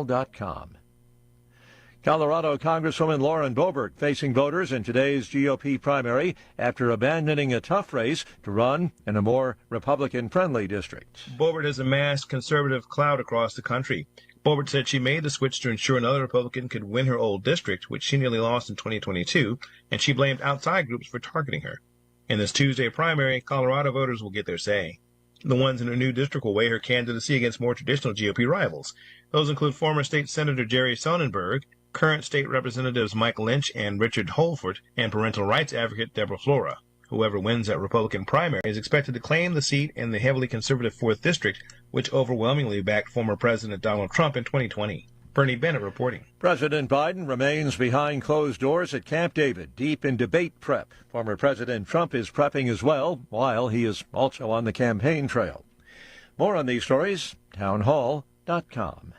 Roswell.com. Colorado Congresswoman Lauren Boebert facing voters in today's GOP primary after abandoning a tough race to run in a more Republican-friendly district. Boebert has amassed conservative clout across the country. Boebert said she made the switch to ensure another Republican could win her old district, which she nearly lost in 2022, and she blamed outside groups for targeting her. In this Tuesday primary, Colorado voters will get their say. The ones in her new district will weigh her candidacy against more traditional GOP rivals. Those include former state Senator Jerry Sonnenberg, current state representatives Mike Lynch and Richard Holford, and parental rights advocate Deborah Flora. Whoever wins that Republican primary is expected to claim the seat in the heavily conservative 4th District, which overwhelmingly backed former President Donald Trump in 2020. Bernie Bennett reporting. President Biden remains behind closed doors at Camp David, deep in debate prep. Former President Trump is prepping as well, while he is also on the campaign trail. More on these stories, townhall.com.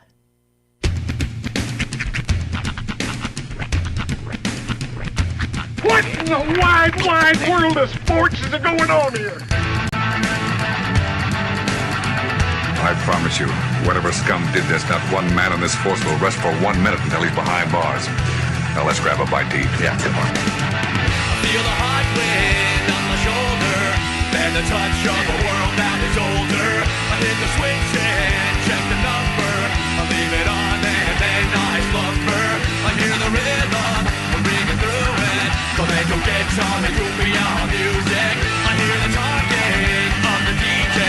What in the wide, wide world of sports is going on here? I promise you, whatever scum did this, not one man in this force will rest for 1 minute until he's behind bars. Now let's grab a bite to eat. Yeah, come on. I feel the hot wind on my shoulder, and the touch of a world that is older. I hit the switch and check the number. I leave it on and then I slumber. I hear the rhythm, I'm ringing through it. Flamenco guitar and cumbia music. I hear the talking of the DJ.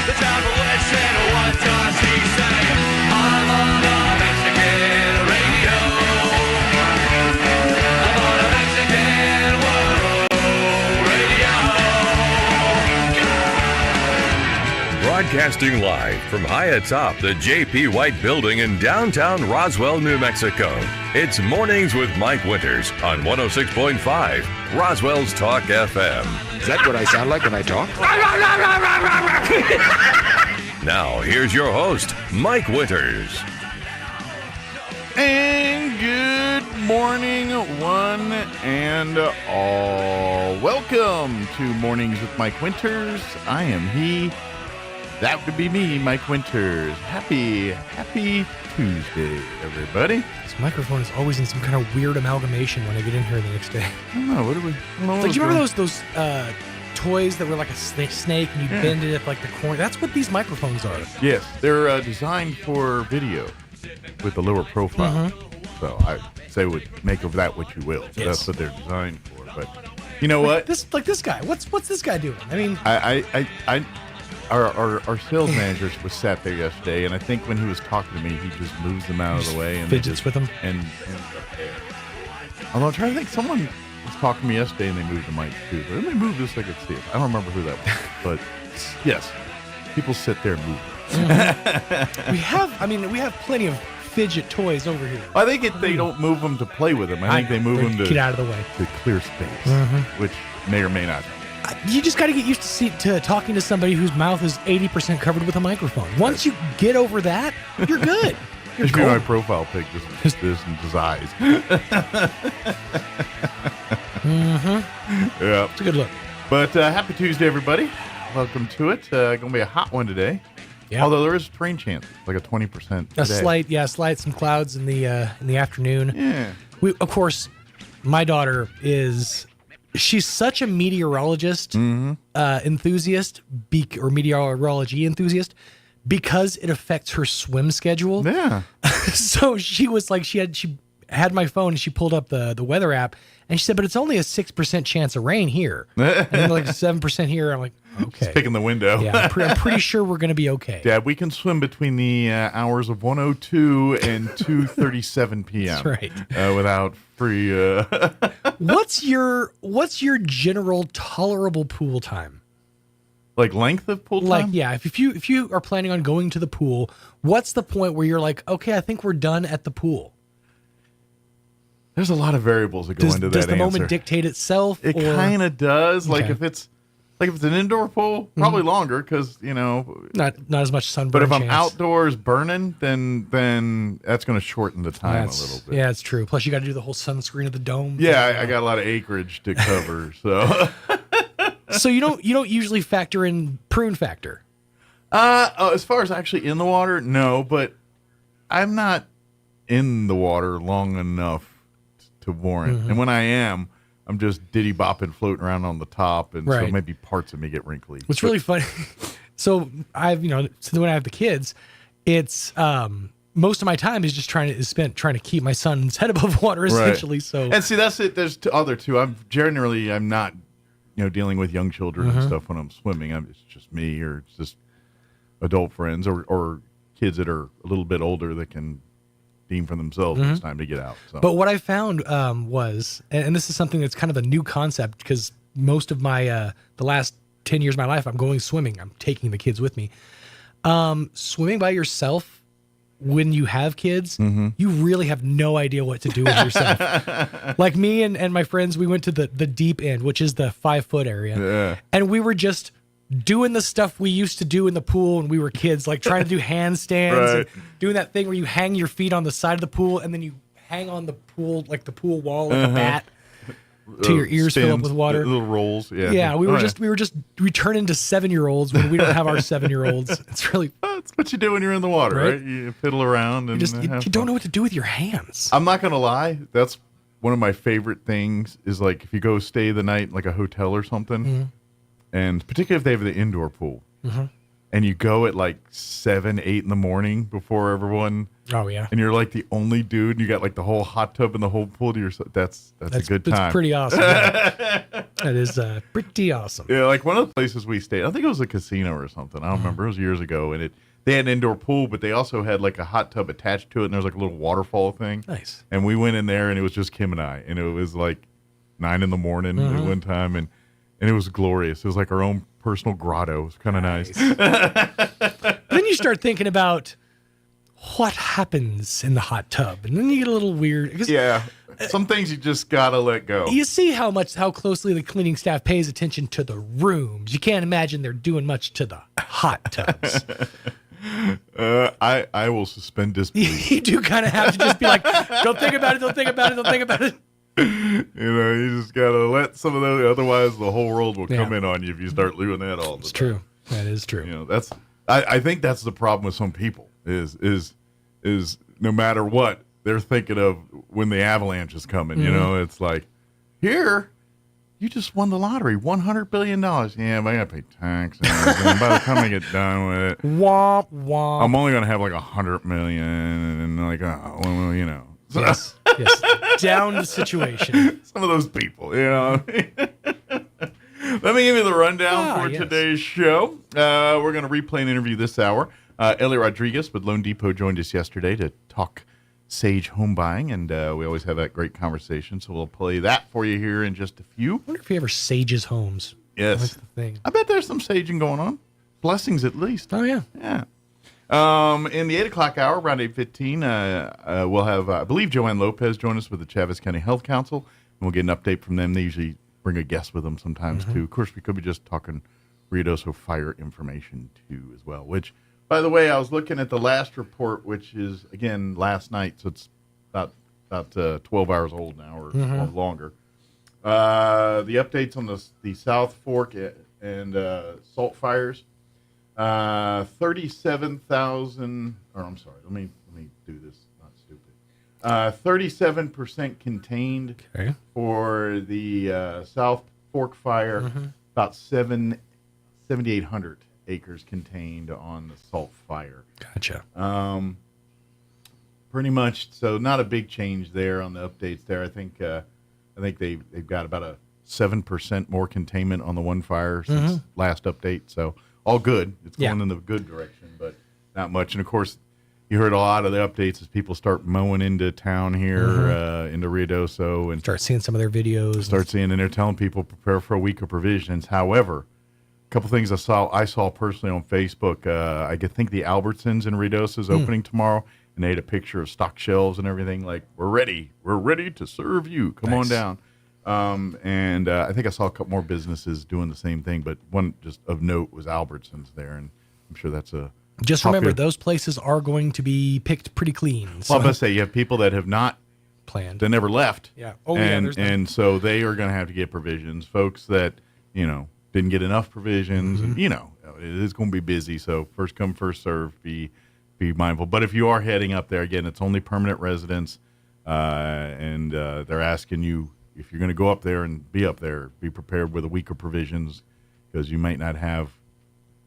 The devil listen, what does he say? I'm on a Mexican radio. I'm on a Mexican world radio. Broadcasting live from high atop the J.P. White Building in downtown Roswell, New Mexico. It's Mornings with Mike Winters on 106.5 Roswell's Talk FM. Is that what I sound like when I talk? Now, here's your host, Mike Winters. And good morning, one and all. Welcome to Mornings with Mike Winters. I am he. That would be me, Mike Winters. Happy Tuesday, everybody. This microphone is always in some kind of weird amalgamation when I get in here the next day. I don't know. What do we? Like, do you remember those toys that were like a snake and you bend it at like the corner? That's what these microphones are. Yes, they're designed for video with a lower profile. Mm-hmm. So I say, make of that what you will. Yes. That's what they're designed for. But you know what? This guy. What's this guy doing? I mean, Our sales manager was sat there yesterday, and I think when he was talking to me, he just moves them out of the way and fidgets with them. And although I'm trying to think, someone was talking to me yesterday, and they moved the mic too. But let me move this so I could see it. I don't remember who that was, but yes, people sit there and move. Mm-hmm. we have plenty of fidget toys over here. I think they don't move them to play with them. I think they move them to get out of the way, to clear space, which may or may not. You just got to get used to talking to somebody whose mouth is 80% covered with a microphone. Once you get over that, you're good. You're cool. My profile pic just this and his eyes. Mm-hmm. Yeah, it's a good look. But happy Tuesday, everybody. Welcome to it. Going to be a hot one today. Yeah. Although there is a rain chance, like a 20% today. Slight some clouds in the afternoon. Yeah. Of course, my daughter she's such a meteorologist enthusiast, or meteorology enthusiast, because it affects her swim schedule. Yeah. So she was like, she had my phone and she pulled up the weather app and she said, but it's only a 6% chance of rain here. And like 7% here. I'm like, okay. It's picking the window. Yeah, I'm pretty sure we're going to be okay. Dad, we can swim between the hours of 1:02 and 2:37 p.m. That's right. Without free. What's your general tolerable pool time? Like length of pool time? Like, yeah, if you are planning on going to the pool, what's the point where you're like, okay, I think we're done at the pool? There's a lot of variables that go into that Does the answer. moment dictate itself? It kind of does. Okay. Like if it's an indoor pool, probably longer because not as much sunburn. But if I'm chance. outdoors burning, then that's going to shorten the time a little bit. Yeah, it's true. Plus, you got to do the whole sunscreen of the dome. Yeah, I got a lot of acreage to cover, so. So you don't usually factor in prune factor. As far as actually in the water, no. But I'm not in the water long enough to warrant. And when I am, I'm just diddy bopping, floating around on the top, and so maybe parts of me get wrinkly. What's really funny, so when I have the kids, it's most of my time is just spent trying to keep my son's head above water, essentially. So, and see, that's it. There's other two. I'm not, dealing with young children and stuff when I'm swimming. It's just me, or it's just adult friends, or kids that are a little bit older that can deem for themselves it's time to get out. So. But what I found was, and this is something that's kind of a new concept, because most of my the last 10 years of my life, I'm going swimming. I'm taking the kids with me. Swimming by yourself when you have kids, you really have no idea what to do with yourself. Like me and my friends, we went to the deep end, which is the 5-foot area, and we were just doing the stuff we used to do in the pool when we were kids, like trying to do handstands, and doing that thing where you hang your feet on the side of the pool and then you hang on the pool, like the pool wall, like a bat, till your ears fill up with water. Little rolls, yeah. We turn into 7-year-olds when we don't have our 7-year-olds. It's really that's what you do when you're in the water, right? You fiddle around and you don't know what to do with your hands. I'm not gonna lie, that's one of my favorite things. Is like if you go stay the night in like a hotel or something. And particularly if they have the indoor pool, and you go at like 7, 8 in the morning before everyone. Oh yeah. And you're like the only dude, and you got like the whole hot tub and the whole pool to yourself. That's a good time. That's pretty awesome. Yeah. That is pretty awesome. Yeah, like one of the places we stayed, I think it was a casino or something. I don't remember. It was years ago, and they had an indoor pool, but they also had like a hot tub attached to it, and there was like a little waterfall thing. Nice. And we went in there, and it was just Kim and I, and it was like 9 in the morning at one time, and it was glorious. It was like our own personal grotto. It was kind of nice. Then you start thinking about what happens in the hot tub, and then you get a little weird. Yeah, some things you just gotta let go. You see how closely the cleaning staff pays attention to the rooms. You can't imagine they're doing much to the hot tubs. I will suspend disbelief. You do kind of have to just be like, don't think about it, don't think about it, don't think about it. You just gotta let some of those. Otherwise, the whole world will come in on you if you start doing that all the time. It's true. That is true. That's. I think that's the problem with some people. Is no matter what they're thinking of when the avalanche is coming. It's like, here, you just won the lottery, $100 billion. Yeah, but I gotta pay tax. And by the time I get done with it, womp womp. I'm only gonna have like $100 million, and like, So, yes. Down the situation. Some of those people, Let me give you the rundown for today's show. We're going to replay an interview this hour. Elliot Rodriguez with Loan Depot joined us yesterday to talk Sage home buying, and we always have that great conversation, so we'll play that for you here in just a few. I wonder if he ever sages homes. Yes. That's the thing. I bet there's some saging going on. Blessings, at least. Oh, yeah. Yeah. In the 8 o'clock hour, around 8:15, we'll have, I believe, Joanne Lopez join us with the Chaves County Health Council, and we'll get an update from them. They usually bring a guest with them sometimes, too. Of course, we could be just talking Ruidoso fire information, too, as well, which, by the way, I was looking at the last report, which is, again, last night, so it's about 12 hours old now or longer. The updates on the South Fork and salt fires. 37,000, or I'm sorry, let me do this, not stupid. 37% contained for the South Fork fire, about 7,800 acres contained on the salt fire. Gotcha. Pretty much, so not a big change there on the updates there. I think they've got about a 7% more containment on the one fire since last update, so all good. It's going in the good direction, but not much. And, of course, you heard a lot of the updates as people start mowing into town here, into Ruidoso. And start seeing some of their videos. And they're telling people prepare for a week of provisions. However, a couple things I saw personally on Facebook. I think the Albertsons in Ruidoso is opening tomorrow, and they had a picture of stock shelves and everything. Like, we're ready to serve you. Come on down. And I think I saw a couple more businesses doing the same thing, but one just of note was Albertsons there, and I'm sure that's a just popular. Remember, those places are going to be picked pretty clean. So. Well, I'm going to say you have people that have not planned, that never left, and so they are going to have to get provisions. Folks that didn't get enough provisions, and it is going to be busy. So first come, first serve. Be be mindful. But if you are heading up there, again, it's only permanent residents, and they're asking you, if you're going to go up there and be up there, be prepared with a week of provisions, because you might not have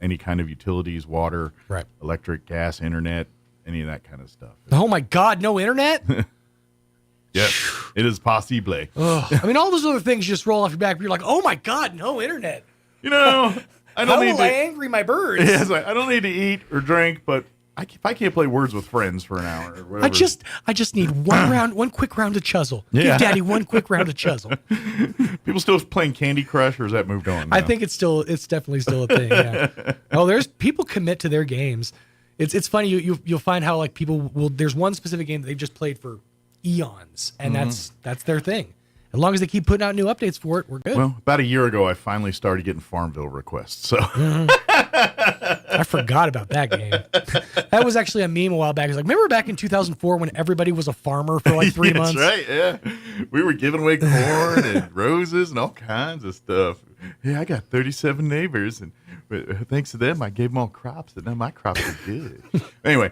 any kind of utilities, water, right, electric, gas, internet, any of that kind of stuff. Oh my God, no internet? Yes, it is possible. I mean, all those other things just roll off your back, but you're like, oh my God, no internet. You know, I don't How need will to, I angry my birds? Yeah, it's like, I don't need to eat or drink, but if I can't play Words with Friends for an hour or whatever. I just need one quick round of Chuzzle. Yeah. Give Daddy one quick round of Chuzzle. People still playing Candy Crush, or has that moved on now? I think it's definitely still a thing. Yeah. Oh, there's people commit to their games. It's funny. You'll find how like people will. There's one specific game that they've just played for eons, and that's their thing. As long as they keep putting out new updates for it, we're good. Well, about a year ago, I finally started getting Farmville requests. So I forgot about that game. That was actually a meme a while back. It's like, remember back in 2004 when everybody was a farmer for like 3 months? That's right, yeah. We were giving away corn and roses and all kinds of stuff. Hey, I got 37 neighbors, and thanks to them, I gave them all crops, and now my crops are good. Anyway,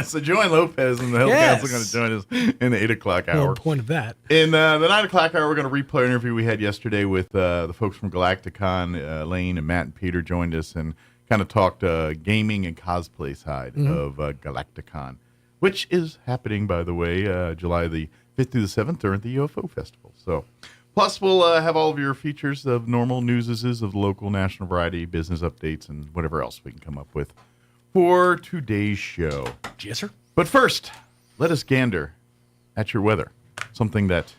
so Joanne Lopez and the Health Council are going to join us in the 8 o'clock hour. Well, point of that. In the 9 o'clock hour, we're going to replay an interview we had yesterday with the folks from Galacticon. Lane and Matt and Peter joined us and kind of talked gaming and cosplay side of Galacticon, which is happening, by the way, July the 5th through the 7th during the UFO Festival. So, plus, we'll have all of your features of normal newses of the local, national variety, business updates, and whatever else we can come up with for today's show. Yes, sir. But first, let us gander at your weather, something that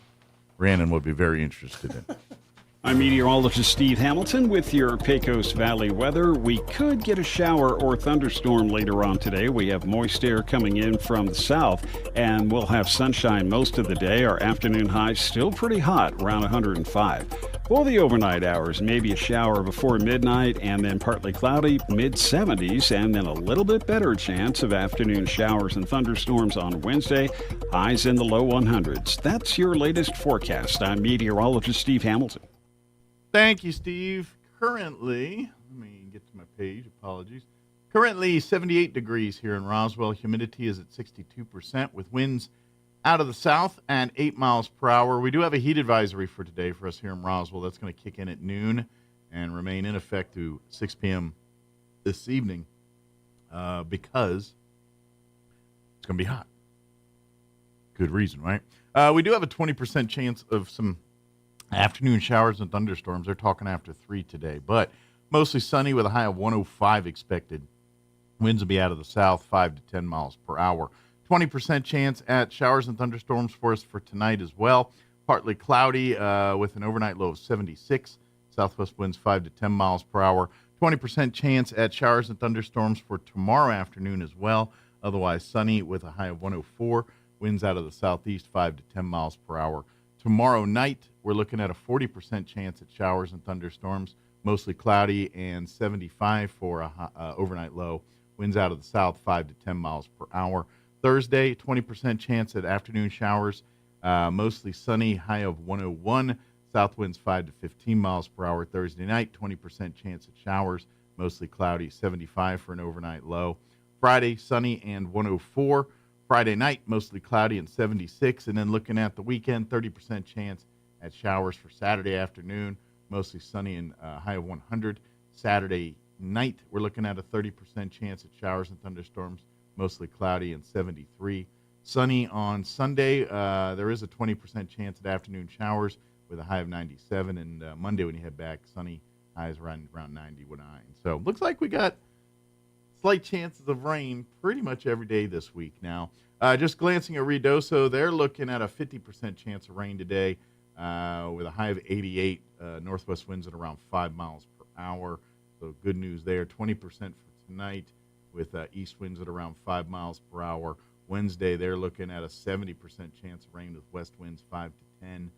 Rhiannon would be very interested in. I'm meteorologist Steve Hamilton with your Pecos Valley weather. We could get a shower or thunderstorm later on today. We have moist air coming in from the south, and we'll have sunshine most of the day. Our afternoon highs still pretty hot, around 105. For the overnight hours, maybe a shower before midnight, and then partly cloudy, mid-70s, and then a little bit better chance of afternoon showers and thunderstorms on Wednesday, highs in the low 100s. That's your latest forecast. I'm meteorologist Steve Hamilton. Thank you, Steve. Currently, let me get to my page. Apologies. Currently 78 degrees here in Roswell. Humidity is at 62% with winds out of the south and 8 miles per hour. We do have a heat advisory for today for us here in Roswell. That's going to kick in at noon and remain in effect through 6 p.m. this evening because it's going to be hot. Good reason, right? We do have a 20% chance of some afternoon showers and thunderstorms. They're talking after 3 today, but mostly sunny with a high of 105 expected. Winds will be out of the south, 5 to 10 miles per hour. 20% chance at showers and thunderstorms for us for tonight as well. Partly cloudy with an overnight low of 76. Southwest winds 5 to 10 miles per hour. 20% chance at showers and thunderstorms for tomorrow afternoon as well. Otherwise sunny with a high of 104. Winds out of the southeast 5 to 10 miles per hour. Tomorrow night, we're looking at a 40% chance at showers and thunderstorms, mostly cloudy, and 75 for a overnight low. Winds out of the south, 5 to 10 miles per hour. Thursday, 20% chance at afternoon showers, mostly sunny, high of 101. South winds 5 to 15 miles per hour. Thursday night, 20% chance at showers, mostly cloudy, 75 for an overnight low. Friday, sunny and 104. Friday night, mostly cloudy and 76. And then looking at the weekend, 30% chance at showers for Saturday afternoon, mostly sunny and high of 100. Saturday night, we're looking at a 30% chance at showers and thunderstorms, mostly cloudy and 73. Sunny on Sunday. There is a 20% chance at afternoon showers with a high of 97. And Monday, when you head back, sunny, highs around 99. So looks like we got slight chances of rain pretty much every day this week now. Just glancing at Ruidoso, they're looking at a 50% chance of rain today with a high of 88. Northwest winds at around 5 miles per hour. So good news there. 20% for tonight with east winds at around 5 miles per hour. Wednesday, they're looking at a 70% chance of rain with west winds 5 to 10.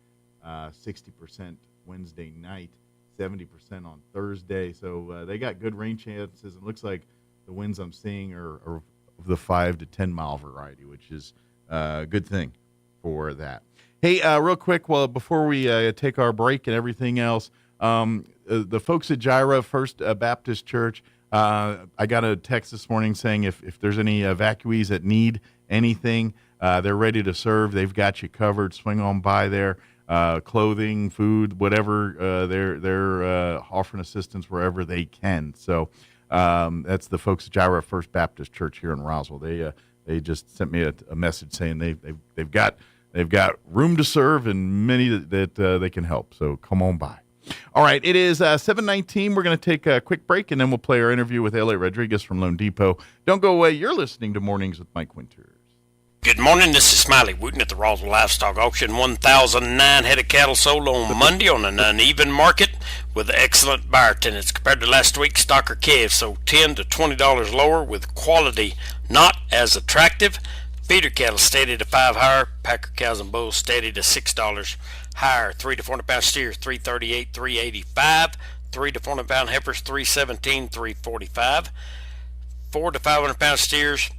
60% Wednesday night. 70% on Thursday. So they got good rain chances. It looks like the winds I'm seeing are of the 5 to 10 mile variety, which is a good thing for that. Hey, real quick, well, before we take our break and everything else, the folks at Gyra First Baptist Church, I got a text this morning saying if there's any evacuees that need anything, they're ready to serve. They've got you covered. Swing on by there. Clothing, food, whatever. They're offering assistance wherever they can. So that's the folks at Jireh First Baptist Church here in Roswell. They just sent me a message saying they've got room to serve and many that they can help. So come on by. All right, it is 7:19. We're going to take a quick break, and then we'll play our interview with Elliot Rodriguez from Lone Depot. Don't go away. You're listening to Mornings with Mike Winters. Good morning, this is Smiley Wooten at the Roswell Livestock Auction. 1,009 head of cattle sold on Monday on an uneven market with excellent buyer attendance. Compared to last week, stocker calves sold $10 to $20 lower with quality not as attractive. Feeder cattle steady to $5 higher. Packer cows and bulls steady to $6 higher. 3 to 400 pound steers $338, $385. 3 to 400 pound heifers $317, $345. 4 to 500 pound steers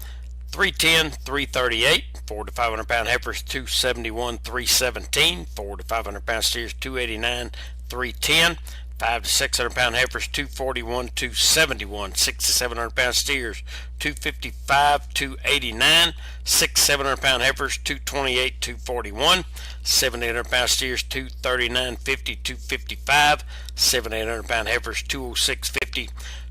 $310, $338. 4 to 500 pound heifers $271, $317. 4 to 500 pound steers $289, $310. 5 to 600 pound heifers $241, $271. 6 to 700 pound steers $255, $289. 6 700 pound heifers $228, $241. 7 to 800 pound steers $239, $50, $255. 7 to 800 pound heifers $206, $50,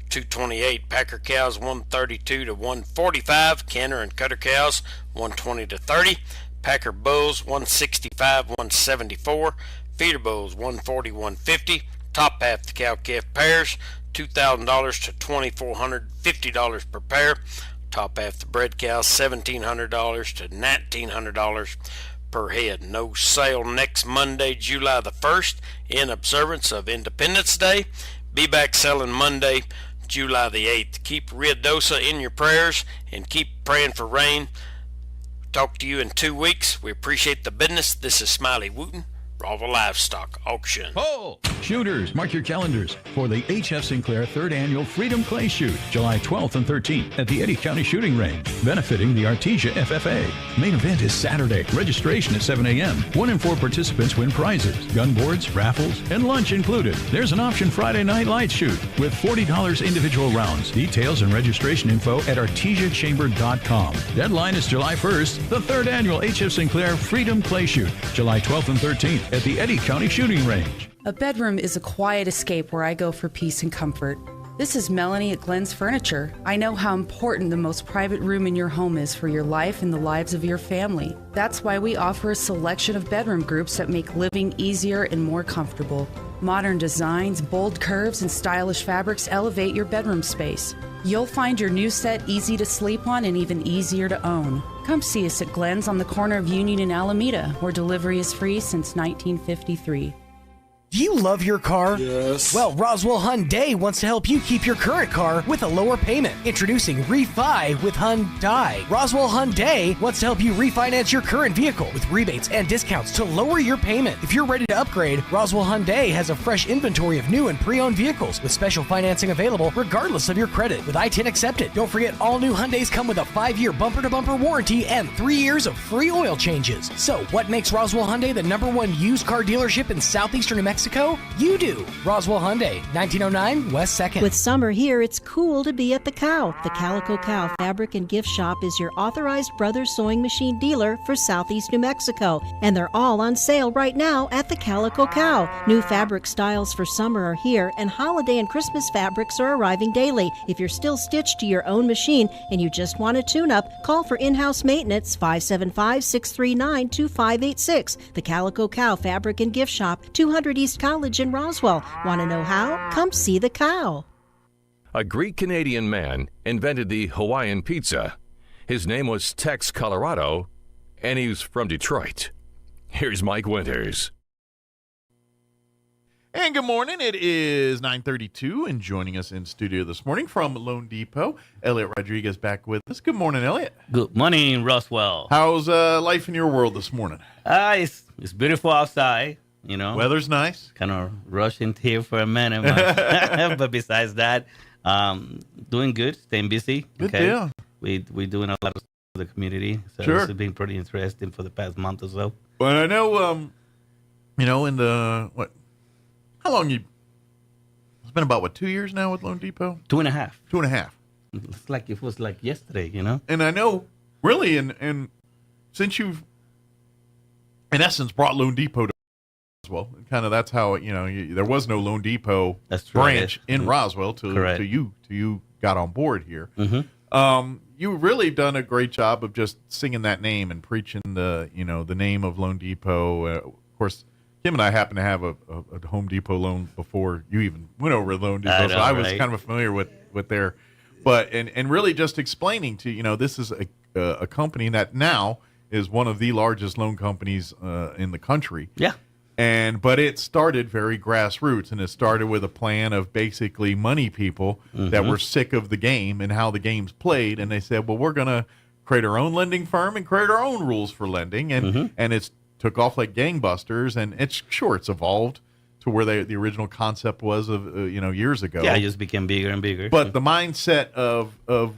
$228. Packer cows $132 to $145. Canner and cutter cows $120 to $30. Packer bulls $165, $174. Feeder bulls $140, $150. Top half the cow-calf pairs $2,000 to $2,450 per pair. Top half the bred cows $1,700 to $1,900 per head. No sale next Monday, July the 1st, in observance of Independence Day. Be back selling Monday, July the 8th. Keep Ruidosa in your prayers and keep praying for rain. Talk to you in 2 weeks. We appreciate the business. This is Smiley Wooten, Roswell Livestock Auction. Oh! Shooters, mark your calendars for the H.F. Sinclair 3rd Annual Freedom Clay Shoot, July 12th and 13th at the Eddy County Shooting Range, benefiting the Artesia FFA. Main event is Saturday. Registration at 7 a.m. 1 in 4 participants win prizes, gun boards, raffles, and lunch included. There's an option Friday night light shoot with $40 individual rounds. Details and registration info at artesiachamber.com. Deadline is July 1st. The 3rd Annual H.F. Sinclair Freedom Clay Shoot, July 12th and 13th at the Eddy County Shooting Range. A bedroom is a quiet escape where I go for peace and comfort. This is Melanie at Glenn's Furniture. I know how important the most private room in your home is for your life and the lives of your family. That's why we offer a selection of bedroom groups that make living easier and more comfortable. Modern designs, bold curves, and stylish fabrics elevate your bedroom space. You'll find your new set easy to sleep on and even easier to own. Come see us at Glenn's on the corner of Union and Alameda, where delivery is free since 1953. Do you love your car? Yes. Well, Roswell Hyundai wants to help you keep your current car with a lower payment. Introducing Refi with Hyundai. Roswell Hyundai wants to help you refinance your current vehicle with rebates and discounts to lower your payment. If you're ready to upgrade, Roswell Hyundai has a fresh inventory of new and pre-owned vehicles with special financing available regardless of your credit with I-10 accepted. Don't forget, all new Hyundais come with a 5-year bumper-to-bumper warranty and 3 years of free oil changes. So, what makes Roswell Hyundai the #1 used car dealership in southeastern New Mexico? You do. Roswell Hyundai, 1909 West 2nd. With summer here, it's cool to be at the Cow. The Calico Cow Fabric and Gift Shop is your authorized Brothers Sewing Machine dealer for Southeast New Mexico. And they're all on sale right now at the Calico Cow. New fabric styles for summer are here, and holiday and Christmas fabrics are arriving daily. If you're still stitched to your own machine and you just want a tune-up, call for in-house maintenance, 575-639-2586. The Calico Cow Fabric and Gift Shop, 200 East College in Roswell. Want to know how? Come see the cow. A Greek-Canadian man invented the Hawaiian pizza. His name was Tex Colorado, and he's from Detroit. Here's Mike Winters. And good morning. It is 9:32, and joining us in studio this morning from Lone Depot, Elliot Rodriguez back with us. Good morning, Elliot. Good morning, Roswell. How's life in your world this morning? It's beautiful outside. You know, weather's nice. Kind of rushing here for a minute, but besides that, doing good, staying busy. Good deal. We're doing a lot of stuff for the community, so sure. This has been pretty interesting for the past month or so. Well, I know, in the how long you It's been about, 2 years now with Loan Depot? 2.5. 2.5. It's like it was like yesterday, you know? And I know, really, and since you've, in essence, brought Loan Depot to Roswell, kind of that's how, there was no Loan Depot branch in Roswell till you got on board here. You really done a great job of just singing that name and preaching the name of Loan Depot. Of course, Kim and I happen to have a Home Depot loan before you even went over to Loan Depot, so I was kind of familiar with their, and really just explaining to this is a company that now is one of the largest loan companies in the country. Yeah. But it started very grassroots, and it started with a plan of basically money people that were sick of the game and how the game's played, and they said, well, we're going to create our own lending firm and create our own rules for lending, and it's took off like gangbusters, and it's evolved to where the original concept was of years ago. Yeah, it just became bigger and bigger. But the mindset of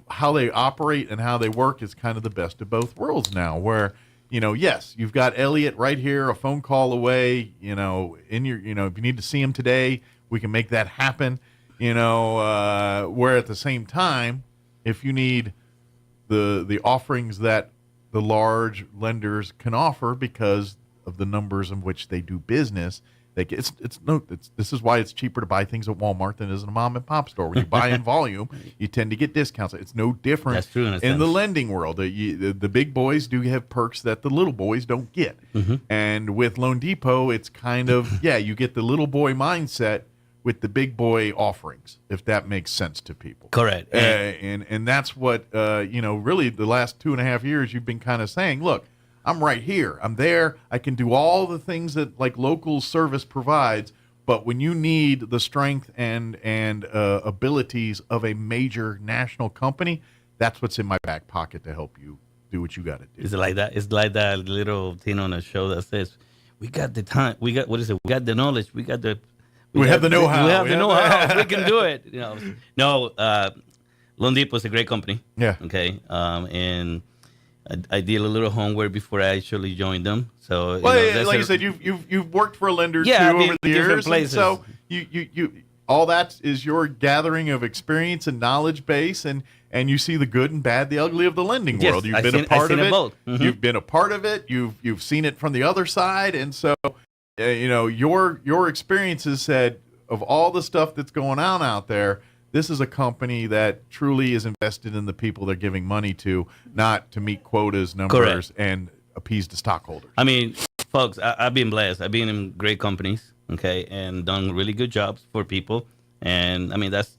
how they operate and how they work is kind of the best of both worlds now, where yes, you've got Elliot right here, a phone call away, in your, if you need to see him today, we can make that happen, where at the same time, if you need the offerings that the large lenders can offer because of the numbers in which they do business, this is why it's cheaper to buy things at Walmart than it is in a mom and pop store. When you buy in volume, you tend to get discounts. It's no different. That's true in the lending world. The big boys do have perks that the little boys don't get. And with Loan Depot, it's kind of, you get the little boy mindset with the big boy offerings, if that makes sense to people. Correct. And that's what, really the last 2.5 years you've been kind of saying, look, I'm right here. I'm there. I can do all the things that like local service provides. But when you need the strength and abilities of a major national company, that's what's in my back pocket to help you do what you got to do. It's like that. It's like that little thing on the show that says, "We got the time. We got what is it? We got the knowledge. We got the. We have the know-how. We have the know-how. We can do it." Loan Depot is a great company. Yeah. Okay. And I did a little homework before I actually joined them. So, like you said, you've worked for a lender too over the years, and so you all that is your gathering of experience and knowledge base, and you see the good and bad, the ugly of the lending world. You've been a part of it. Both. You've been a part of it. You've seen it from the other side, and so your experiences said of all the stuff that's going on out there. This is a company that truly is invested in the people they're giving money to, not to meet quotas, numbers, and appease the stockholders. I mean, folks, I've been blessed. I've been in great companies, okay, and done really good jobs for people. And, I mean, that's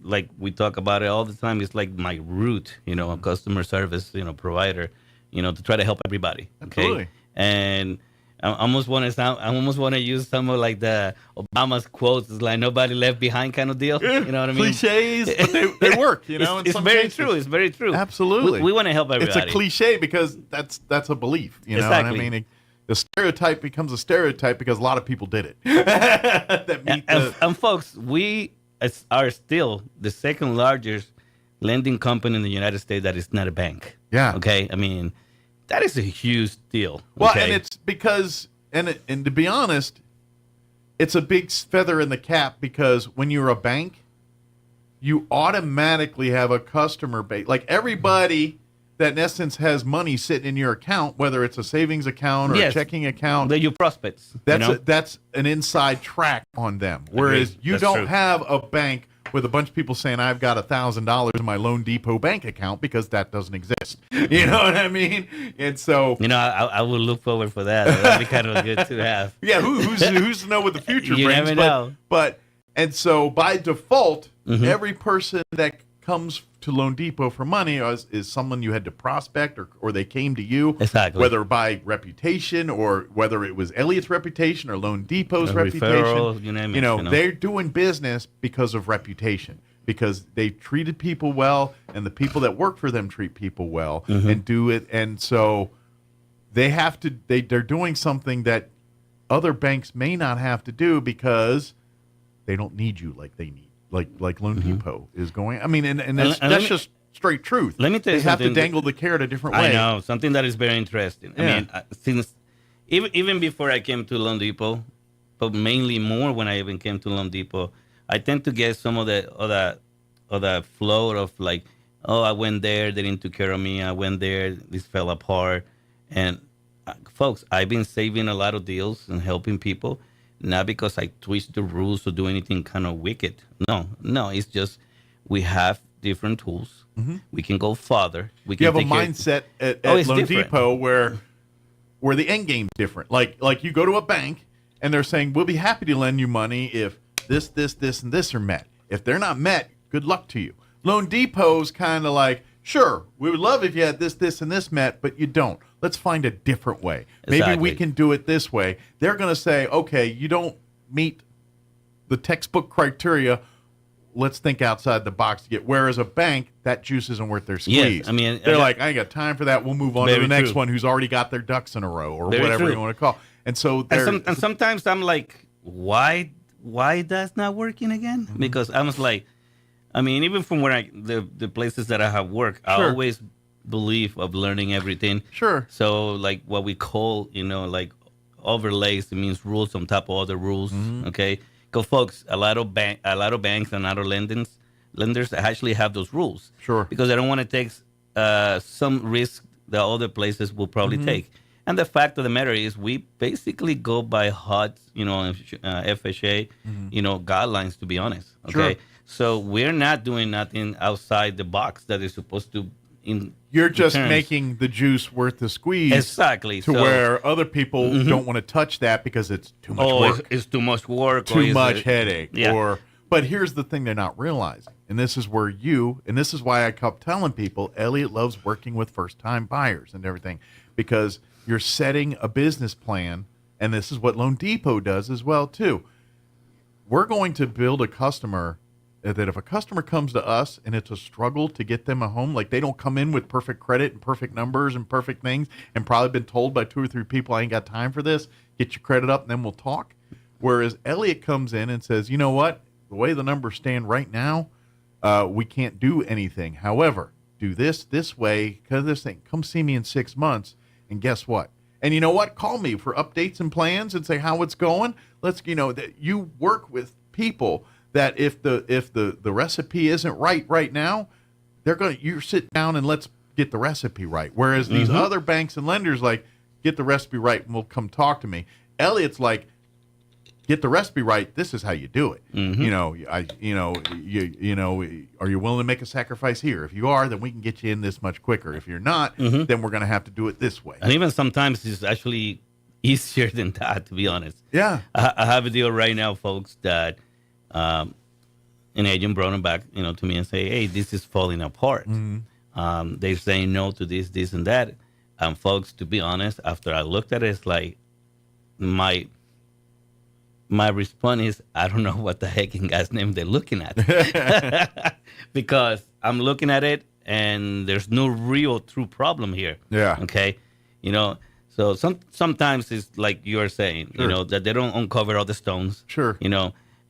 like we talk about it all the time. It's like my root, a customer service, provider, to try to help everybody, okay? Absolutely. And I almost want to use some of like the Obama's quotes. It's like nobody left behind kind of deal. You know what I mean? Cliches, but they work. It's very true. It's very true. Absolutely. We want to help everybody. It's a cliche because that's a belief. You know exactly. what I mean? The stereotype becomes a stereotype because a lot of people did it. And folks, we are still the second largest lending company in the United States that is not a bank. Yeah. Okay. I mean, that is a huge deal. Well, okay? and it's because, and to be honest, it's a big feather in the cap because when you're a bank, you automatically have a customer base. Like everybody that in essence has money sitting in your account, whether it's a savings account or a checking account. They're your prospects. That's an inside track on them. Whereas you don't have a bank with a bunch of people saying, I've got $1,000 in my Loan Depot bank account because that doesn't exist. You know what I mean? And so, I will look forward for that. That'd be kind of good to have. Yeah, who's to know what the future you brings? Never know. And so by default, every person that comes to Loan Depot for money is someone you had to prospect or they came to you. Exactly. Whether by reputation or whether it was Elliot's reputation or Loan Depot's reputation. Referral, you name it. They're doing business because of reputation, because they treated people well and the people that work for them treat people well and do it. And so they're doing something that other banks may not have to do because they don't need you like they need. Like Loan Depot is going. I mean, and that's just straight truth. Let me tell you something. They have to dangle the carrot a different way. I know, something that is very interesting. Yeah. I mean, since even before I came to Loan Depot, but mainly more when I even came to Loan Depot, I tend to get some of the flow of like, oh, I went there, they didn't take care of me. I went there, this fell apart. And folks, I've been saving a lot of deals and helping people, not because I twist the rules or do anything kind of wicked. No, it's just we have different tools. Mm-hmm. We can go farther. We You can have a take care- mindset at Oh, it's Loan different. Depot where the end game's different. Like you go to a bank and they're saying, we'll be happy to lend you money if this, and this are met. If they're not met, good luck to you. Loan Depot's kind of like, sure, we would love if you had this, and this met, but you don't. Let's find a different way. Maybe we Exactly. can do it this way. They're going to say, okay, you don't meet the textbook criteria. Let's think outside the box to get. Whereas a bank, that juice isn't worth their squeeze. Yes, I mean, they're like, I ain't got time for that. We'll move on to Very the next true. one who's already got their ducks in a row or Very whatever true. you want to call. And so and sometimes I'm like, why that's not working again? Mm-hmm. Because I was like, I mean, even from where the places that I have worked, I Sure. always believe of learning everything. Sure. So like what we call, like overlays, it means rules on top of other rules. Mm-hmm. Okay. Because folks, a lot of banks and other lenders actually have those rules. Sure. Because they don't want to take some risk that other places will probably Mhm. take. And the fact of the matter is, we basically go by HUD, FHA, guidelines. To be honest, okay. Sure. So we're not doing nothing outside the box that is supposed to. You're just terms. making the juice worth the squeeze. Exactly. To So- where other people Mhm. don't want to touch that because it's too much Oh, work. it's too much work. or Too is much it- headache. Yeah. But here's the thing they're not realizing. And this is where this is why I kept telling people, Elliot loves working with first-time buyers and everything, because you're setting a business plan, and this is what Loan Depot does as well, too. We're going to build a customer that if a customer comes to us and it's a struggle to get them a home, like they don't come in with perfect credit and perfect numbers and perfect things and probably been told by 2 or 3 people, I ain't got time for this, get your credit up and then we'll talk. Whereas Elliot comes in and says, you know what, the way the numbers stand right now, we can't do anything. However, do this way, because this thing, come see me in 6 months, and guess what? And you know what? Call me for updates and plans and say how it's going. Let's, that you work with people that if the recipe isn't right now, you sit down and let's get the recipe right. Whereas these other banks and lenders like, get the recipe right and we'll come talk to me. Elliot's like, get the recipe right. This is how you do it. Are you willing to make a sacrifice here? If you are, then we can get you in this much quicker. If you're not, then we're going to have to do it this way. And even sometimes it's actually easier than that, to be honest. Yeah. I have a deal right now, folks, that an agent brought them back, to me and say, hey, this is falling apart. They're saying no to this, and that. And folks, to be honest, after I looked at it, it's like my response is, I don't know what the heck in God's name they're looking at. Because I'm looking at it and there's no real true problem here. Yeah. Okay. So sometimes it's like you're saying, Sure. that they don't uncover all the stones. Sure.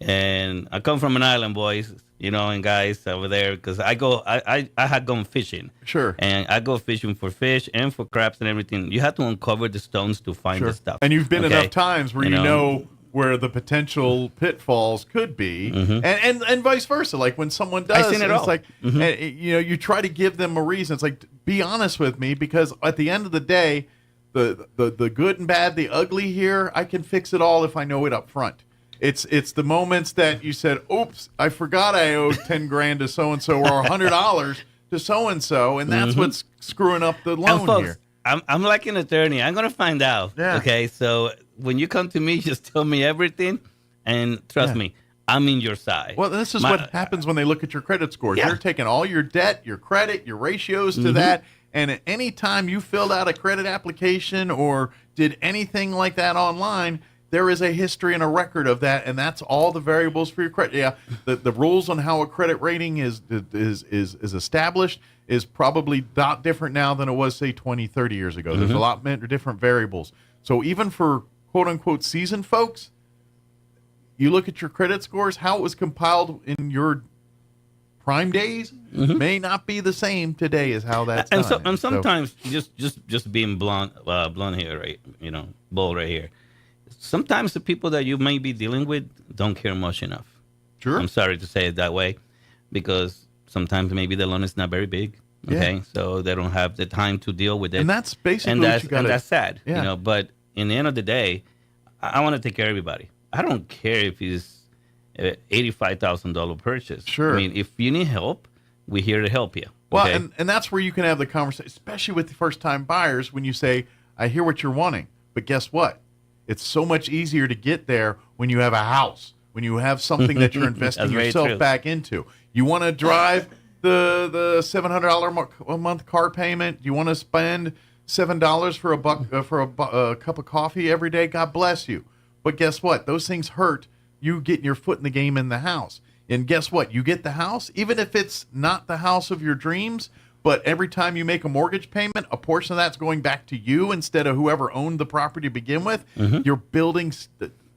And I come from an island, boys, and guys over there, because I had gone fishing. Sure. And I go fishing for fish and for crabs and everything. You have to uncover the stones to find the stuff. And you've been okay? enough times where you know where the potential pitfalls could be, and vice versa. Like when someone does, I've seen it it's all. like you try to give them a reason. It's like, be honest with me, because at the end of the day, the good and bad, the ugly here, I can fix it all if I know it up front. It's the moments that you said, oops, I forgot I owed $10,000 to so and so or $100 to so and so, and that's what's screwing up the loan and folks, here. I'm like an attorney. I'm gonna find out. Yeah. Okay, so when you come to me, just tell me everything, and trust me, I'm in your side. Well, this is what happens when they look at your credit scores. Yeah. They're taking all your debt, your credit, your ratios to that, and at any time you filled out a credit application or did anything like that online, there is a history and a record of that, and that's all the variables for your credit. Yeah, the rules on how a credit rating is established is probably not different now than it was, say, 20, 30 years ago. There's a lot different variables. So even for quote-unquote seasoned folks, you look at your credit scores, how it was compiled in your prime days may not be the same today as how that's done. And sometimes, just being blunt here, right? Bold right here. Sometimes the people that you may be dealing with don't care much enough. Sure. I'm sorry to say it that way, because sometimes maybe the loan is not very big. Okay, Yeah. so they don't have the time to deal with it, And that's basically and what that's you gotta- and that's sad. Yeah. You know, but in the end of the day, I want to take care of everybody. I don't care if it's $85,000 purchase. Sure. I mean, if you need help, we're here to help you. Well, okay? and that's where you can have the conversation, especially with the first-time buyers, when you say, I hear what you're wanting, but guess what? It's so much easier to get there when you have a house, when you have something that you're investing That's very yourself true. back into. You want to drive the $700 a month car payment? You want to spend $7 for a cup of coffee every day? God bless you. But guess what? Those things hurt you getting your foot in the game in the house. And guess what? You get the house, even if it's not the house of your dreams, but every time you make a mortgage payment, a portion of that's going back to you instead of whoever owned the property to begin with. You're building.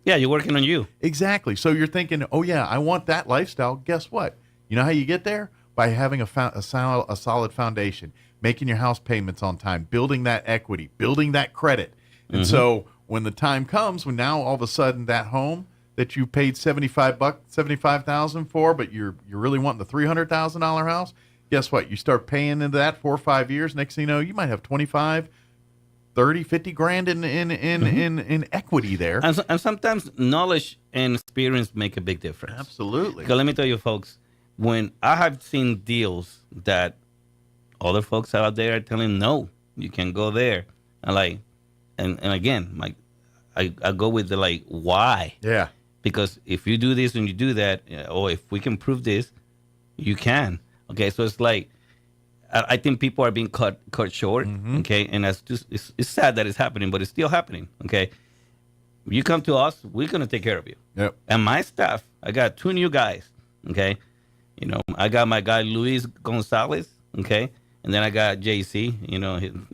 Yeah, you're working on you. Exactly. So you're thinking, oh, yeah, I want that lifestyle. Guess what? You know how you get there? By having a solid foundation, making your house payments on time, building that equity, building that credit. And so when the time comes, when now all of a sudden that home that you paid $75,000 for, but you're really wanting the $300,000 house, guess what? You start paying into that 4 or 5 years. Next thing you know, you might have 25, 30, 50 grand in equity there. And sometimes knowledge and experience make a big difference. Absolutely. Because let me tell you, folks, when I have seen deals that other folks out there are telling, no, you can go there. And again, I go with the why? Yeah. Because if you do this and you do that, or if we can prove this, you can. Okay, so it's I think people are being cut short. Okay, and it's sad that it's happening, but it's still happening. Okay, you come to us, we're gonna take care of you. Yep. And my staff, I got 2 new guys. Okay, I got my guy Luis Gonzalez. Okay, and then I got JC.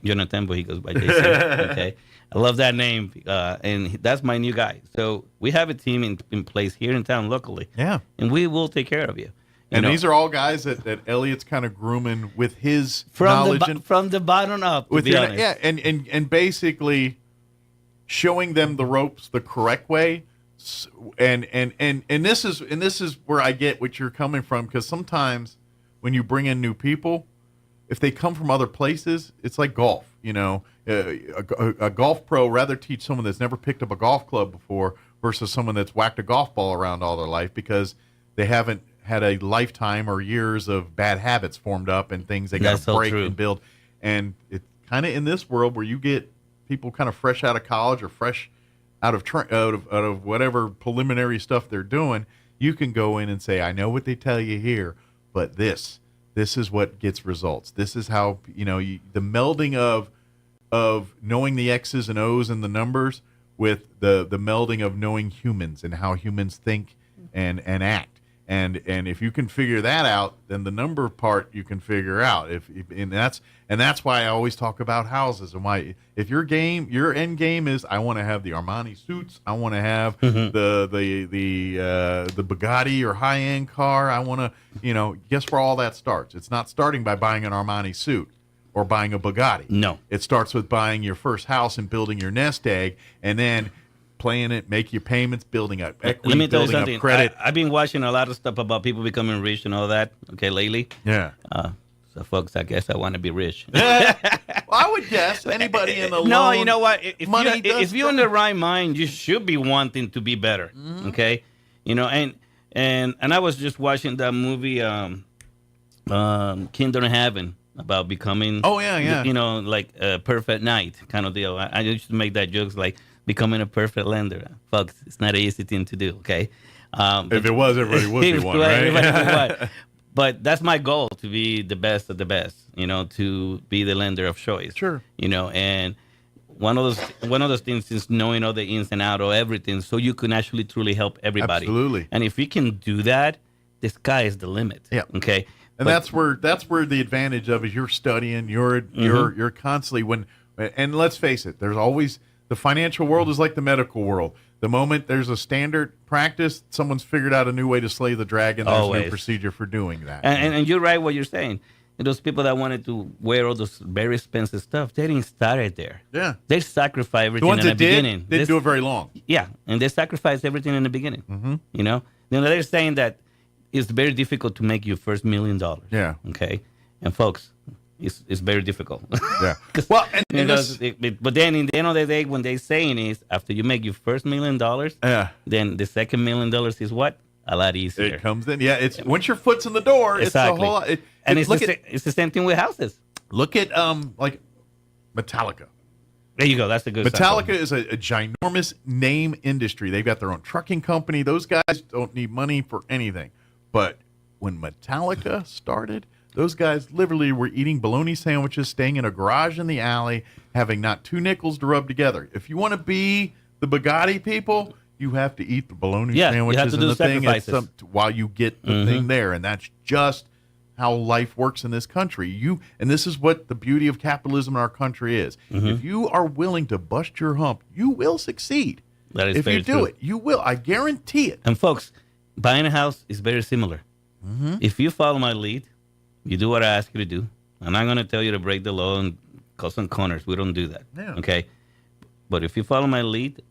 Jonathan, but he goes by JC. Okay, I love that name, and that's my new guy. So we have a team in place here in town locally. Yeah, and we will take care of you. And these are all guys that Elliot's kind of grooming with his knowledge from the bottom up. To be honest. Yeah, and basically showing them the ropes the correct way. And this is where I get what you're coming from, because sometimes when you bring in new people, if they come from other places, it's like golf. A golf pro rather teach someone that's never picked up a golf club before versus someone that's whacked a golf ball around all their life, because they haven't had a lifetime or years of bad habits formed up and things they got to break and build. And it's kind of in this world where you get people kind of fresh out of college or fresh out of whatever preliminary stuff they're doing. You can go in and say, I know what they tell you here, but this is what gets results. This is how, the melding of knowing the X's and O's and the numbers with the melding of knowing humans and how humans think and act. And if you can figure that out, then the number part you can figure out. And that's why I always talk about houses and why, if your end game is, I want to have the Armani suits, I want to have the Bugatti or high end car, I want to, guess where all that starts? It's not starting by buying an Armani suit or buying a Bugatti. No, it starts with buying your first house and building your nest egg, and then playing it, make your payments, building up equity, Let me tell you building something. up credit. I've been watching a lot of stuff about people becoming rich and all that. Okay, lately. Yeah. So, folks, I guess I want to be rich. Well, I would guess anybody in the No, loan, you know what? If you're in the stuff. right mind, you should be wanting to be better. Okay, and I was just watching that movie, Kingdom of Heaven, about becoming. Oh yeah. Like a perfect knight kind of deal. I used to make that jokes like becoming a perfect lender. Folks, it's not an easy thing to do. Okay, if it was, everybody would be one, right? Everybody would. But that's my goal, to be the best of the best, to be the lender of choice. Sure. And one of those things is knowing all the ins and outs of everything, so you can actually truly help everybody. Absolutely. And if you can do that, the sky is the limit. Yeah. Okay. And that's where the advantage of is you're studying, you're constantly and let's face it, there's always, the financial world is like the medical world. The moment there's a standard practice, someone's figured out a new way to slay the dragon. There's a new procedure for doing that. And you're right what you're saying. And those people that wanted to wear all those very expensive stuff, they didn't start it there. Yeah. They sacrificed everything the ones in the that beginning. didn't do it very long. Yeah, and they sacrificed everything in the beginning. You know, they're saying that it's very difficult to make your first $1 million. Yeah. Okay. And folks, it's very difficult. Yeah. Well, but then in the end of the day, when they're saying is after you make your first $1 million, then the second $1 million is what? A lot easier. It comes in. Yeah. It's once your foot's in the door, exactly. It's a whole lot. It's the same thing with houses. Look at like Metallica. There you go. That's a good Metallica is a ginormous name industry. They've got their own trucking company. Those guys don't need money for anything. But when Metallica started, those guys literally were eating bologna sandwiches, staying in a garage in the alley, having not 2 nickels to rub together. If you want to be the Bugatti people, you have to eat the bologna sandwiches you have to and do the thing sacrifices. while you get the thing there. And that's just how life works in this country. And this is what the beauty of capitalism in our country is. If you are willing to bust your hump, you will succeed. That is if very you do true. it, you will. I guarantee it. And folks, buying a house is very similar. If you follow my lead, you do what I ask you to do. I'm not going to tell you to break the law and cut some corners. We don't do that. Yeah. Okay? But if you follow my lead,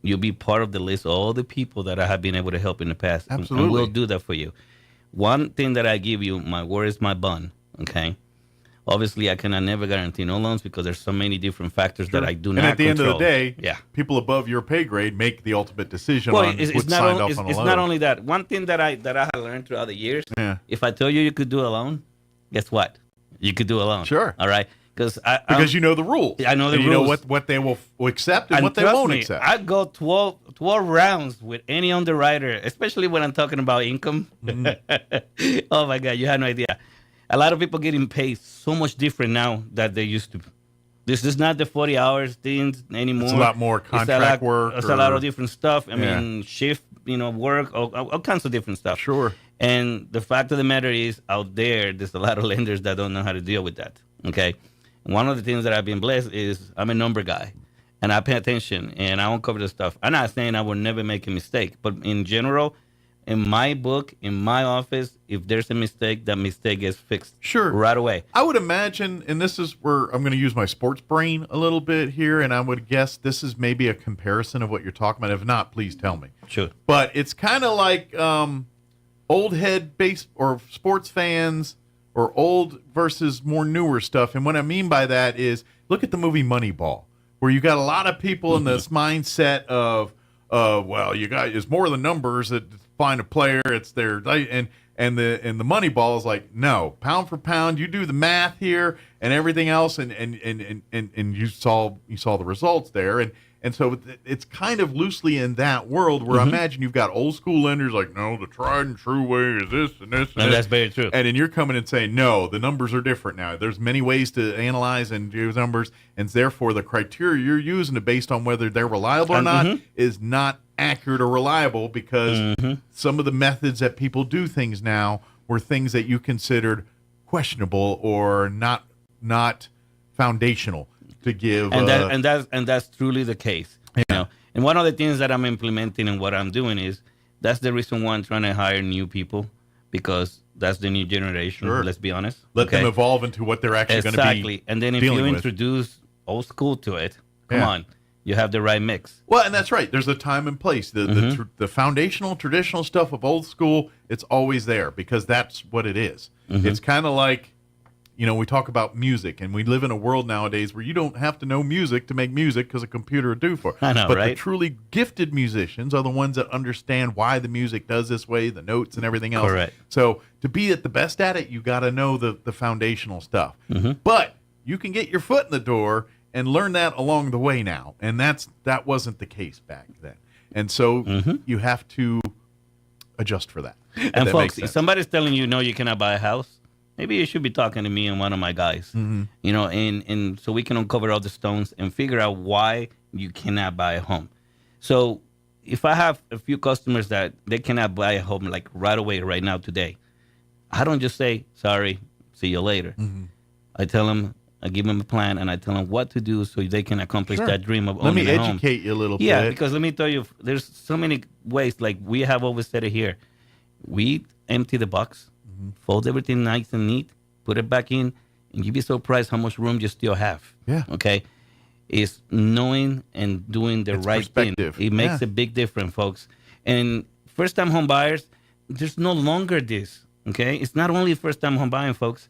you'll be part of the list of all the people that I have been able to help in the past. Absolutely. And we'll do that for you. One thing that I give you, my word is my bond, okay? Obviously, I cannot never guarantee no loans because there's so many different factors that I do not control. And at the end of the day, yeah, people above your pay grade make the ultimate decision well, on what's signed off on a loan. It's not only that. One thing that I have learned throughout the years, if I tell you could do a loan, guess what? You could do a loan. Sure. All right? Because you know the rules. I know the rules. You know what they will accept and what they won't accept. I go 12 rounds with any underwriter, especially when I'm talking about income. Oh, my God. You have no idea. A lot of people getting paid so much different now than they used to. This is not the 40 hours things anymore. It's a lot more contract work. It's a lot of different stuff. I mean, shift, work, all kinds of different stuff. Sure. And the fact of the matter is, out there's a lot of lenders that don't know how to deal with that. Okay? One of the things that I've been blessed is I'm a number guy, and I pay attention, and I won't cover the stuff. I'm not saying I will never make a mistake, but in general, in my book, in my office, if there's a mistake, that mistake gets fixed right away. I would imagine, and this is where I'm going to use my sports brain a little bit here, and I would guess this is maybe a comparison of what you're talking about. If not, please tell me. Sure. But it's kind of like old head base or sports fans or old versus more newer stuff. And what I mean by that is look at the movie Moneyball, where you got a lot of people in this mindset of, well, it's more than numbers that find a player. It's their and the Moneyball is like, no, pound for pound, you do the math here and everything else, and you saw the results there, and so it's kind of loosely in that world where I imagine you've got old school lenders like, no, the tried and true way is this and this. And that's very true. And then you're coming and saying, no, the numbers are different now. There's many ways to analyze and use numbers, and therefore the criteria you're using it based on whether they're reliable or not is not accurate or reliable because some of the methods that people do things now were things that you considered questionable or not foundational to give. And that's truly the case. You know? And one of the things that I'm implementing and what I'm doing is that's the reason why I'm trying to hire new people, because that's the new generation. Sure. Let's be honest. Let them evolve into what they're actually going to be. Exactly. And then if you introduce old school to it, come on, you have the right mix. Well, and that's right. There's a time and place. The foundational, traditional stuff of old school, it's always there because that's what it is. It's kind of like, we talk about music, and we live in a world nowadays where you don't have to know music to make music because a computer will do for it. I know, but right? the truly gifted musicians are the ones that understand why the music does this way, the notes and everything else. Correct. So to be at the best at it, you got to know the foundational stuff. But you can get your foot in the door and learn that along the way now, and that wasn't the case back then. And so you have to adjust for that. And folks, if somebody's telling you, no, you cannot buy a house, maybe you should be talking to me and one of my guys, and so we can uncover all the stones and figure out why you cannot buy a home. So if I have a few customers that they cannot buy a home like right away, right now, today, I don't just say, sorry, see you later. I tell them, I give them a plan, and I tell them what to do so they can accomplish that dream of owning a home. Let me educate you a little bit. Yeah, because let me tell you, there's so many ways. Like we have always said it here. We empty the box, fold everything nice and neat, put it back in, and you'd be surprised how much room you still have. Yeah. Okay? It's knowing and doing the right thing. It makes a big difference, folks. And first-time home buyers, there's no longer this, okay? It's not only first-time home buying, folks.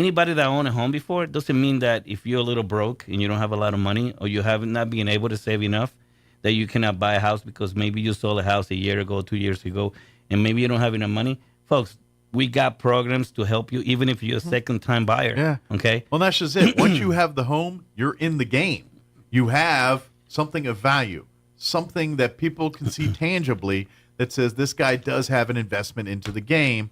Anybody that owned a home before doesn't mean that if you're a little broke and you don't have a lot of money or you have not been able to save enough that you cannot buy a house because maybe you sold a house a year ago, 2 years ago, and maybe you don't have enough money. Folks, we got programs to help you even if you're a second-time buyer. Yeah. Okay? Well, that's just it. Once you have the home, you're in the game. You have something of value, something that people can see tangibly that says this guy does have an investment into the game.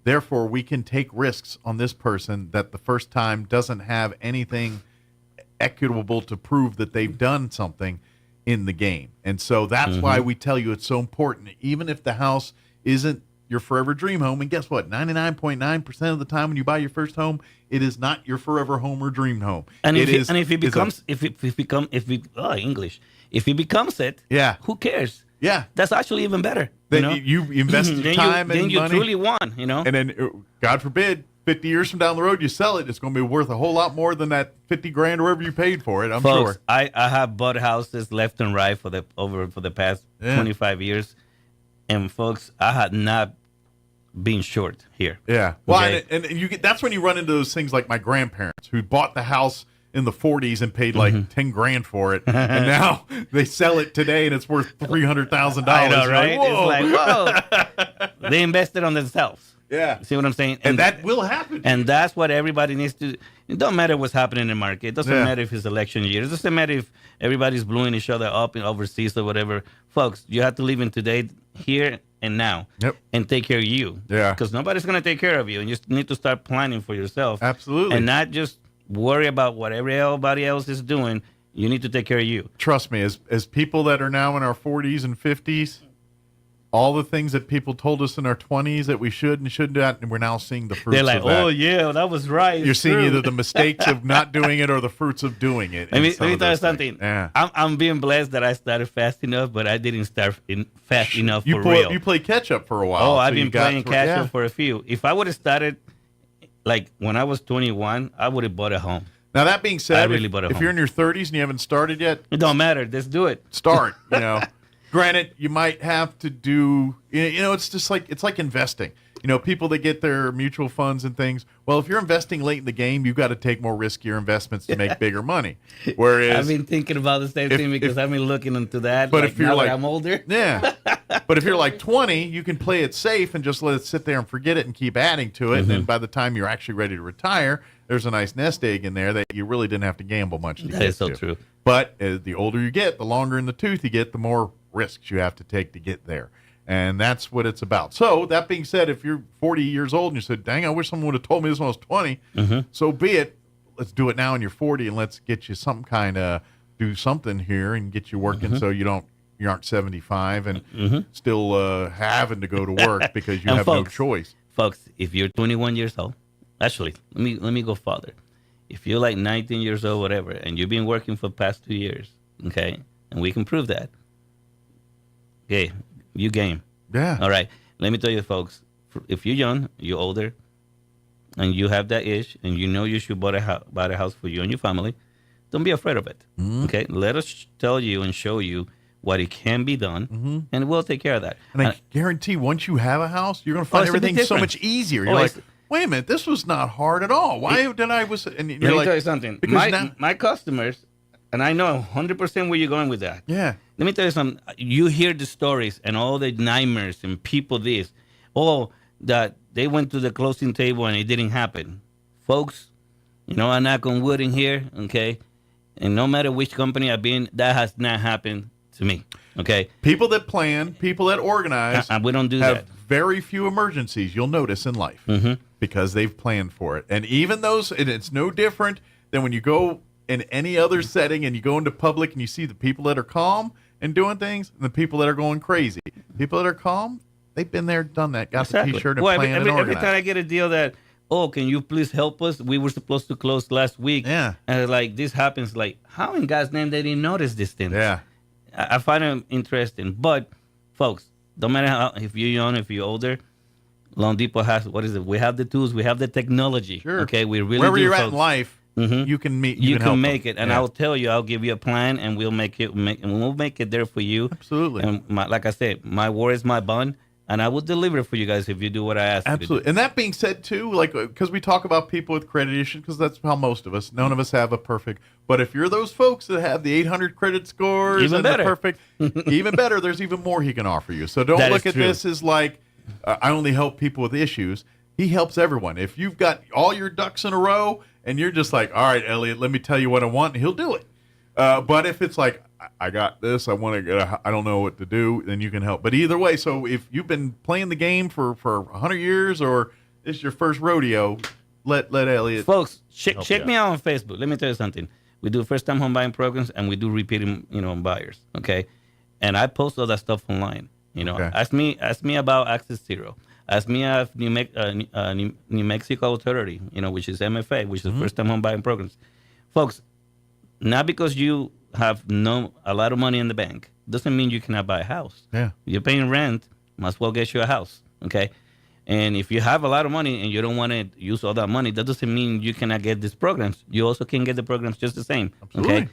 Therefore, we can take risks on this person that the first time doesn't have anything equitable to prove that they've done something in the game. And so that's why we tell you it's so important. Even if the house isn't your forever dream home, and guess what? 99.9% of the time when you buy your first home, it is not your forever home or dream home. And if is, it becomes it, yeah, who cares? Yeah, that's actually even better. Then you invested your time and then money. you truly won, you know. And then, God forbid, 50 years from down the road, you sell it. It's going to be worth a whole lot more than that 50 grand or whatever you paid for it. I'm Folks, sure. I have bought houses left and right for the past 25 years, and folks, I had not been short here. Yeah. Well, Okay? and you get, that's when you run into those things like my grandparents who bought the house in the 40s and paid like 10 grand for it, and now they sell it today and it's worth $300,000. I know, right? Like, it's like, whoa. They invested on themselves. Yeah. See what I'm saying? And that will happen. And that's what everybody needs to. It don't matter what's happening in the market. It doesn't matter if it's election year. It doesn't matter if everybody's blowing each other up in overseas or whatever. Folks, you have to live in today, here and now, and take care of you. Yeah. Because nobody's going to take care of you. And you need to start planning for yourself. Absolutely. And not just worry about what everybody else is doing. You need to take care of you. Trust me, as people that are now in our 40s and 50s, all the things that people told us in our 20s that we should and shouldn't do, and we're now seeing the fruits They're like, of that. oh, yeah, that was right. You're seeing either the mistakes of not doing it or the fruits of doing it. Let me tell you something. Yeah. I'm being blessed that I started fast enough, but I didn't start fast enough for real. real. You played catch up for a while. Oh, so I've been you got playing through- catch yeah. up for a few. If I would have started like when I was 21, I would have bought a home. Now, that being said, I really bought a if home. you're in your 30s and you haven't started yet, It don't matter. Let's do it. start. You know, granted, you might have to do. You know, it's just like investing. You know, people that get their mutual funds and things. Well, if you're investing late in the game, you've got to take more riskier investments to make bigger money. Whereas I've been thinking about the same thing because I've been looking into that. But like, if you're now that like I'm older, yeah. But if you're like 20, you can play it safe and just let it sit there and forget it and keep adding to it. And then by the time you're actually ready to retire, there's a nice nest egg in there that you really didn't have to gamble much to That get is so to. true. But the older you get, the longer in the tooth you get, the more risks you have to take to get there. And that's what it's about. So that being said, if you're 40 years old and you said, dang, I wish someone would have told me this when I was 20, so be it. Let's do it now when you're 40 and let's get you some kind of do something here and get you working so you aren't 75 and still having to go to work because you And have no folks, choice. Folks, if you're 21 years old, actually, let me go farther. If you're like 19 years old, whatever, and you've been working for the past 2 years, okay, and we can prove that, okay, you game. Yeah. All right. Let me tell you, folks, if you're young, you're older, and you have that itch, and you know you should buy a house for you and your family, don't be afraid of it. Okay? Let us tell you and show you what it can be done, and we'll take care of that. And I guarantee once you have a house, you're going to find it's a big everything so difference. much easier. Oh, You're like, it's- wait a minute, this was not hard at all. Why did I was? And you're Let me like, tell you something. because My customers, and I know 100% where you're going with that. Yeah. Let me tell you something. You hear the stories and all the nightmares and people this. Oh, that they went to the closing table and it didn't happen. Folks, you know, I knock on wood in here, okay? And no matter which company I've been, that has not happened to me, okay? People that plan, people that organize, we don't do have that. very few emergencies you'll notice in life because they've planned for it. And even those, and it's no different than when you go in any other setting and you go into public and you see the people that are calm and doing things and the people that are going crazy. People that are calm, they've been there, done that, got the T-shirt and Well, planned and every organized. time I get a deal that, oh, can you please help us? We were supposed to close last week. Yeah. And like this happens, like, how in God's name they didn't notice this thing? Yeah. I find it interesting. But, folks, don't matter how, if you're young, if you're older, Loan Depot has, what is it? We have the tools, we have the technology. Sure. Okay, we really Wherever do, you're at folks. in life, you can meet. You can help make them. it, and I'll tell you. I'll give you a plan, and we'll make it. We'll make it there for you. Absolutely. And like I said, my word is my bond, and I will deliver for you guys if you do what I ask. Absolutely. You to do. And that being said, too, like because we talk about people with credit issues, because that's how most of us. None of us have a perfect. But if you're those folks that have the 800 credit scores Even and better. the perfect, even better. There's even more he can offer you. So don't That look is at true. this as like I only help people with issues. He helps everyone. If you've got all your ducks in a row and you're just like, all right, Elliot, let me tell you what I want, he'll do it. But if it's like, I got this, I want to get, I don't know what to do, then you can help. But either way, so if you've been playing the game for 100 years or this is your first rodeo, let Elliot. Folks, check me out on Facebook. Let me tell you something. We do first-time home buying programs, and we do repeating, buyers. Okay, and I post all that stuff online. Okay. Ask me about Access Zero. Ask me of New Mexico Authority, which is MFA, which is first-time home buying programs. Folks, not because you have a lot of money in the bank doesn't mean you cannot buy a house. Yeah. You're paying rent, might as well get you a house. Okay. And if you have a lot of money and you don't want to use all that money, that doesn't mean you cannot get these programs. You also can get the programs just the same. Absolutely. Okay.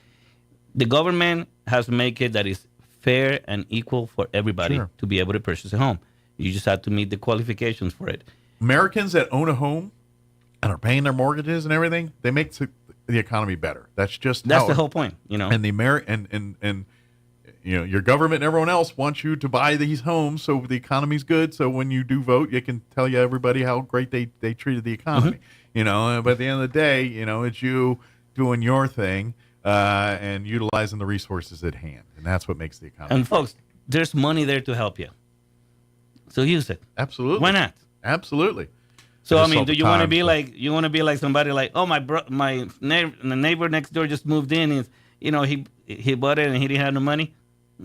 The government has to make it that is fair and equal for everybody to be able to purchase a home. You just have to meet the qualifications for it. Americans that own a home and are paying their mortgages and everything, they make the economy better. That's the whole point, And the and your government and everyone else wants you to buy these homes so the economy's good. So when you do vote, you can tell everybody how great they treated the economy. But at the end of the day, it's you doing your thing and utilizing the resources at hand, and that's what makes the economy. And folks, there's money there to help you. So use it. Absolutely. Why not? Absolutely. So do you want to be like somebody like, oh, my neighbor next door just moved in, and he bought it and he didn't have no money?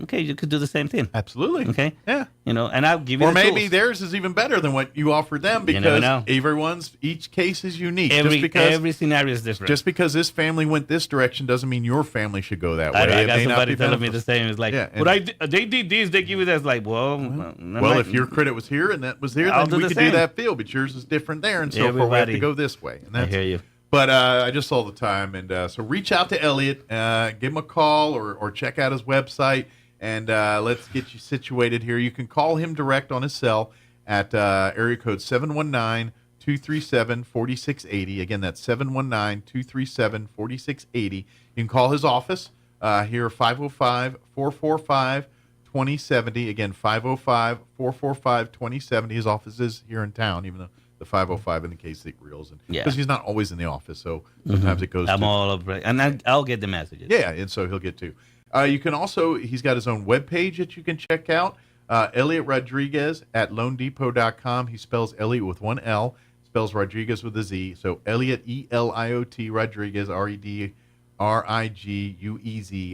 Okay, you could do the same thing. Absolutely. Okay. Yeah. And I'll give you. Or the maybe tools. theirs is even better than what you offered them because each case is unique. Every scenario is different. Just because this family went this direction doesn't mean your family should go that way. I got somebody telling me the same. It's like, they did this, they give you that. It's like, if your credit was here and that was here, I'll then we could same. do that field. But yours is different there, and so we have to go this way. And I hear you. But I just saw the time, and so reach out to Elliot, give him a call or check out his website. And let's get you situated here. You can call him direct on his cell at area code 719-237-4680. Again, that's 719-237-4680. You can call his office here, 505-445-2070. Again, 505-445-2070. His office is here in town, even though the 505 in the case it reels. Because he's not always in the office, so sometimes it goes I'm all over it. And I'll get the messages. Yeah, and so he'll get to. You can also, he's got his own webpage that you can check out, Elliot Rodriguez at loandepot.com. He spells Elliot with one L, spells Rodriguez with a Z. So Elliot, E-L-I-O-T, Rodriguez, R-E-D-R-I-G-U-E-Z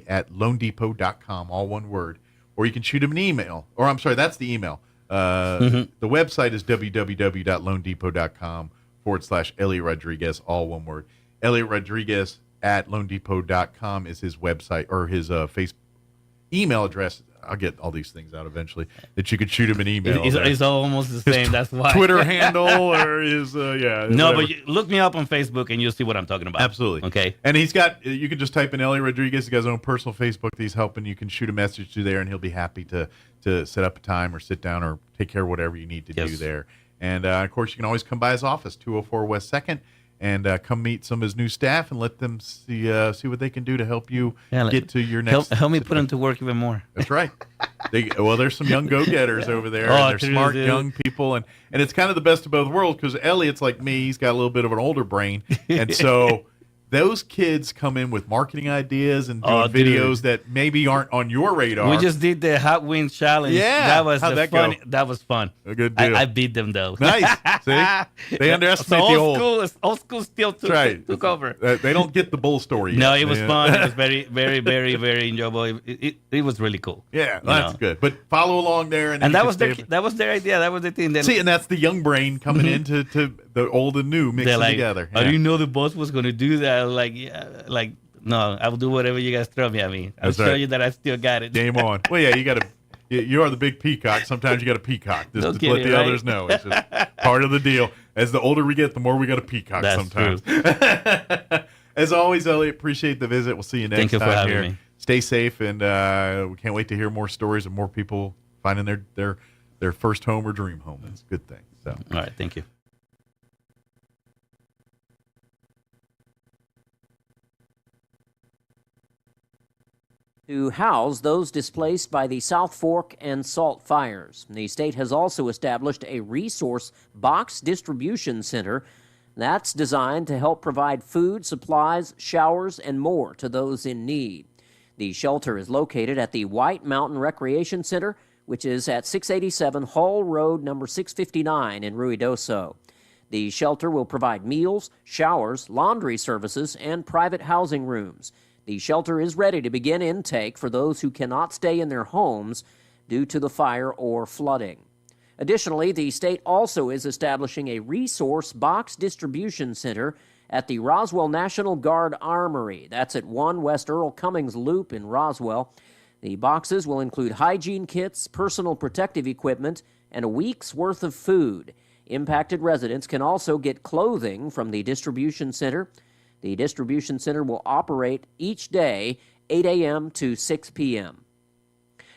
at loandepot.com, all one word. Or you can shoot him an email. Or I'm sorry, that's the email. The website is www.loandepot.com/Elliot Rodriguez, all one word. Elliot Rodriguez at loandepot.com is his website or his Facebook email address. I'll get all these things out eventually that you could shoot him an email. It's almost the same. That's why. Twitter handle or his, No, but look me up on Facebook and you'll see what I'm talking about. Absolutely. Okay. And he's got, you can just type in Elliot Rodriguez. He's got his own personal Facebook that he's helping. You can shoot a message to there and he'll be happy to set up a time or sit down or take care of whatever you need to do there. And, of course, you can always come by his office, 204 West 2nd. And come meet some of his new staff and let them see what they can do to help you get to your next. Help me put them to work even more. That's right. There's some young go-getters over there. And they're smart young people, and it's kind of the best of both worlds because Elliot's like me; he's got a little bit of an older brain, and so those kids come in with marketing ideas and doing videos that maybe aren't on your radar. We just did the Hot Wings Challenge. Yeah, how'd that go? That was fun. A good deal. I beat them though. Nice. See, they underestimate the old. Old school still took over. They don't get the bull story yet. No, it was fun. It was very, very, very, very enjoyable. It was really cool. Yeah, that's good. But follow along there, and that was their idea. That was the thing. See, and that's the young brain coming into the old and new mixing together. I didn't know the boss was going to do that. No, I will do whatever you guys throw me at me. I'll show you that I still got it. Game on. Well, yeah, you are the big peacock. Sometimes you got a peacock just to let the others know. It's just part of the deal. As the older we get, the more we got a peacock sometimes. As always, Elliot, appreciate the visit. We'll see you next Thank you time for having here. me. Stay safe, and we can't wait to hear more stories of more people finding their first home or dream home. That's a good thing. So, all right, thank you. To house those displaced by the South Fork and Salt fires. The state has also established a resource box distribution center that's designed to help provide food, supplies, showers, and more to those in need. The shelter is located at the White Mountain Recreation Center, which is at 687 Hall Road, number 659 in Ruidoso. The shelter will provide meals, showers, laundry services, and private housing rooms. The shelter is ready to begin intake for those who cannot stay in their homes due to the fire or flooding. Additionally, the state also is establishing a resource box distribution center at the Roswell National Guard Armory. That's at 1 West Earl Cummings Loop in Roswell. The boxes will include hygiene kits, personal protective equipment, and a week's worth of food. Impacted residents can also get clothing from the distribution center. The distribution center will operate each day, 8 a.m. to 6 p.m.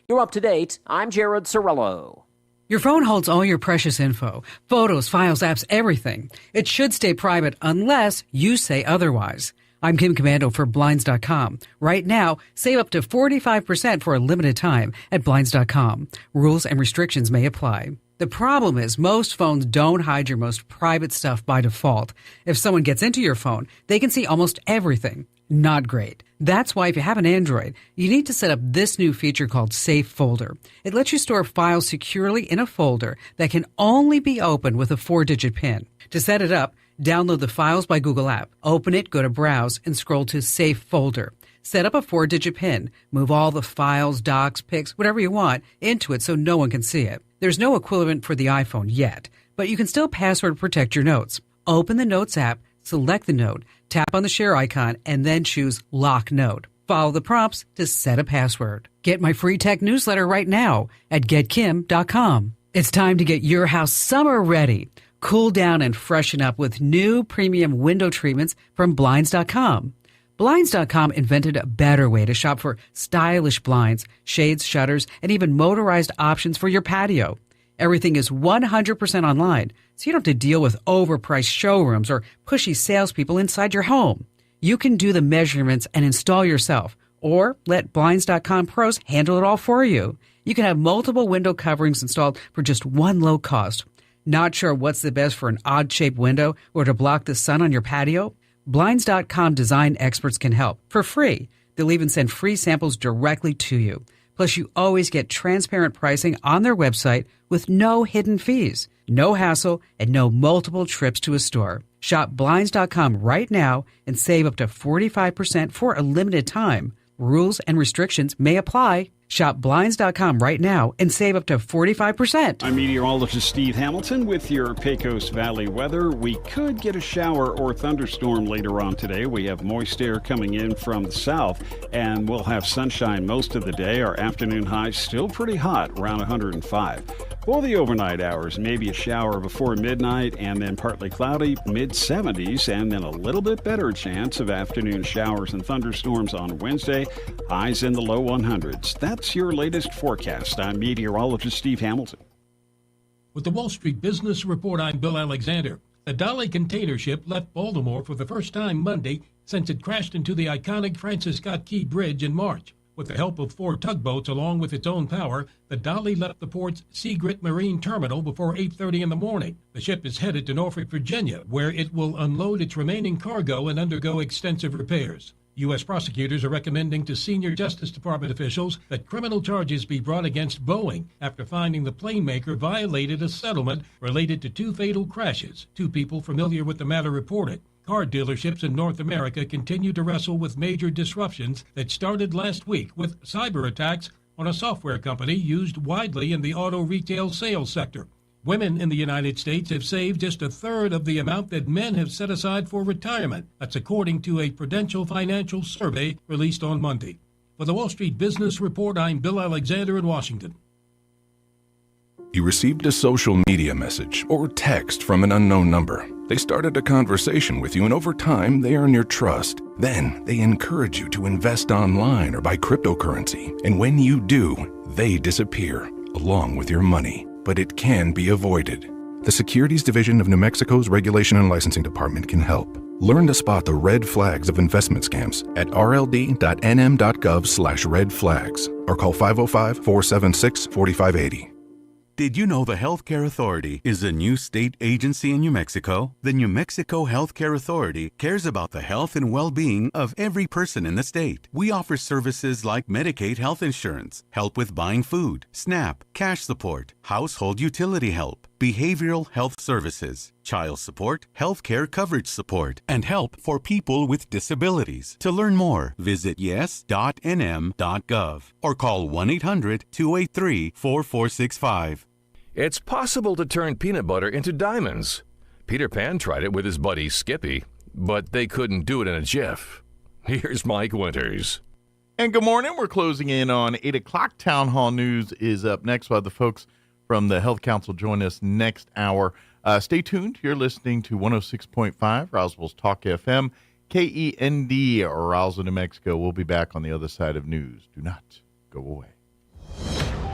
You're up to date. I'm Jared Cirillo. Your phone holds all your precious info, photos, files, apps, everything. It should stay private unless you say otherwise. I'm Kim Commando for Blinds.com. Right now, save up to 45% for a limited time at Blinds.com. Rules and restrictions may apply. The problem is most phones don't hide your most private stuff by default. If someone gets into your phone, they can see almost everything. Not great. That's why if you have an Android, you need to set up this new feature called Safe Folder. It lets you store files securely in a folder that can only be opened with a 4-digit PIN. To set it up, download the Files by Google app. Open it, go to Browse, and scroll to Safe Folder. Set up a 4-digit PIN. Move all the files, docs, pics, whatever you want, into it so no one can see it. There's no equivalent for the iPhone yet, but you can still password protect your notes. Open the Notes app, select the note, tap on the share icon, and then choose Lock Note. Follow the prompts to set a password. Get my free tech newsletter right now at getkim.com. It's time to get your house summer ready. Cool down and freshen up with new premium window treatments from Blinds.com. Blinds.com invented a better way to shop for stylish blinds, shades, shutters, and even motorized options for your patio. Everything is 100% online, so you don't have to deal with overpriced showrooms or pushy salespeople inside your home. You can do the measurements and install yourself, or let Blinds.com pros handle it all for you. You can have multiple window coverings installed for just one low cost. Not sure what's the best for an odd-shaped window or to block the sun on your patio? Blinds.com design experts can help for free. They'll even send free samples directly to you. Plus, you always get transparent pricing on their website with no hidden fees, no hassle, and no multiple trips to a store. Shop Blinds.com right now and save up to 45% for a limited time. Rules and restrictions may apply. Shop Blinds.com right now and save up to 45%. I'm meteorologist Steve Hamilton with your Pecos Valley weather. We could get a shower or thunderstorm later on today. We have moist air coming in from the south, and we'll have sunshine most of the day. Our afternoon highs still pretty hot, around 105. For the overnight hours, maybe a shower before midnight and then partly cloudy, mid-70s, and then a little bit better chance of afternoon showers and thunderstorms on Wednesday, highs in the low 100s. That's your latest forecast. I'm meteorologist Steve Hamilton. With the Wall Street Business Report, I'm Bill Alexander. The Dolly container ship left Baltimore for the first time Monday since it crashed into the iconic Francis Scott Key Bridge in March. With the help of 4 tugboats along with its own power, the Dolly left the port's Seagrit Marine Terminal before 8:30 in the morning. The ship is headed to Norfolk, Virginia, where it will unload its remaining cargo and undergo extensive repairs. U.S. prosecutors are recommending to senior Justice Department officials that criminal charges be brought against Boeing after finding the plane maker violated a settlement related to 2 fatal crashes. 2 people familiar with the matter reported. Car dealerships in North America continue to wrestle with major disruptions that started last week with cyber attacks on a software company used widely in the auto retail sales sector. Women in the United States have saved just a third of the amount that men have set aside for retirement. That's according to a Prudential financial survey released on Monday. For the Wall Street Business Report, I'm Bill Alexander in Washington. You received a social media message or text from an unknown number. They started a conversation with you, and over time, they earn your trust. Then, they encourage you to invest online or buy cryptocurrency. And when you do, they disappear, along with your money. But it can be avoided. The Securities Division of New Mexico's Regulation and Licensing Department can help. Learn to spot the red flags of investment scams at rld.nm.gov/red flags or call 505-476-4580. Did you know the Healthcare Authority is a new state agency in New Mexico? The New Mexico Healthcare Authority cares about the health and well-being of every person in the state. We offer services like Medicaid health insurance, help with buying food, SNAP, cash support, household utility help, behavioral health services, child support, healthcare coverage support, and help for people with disabilities. To learn more, visit yes.nm.gov or call 1-800-283-4465. It's possible to turn peanut butter into diamonds. Peter Pan tried it with his buddy Skippy, but they couldn't do it in a jiff. Here's Mike Winters. And good morning. We're closing in on 8 o'clock. Town Hall News is up next. We'll have the folks from the Health Council join us next hour. Stay tuned. You're listening to 106.5 Roswell's Talk FM, KEND, Roswell, New Mexico. We'll be back on the other side of news. Do not go away.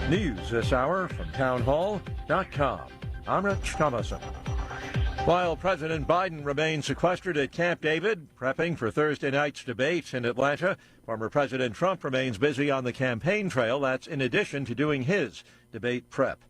News this hour from townhall.com. I'm Rich Thomason. While President Biden remains sequestered at Camp David, prepping for Thursday night's debate in Atlanta, former President Trump remains busy on the campaign trail. That's in addition to doing his debate prep.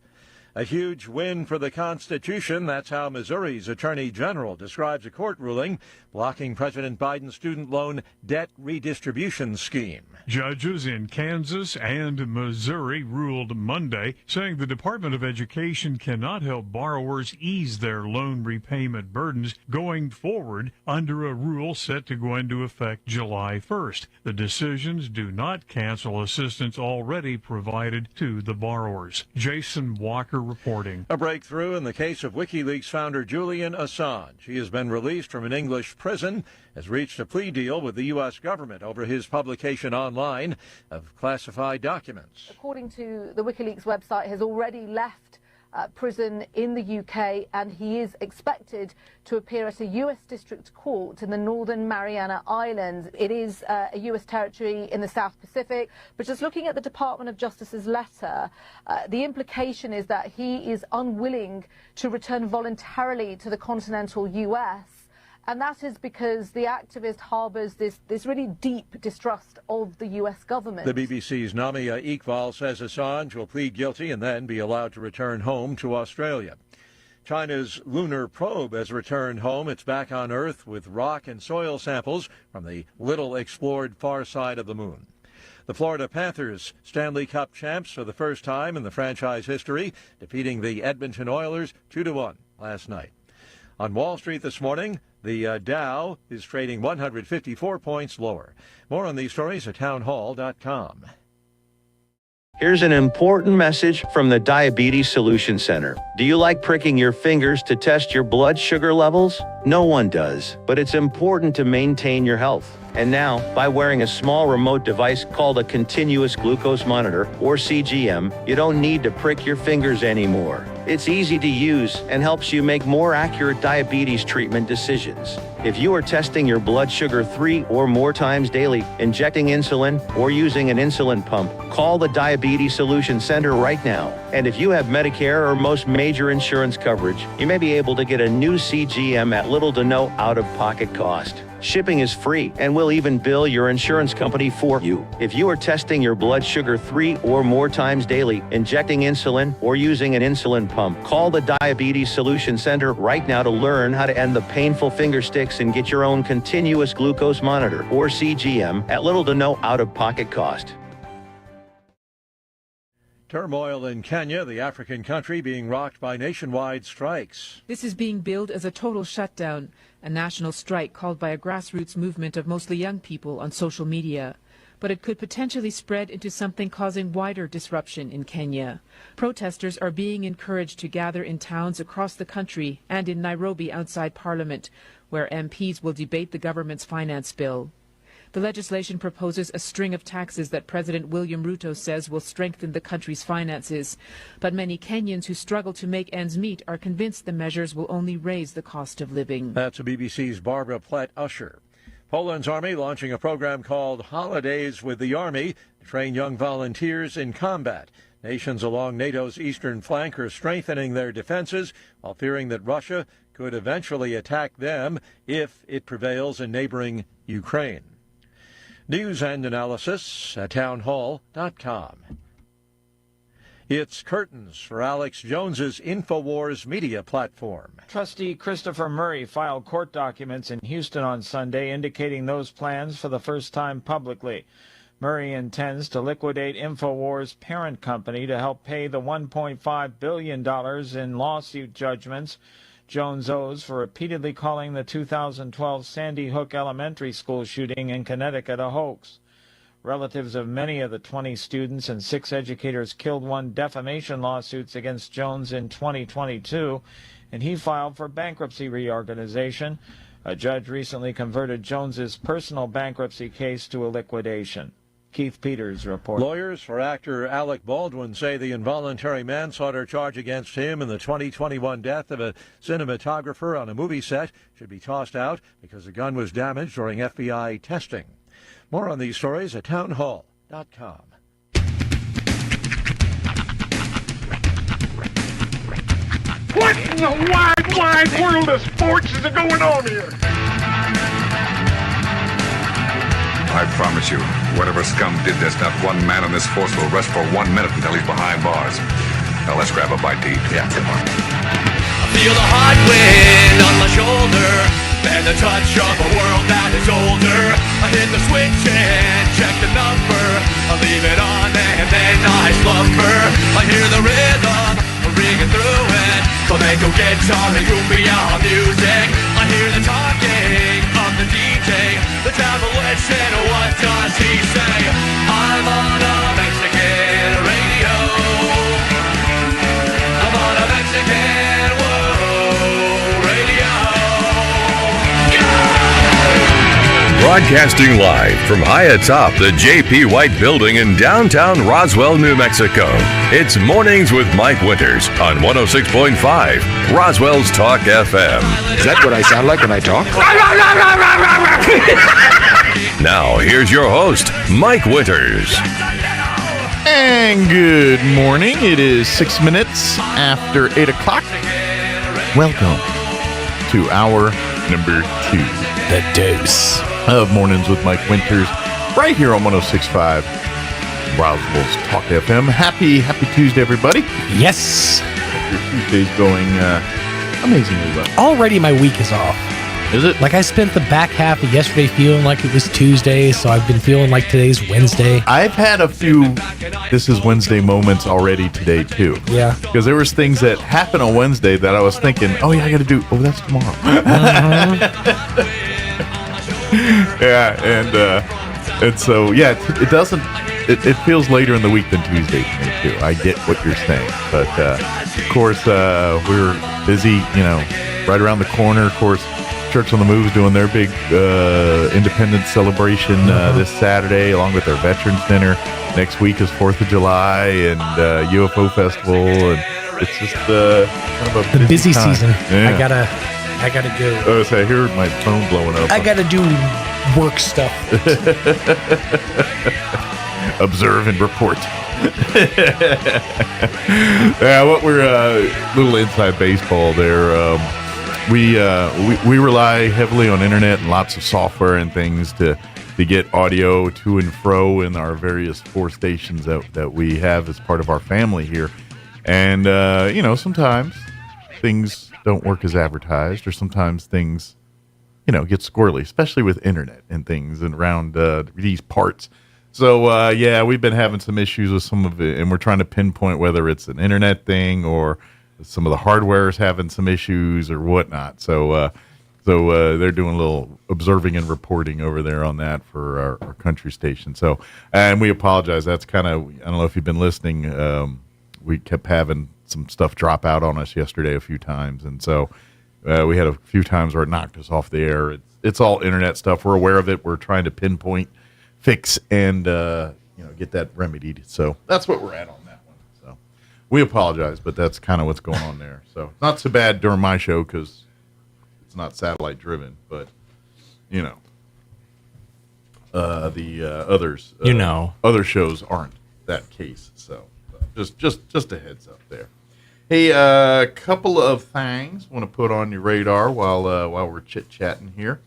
A huge win for the Constitution. That's how Missouri's Attorney General describes a court ruling blocking President Biden's student loan debt redistribution scheme. Judges in Kansas and Missouri ruled Monday, saying the Department of Education cannot help borrowers ease their loan repayment burdens going forward under a rule set to go into effect July 1st. The decisions do not cancel assistance already provided to the borrowers. Jason Walker reporting. A breakthrough in the case of WikiLeaks founder Julian Assange. He has been released from an English prison, has reached a plea deal with the U.S. government over his publication online of classified documents. According to the WikiLeaks website, has already left prison in the UK, and he is expected to appear at a U.S. District Court in the Northern Mariana Islands. It is a U.S. territory in the South Pacific, but just looking at the Department of Justice's letter, the implication is that he is unwilling to return voluntarily to the continental U.S., and that is because the activist harbors this really deep distrust of the U.S. government. The BBC's Namia Iqbal says Assange will plead guilty and then be allowed to return home to Australia. China's lunar probe has returned home. It's back on Earth with rock and soil samples from the little explored far side of the moon. The Florida Panthers, Stanley Cup champs for the first time in the franchise history, defeating the Edmonton Oilers 2-1 last night. On Wall Street this morning, the Dow is trading 154 points lower. More on these stories at townhall.com. Here's an important message from the Diabetes Solution Center. Do you like pricking your fingers to test your blood sugar levels? No one does, but it's important to maintain your health. And now, by wearing a small remote device called a continuous glucose monitor, or CGM, you don't need to prick your fingers anymore. It's easy to use and helps you make more accurate diabetes treatment decisions. If you are testing your blood sugar 3 or more times daily, injecting insulin, or using an insulin pump, call the Diabetes Solution Center right now. And if you have Medicare or most major insurance coverage, you may be able to get a new CGM at little to no out-of-pocket cost. Shipping is free, and we'll even bill your insurance company for you. If you are testing your blood sugar 3 or more times daily, injecting insulin, or using an insulin pump, call the Diabetes Solution Center right now to learn how to end the painful finger sticks and get your own continuous glucose monitor, or CGM, at little to no out-of-pocket cost. Turmoil in Kenya, the African country being rocked by nationwide strikes. This is being billed as a total shutdown, a national strike called by a grassroots movement of mostly young people on social media. But it could potentially spread into something causing wider disruption in Kenya. Protesters are being encouraged to gather in towns across the country and in Nairobi outside Parliament, where MPs will debate the government's finance bill. The legislation proposes a string of taxes that President William Ruto says will strengthen the country's finances. But many Kenyans who struggle to make ends meet are convinced the measures will only raise the cost of living. That's BBC's Barbara Platt-Usher. Poland's army launching a program called Holidays with the Army to train young volunteers in combat. Nations along NATO's eastern flank are strengthening their defenses while fearing that Russia could eventually attack them if it prevails in neighboring Ukraine. News and analysis at townhall.com. It's curtains for Alex Jones's InfoWars media platform. Trustee Christopher Murray filed court documents in Houston on Sunday indicating those plans for the first time publicly. Murray intends to liquidate InfoWars' parent company to help pay the $1.5 billion in lawsuit judgments Jones owes for repeatedly calling the 2012 Sandy Hook Elementary School shooting in Connecticut a hoax. Relatives of many of the 20 students and 6 educators killed won defamation lawsuits against Jones in 2022, and he filed for bankruptcy reorganization. A judge recently converted Jones's personal bankruptcy case to a liquidation. Keith Peters reports. Lawyers for actor Alec Baldwin say the involuntary manslaughter charge against him in the 2021 death of a cinematographer on a movie set should be tossed out because the gun was damaged during FBI testing. More on these stories at townhall.com. What in the wide world of sports is going on here? I promise you, whatever scum did this, not one man on this force will rest for 1 minute until he's behind bars. Now let's grab a bite to eat. Yeah, come on. I feel the hot wind on my shoulder and the touch of a world that is older. I hit the switch and check the number. I leave it on and then I slumber. I hear the rhythm ringing through it. Flamenco guitar and cumbia music. I hear the talking of the DJ. The devil listen, what does he say? I'm on a Mexican radio. I'm on a Mexican radio. Broadcasting live from high atop the J.P. White Building in downtown Roswell, New Mexico. It's Mornings with Mike Winters on 106.5 Roswell's Talk FM. Is that what I sound like when I talk? Now, here's your host, Mike Winters. And good morning. It is 6 minutes after 8 o'clock. Welcome to hour number 2. The dose of Mornings with Mike Winters, right here on 106.5 Roswell's Talk FM. Happy Tuesday, everybody. Yes. Your Tuesday's going amazingly well. Already my week is off. Is it? Like I spent the back half of yesterday feeling like it was Tuesday, so I've been feeling like today's Wednesday. I've had a few this is Wednesday moments already today, too. Yeah. Because there was things that happened on Wednesday that I was thinking, oh, yeah, I got to do. Oh, that's tomorrow. Yeah, and so, yeah, it doesn't, it feels later in the week than Tuesday to me, too. I get what you're saying. But, of course, we're busy, right around the corner. Of course, Church on the Move is doing their big Independence celebration this Saturday, along with their Veterans Dinner. Next week is 4th of July and UFO Festival, and it's just kind of a busy time. Season. Yeah. I gotta go. Oh, so I hear my phone blowing up. I gotta do work stuff. Observe and report. Yeah, what we're little inside baseball there. We rely heavily on internet and lots of software and things to get audio to and fro in our various 4 stations that we have as part of our family here. And, sometimes things don't work as advertised, or sometimes things, get squirrely, especially with internet and things and around these parts. So, we've been having some issues with some of it, and we're trying to pinpoint whether it's an internet thing or some of the hardware is having some issues or whatnot. So they're doing a little observing and reporting over there on that for our country station. So, and we apologize. That's kind of, I don't know if you've been listening. We kept having some stuff drop out on us yesterday a few times. And so we had a few times where it knocked us off the air. it's all internet stuff. We're aware of it. We're trying to pinpoint, fix, and get that remedied. So that's what we're at on that one. So we apologize, but that's kind of what's going on there. So not so bad during my show because it's not satellite driven, but the others, other shows aren't that case. So just a heads up there. Hey, a couple of things I want to put on your radar while we're chit-chatting here.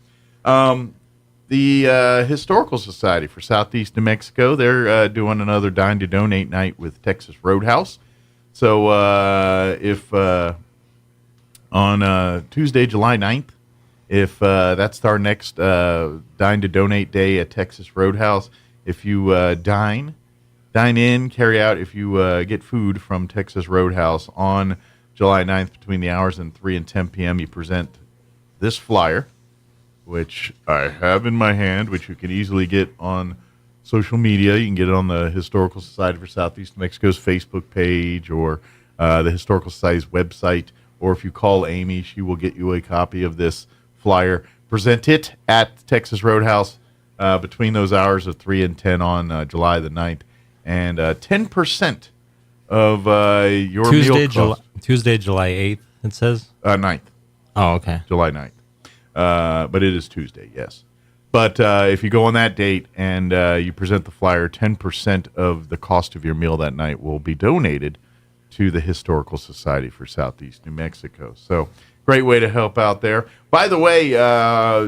The Historical Society for Southeast New Mexico, they're doing another Dine to Donate night with Texas Roadhouse. So if on Tuesday, July 9th, if that's our next Dine to Donate day at Texas Roadhouse, if you dine in, carry out, if you get food from Texas Roadhouse on July 9th between the hours of 3 and 10 p.m., you present this flyer, which I have in my hand, which you can easily get on social media. You can get it on the Historical Society for Southeast New Mexico's Facebook page or the Historical Society's website, or if you call Amy, she will get you a copy of this flyer. Present it at Texas Roadhouse between those hours of 3 and 10 on July the 9th. And 10% of your meal cost. Tuesday, July 8th, it says? 9th. Oh, okay. July 9th. But it is Tuesday, yes. But if you go on that date and you present the flyer, 10% of the cost of your meal that night will be donated to the Historical Society for Southeast New Mexico. So great way to help out there. By the way,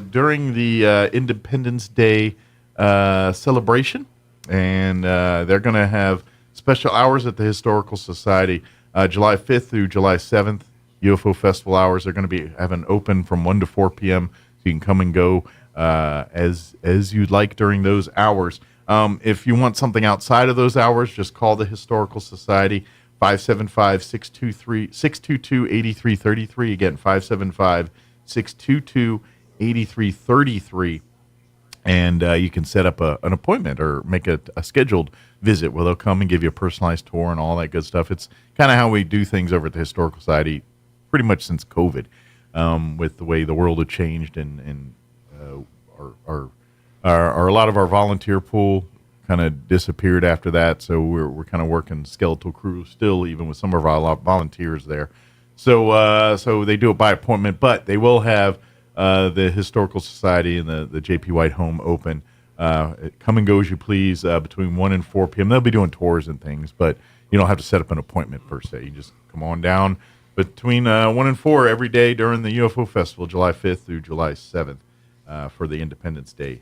during the Independence Day celebration, and they're going to have special hours at the Historical Society July 5th through July 7th. UFO Festival hours. They're going to be having open from 1 to 4 p.m. So you can come and go as you'd like during those hours. If you want something outside of those hours, just call the Historical Society, 575-622-8333. Again, 575-622-8333. And you can set up an appointment or make a scheduled visit where they'll come and give you a personalized tour and all that good stuff. It's kind of how we do things over at the Historical Society pretty much since COVID, with the way the world had changed and a lot of our volunteer pool kind of disappeared after that. So we're kind of working skeletal crew still, even with some of our volunteers there. So they do it by appointment, but they will have the Historical Society and the J.P. White home open. Come and go as you please between 1 and 4 p.m. They'll be doing tours and things, but you don't have to set up an appointment per se. You just come on down between 1 and 4 every day during the UFO Festival, July 5th through July 7th for the Independence Day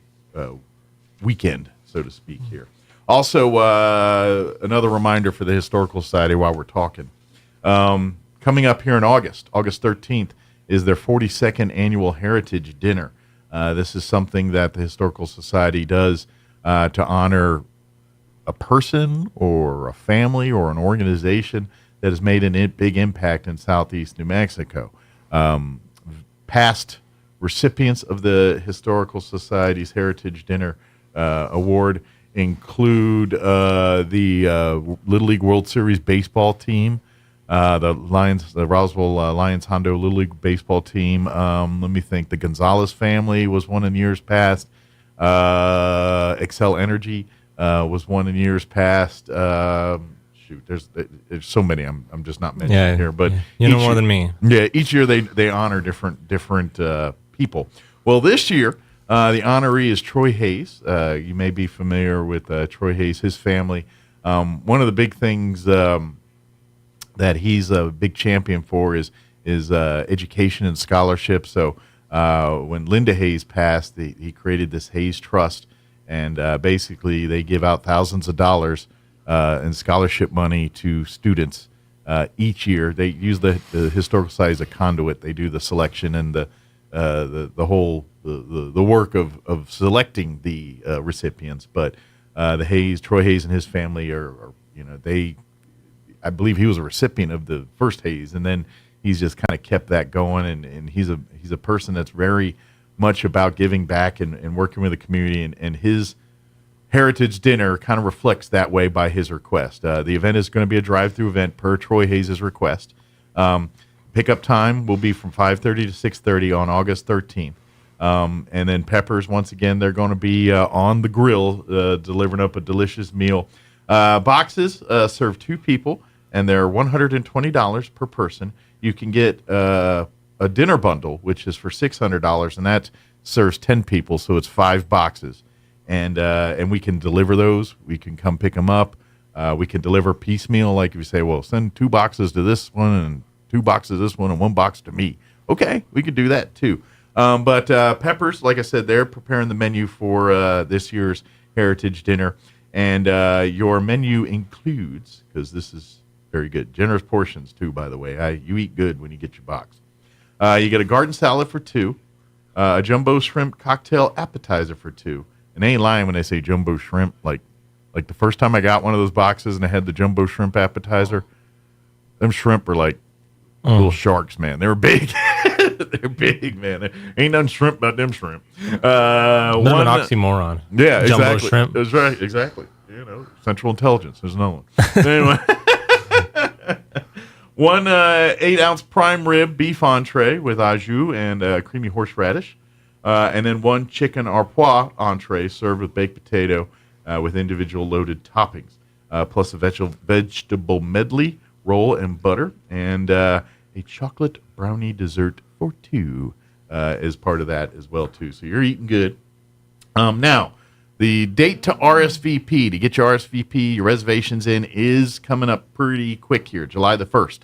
weekend, so to speak here. Also, another reminder for the Historical Society while we're talking. Coming up here in August 13th, is their 42nd annual Heritage Dinner. This is something that the Historical Society does to honor a person or a family or an organization that has made a big impact in Southeast New Mexico. Past recipients of the Historical Society's Heritage Dinner Award include the Little League World Series baseball team, the Roswell Lions Hondo Little League baseball team. Let me think. The Gonzalez family was one in years past. Excel Energy was one in years past. There's so many. I'm just not mentioning here, but you know more than me. Yeah, each year they honor different people. Well, this year the honoree is Troy Hayes. You may be familiar with Troy Hayes, his family. One of the big things that he's a big champion for is education and scholarship. So when Linda Hayes passed, he created this Hayes Trust, and basically they give out thousands of dollars in scholarship money to students each year. They use the Historical Society as a conduit. They do the selection and the whole work of selecting the recipients. But Troy Hayes and his family I believe he was a recipient of the first Hayes, and then he's just kind of kept that going. And he's a person that's very much about giving back and working with the community, and his Heritage Dinner kind of reflects that way by his request. The event is going to be a drive-through event per Troy Hayes' request. Pickup time will be from 5:30 to 6:30 on August 13th. And then Peppers, once again, they're going to be on the grill delivering up a delicious meal. Boxes serve 2 people, and they're $120 per person. You can get a dinner bundle, which is for $600, and that serves 10 people, so it's 5 boxes. And we can deliver those. We can come pick them up. We can deliver piecemeal, like if you say, well, send 2 boxes to this one and 2 boxes to this one and 1 box to me. Okay, we could do that too. But Peppers, like I said, they're preparing the menu for this year's Heritage Dinner. And your menu includes, because this is very good, generous portions too, by the way. You eat good when you get your box. You get a garden salad for 2, a jumbo shrimp cocktail appetizer for 2. And they ain't lying when they say jumbo shrimp. Like the first time I got one of those boxes and I had the jumbo shrimp appetizer, them shrimp are like little sharks, man. They were big. They're big, man. There ain't nothing shrimp about them shrimp. Bit of an oxymoron. Yeah, Jumbo exactly. shrimp. That's right, exactly. Central Intelligence. There's no one. Anyway. 1 8-ounce prime rib beef entree with au jus and creamy horseradish. And then 1 chicken arpois entree served with baked potato with individual loaded toppings, plus a vegetable medley, roll, and butter, and a chocolate brownie dessert for 2 as part of that as well, too. So you're eating good. Now, the date to RSVP, to get your RSVP, your reservations in, is coming up pretty quick here. July the 1st,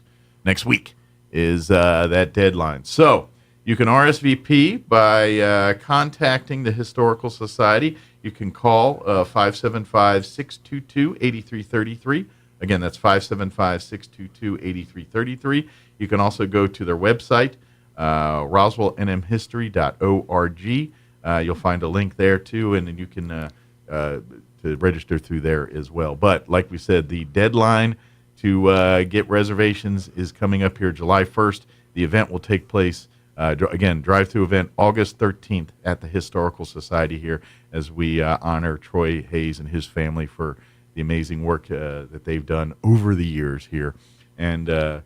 next week, is that deadline. So you can RSVP by contacting the Historical Society. You can call 575-622-8333. Again, that's 575-622-8333. You can also go to their website, roswellnmhistory.org. You'll find a link there, too, and then you can to register through there as well. But like we said, the deadline to get reservations is coming up here July 1st. The event will take place, again, drive-through event, August 13th at the Historical Society here as we honor Troy Hayes and his family for the amazing work that they've done over the years here. And the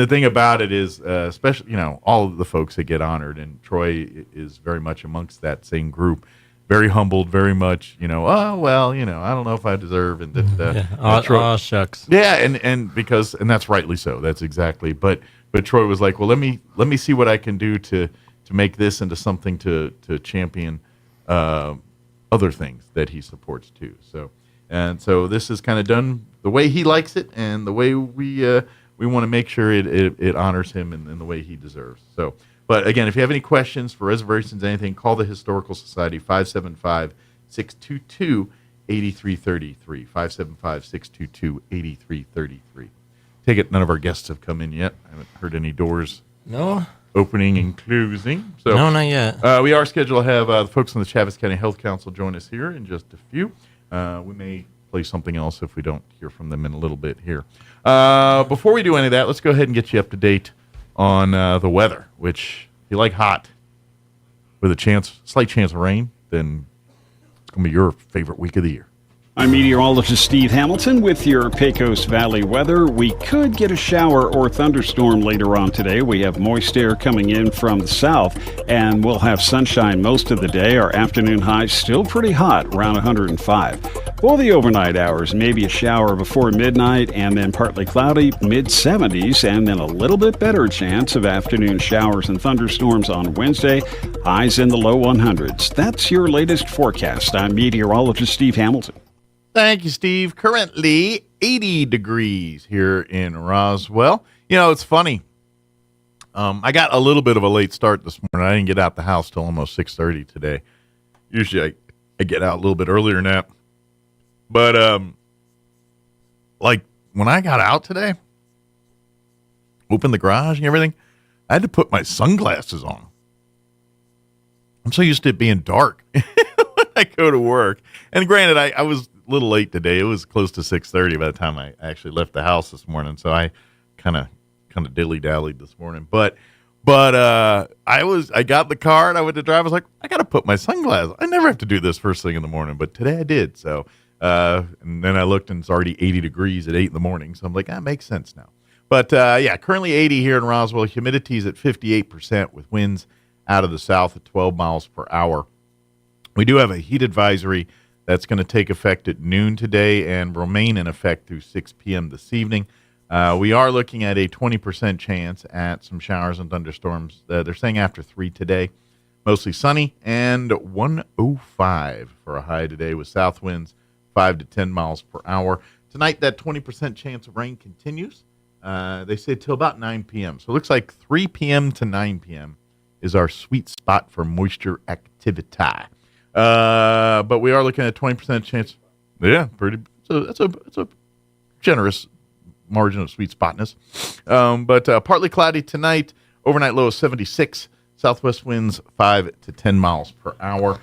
thing about it is, especially, all of the folks that get honored, and Troy is very much amongst that same group, very humbled, very much, I don't know if I deserve, and Troy, shucks. Yeah, and that's rightly so. That's exactly. But Troy was like, well, let me see what I can do to make this into something to champion other things that he supports too. So this is kind of done the way he likes it, and the way we want to make sure it honors him in the way he deserves. So, but again, if you have any questions for reservations, anything, call the Historical Society, 575-622-8333, 575-622-8333. Take it, none of our guests have come in yet. I haven't heard any doors opening and closing. So, no, not yet. We are scheduled to have the folks on the Chaves County Health Council join us here in just a few. We may play something else if we don't hear from them in a little bit here. Before we do any of that, let's go ahead and get you up to date on the weather, which if you like hot with a slight chance of rain, then it's going to be your favorite week of the year. I'm meteorologist Steve Hamilton with your Pecos Valley weather. We could get a shower or thunderstorm later on today. We have moist air coming in from the south, and we'll have sunshine most of the day. Our afternoon high still pretty hot, around 105. For the overnight hours, maybe a shower before midnight, and then partly cloudy, mid-70s, and then a little bit better chance of afternoon showers and thunderstorms on Wednesday, highs in the low 100s. That's your latest forecast. I'm meteorologist Steve Hamilton. Thank you, Steve. Currently 80 degrees here in Roswell. It's funny. I got a little bit of a late start this morning. I didn't get out the house till almost 6:30 today. Usually I get out a little bit earlier than that. But, like, when I got out today, opened the garage and everything, I had to put my sunglasses on. I'm so used to it being dark when I go to work. And granted, I was a little late today. It was close to 6:30 by the time I actually left the house this morning. So I kind of dilly-dallied this morning. But I got in the car and I went to drive. I was like, I got to put my sunglasses. I never have to do this first thing in the morning, but today I did. So, and then I looked and it's already 80 degrees at 8 in the morning. So I'm like, that makes sense now. But, currently 80 here in Roswell. Humidity's at 58% with winds out of the south at 12 miles per hour. We do have a heat advisory that's going to take effect at noon today and remain in effect through 6 p.m. this evening. We are looking at a 20% chance at some showers and thunderstorms. They're saying after 3 today. Mostly sunny and 105 for a high today with south winds 5 to 10 miles per hour. Tonight, that 20% chance of rain continues. They say till about 9 p.m. So it looks like 3 p.m. to 9 p.m. is our sweet spot for moisture activity. But we are looking at 20% chance. Yeah, pretty. So that's a generous margin of sweet spotness. But partly cloudy tonight. Overnight low of 76. Southwest winds 5 to 10 miles per hour.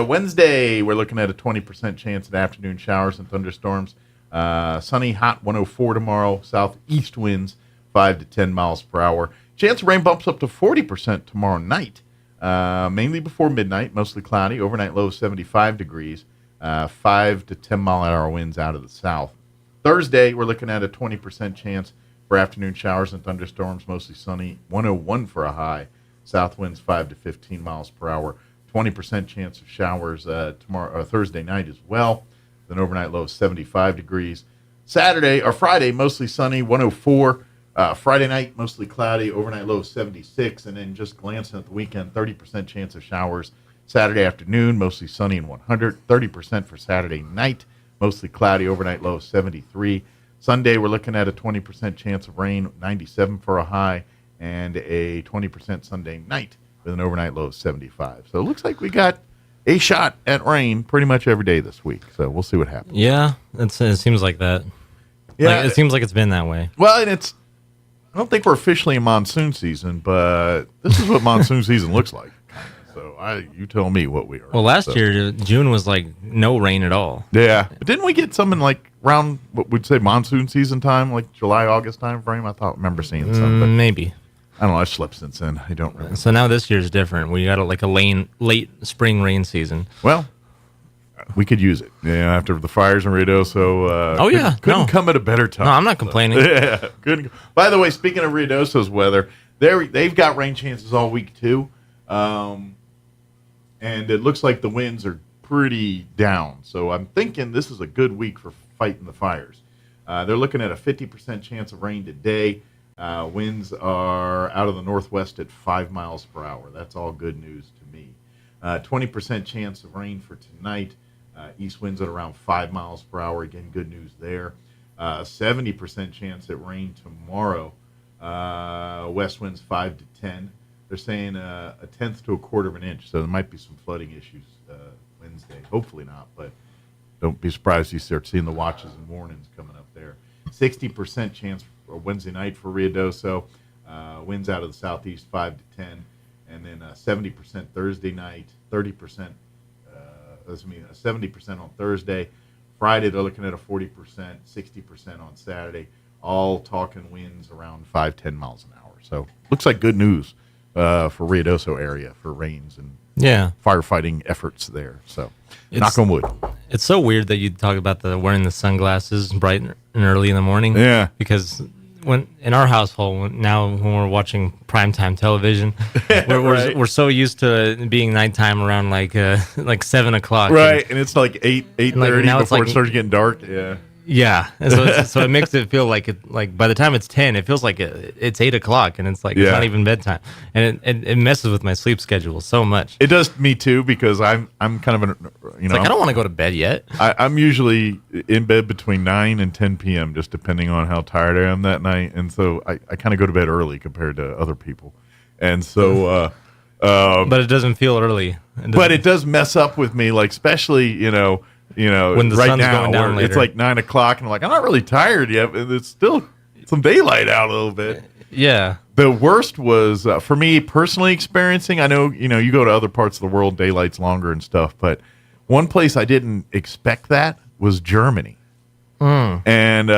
Wednesday, we're looking at a 20% chance of afternoon showers and thunderstorms. Sunny, hot, 104 tomorrow. Southeast winds 5 to 10 miles per hour. Chance of rain bumps up to 40% tomorrow night. Mainly before midnight, mostly cloudy. Overnight low of 75 degrees. 5 to 10 mile an hour winds out of the south. Thursday, we're looking at a 20% chance for afternoon showers and thunderstorms, mostly sunny. 101 for a high. South winds 5 to 15 miles per hour. 20% chance of showers Thursday night as well. Then overnight low of 75 degrees. Friday, mostly sunny, 104. Friday night, mostly cloudy, overnight low of 76. And then just glancing at the weekend, 30% chance of showers. Saturday afternoon, mostly sunny and 100. 30% for Saturday night, mostly cloudy, overnight low of 73. Sunday, we're looking at a 20% chance of rain, 97 for a high, and a 20% Sunday night with an overnight low of 75. So it looks like we got a shot at rain pretty much every day this week. So we'll see what happens. Yeah, it seems like that. Yeah, it seems like it's been that way. Well, and I don't think we're officially in monsoon season, but this is what monsoon season looks like. So you tell me what we are. Well, last year, June was like no rain at all. Yeah. But didn't we get something like around what we'd say monsoon season time, like July, August time frame? I remember seeing something. Maybe. I don't know. I've slept since then. I don't remember. So now this year's different. We got a late spring rain season. Well, we could use it. Yeah, after the fires in Ruidoso. Couldn't come at a better time. No, I'm not complaining. Yeah. Good. By the way, speaking of Ruidoso's weather, they've got rain chances all week too. And it looks like the winds are pretty down. So I'm thinking this is a good week for fighting the fires. They're looking at a 50% chance of rain today. Winds are out of the northwest at 5 miles per hour. That's all good news to me. 20% chance of rain for tonight. East winds at around 5 miles per hour. Again, good news there. 70% chance at rain tomorrow. West winds 5 to 10. They're saying a tenth to a quarter of an inch, so there might be some flooding issues Wednesday. Hopefully not, but don't be surprised if you start seeing the watches and warnings coming up there. 60% chance for Wednesday night for Ruidoso. Winds out of the southeast 5 to 10, and then 70% Thursday night. 70% on Thursday. Friday they're looking at a 40%, 60% on Saturday. All talking winds around 5-10 miles an hour. So looks like good news for Ruidoso area for rains and firefighting efforts there. So knock on wood. It's so weird that you talk about wearing the sunglasses bright and early in the morning. Yeah. Because when in our household now when we're watching primetime television, we're so used to it being nighttime around like 7 o'clock. Right, and it's like 8:30 before it starts getting dark. Yeah. Yeah, and so it makes it feel like by the time it's 10, it feels like it's 8 o'clock, and it's like it's not even bedtime, and it messes with my sleep schedule so much. It does me too because I'm kind of I don't want to go to bed yet. I'm usually in bed between 9 and 10 p.m. just depending on how tired I am that night, and so I kind of go to bed early compared to other people, and so. But it doesn't feel early. But it does mess up with me, like especially when the sun's going down later. It's like 9 o'clock, and I'm like, I'm not really tired yet. But it's still some daylight out a little bit. Yeah. The worst was for me personally experiencing. I know you go to other parts of the world, daylight's longer and stuff. But one place I didn't expect that was Germany. And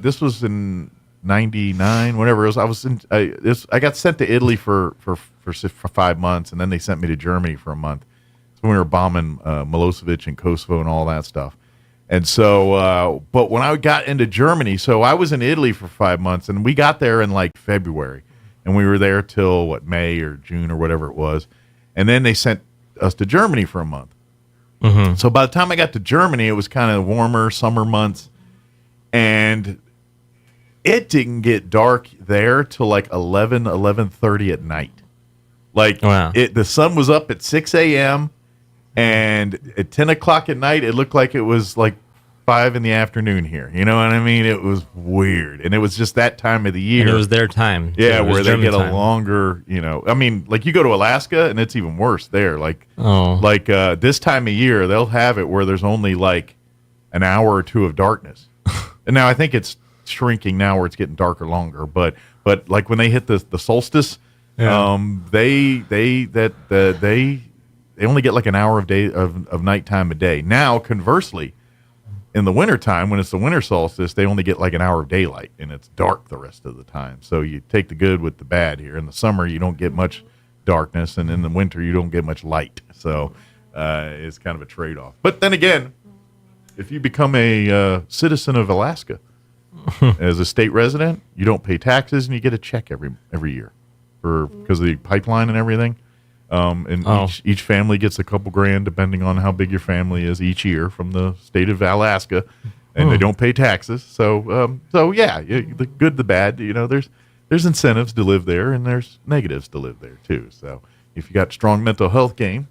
this was in 99, whatever it was. I got sent to Italy for 5 months, and then they sent me to Germany for a month. When we were bombing Milosevic and Kosovo and all that stuff. And so, but when I got into Germany, so I was in Italy for 5 months, and we got there in like February. and we were there till May or June or whatever it was, and then they sent us to Germany for a month. Mm-hmm. So by the time I got to Germany, it was kind of warmer summer months, and it didn't get dark there till like 11:30 at night. Like the sun was up at 6 a.m. and at 10 o'clock at night, it looked like it was like 5 in the afternoon here. You know what I mean? It was weird, and it was just that time of the year. And it was their time. Yeah, where they get time. a longer. I mean, like you go to Alaska, and it's even worse there. Like this time of year, they'll have it where there's only like an hour or two of darkness. And now I think it's shrinking now where it's getting darker longer. But like when they hit the solstice. Yeah. They only get like an hour of nighttime a day. Now, conversely, in the wintertime, when it's the winter solstice, they only get like an hour of daylight, and it's dark the rest of the time. So you take the good with the bad here. In the summer, you don't get much darkness, and in the winter, you don't get much light. So it's kind of a trade-off. But then again, if you become a citizen of Alaska as a state resident, you don't pay taxes, and you get a check every year. Because of the pipeline and everything, each family gets a couple grand depending on how big your family is each year from the state of Alaska, and they don't pay taxes. So yeah, the good, the bad. There's incentives to live there, and there's negatives to live there too. So if you got strong mental health game,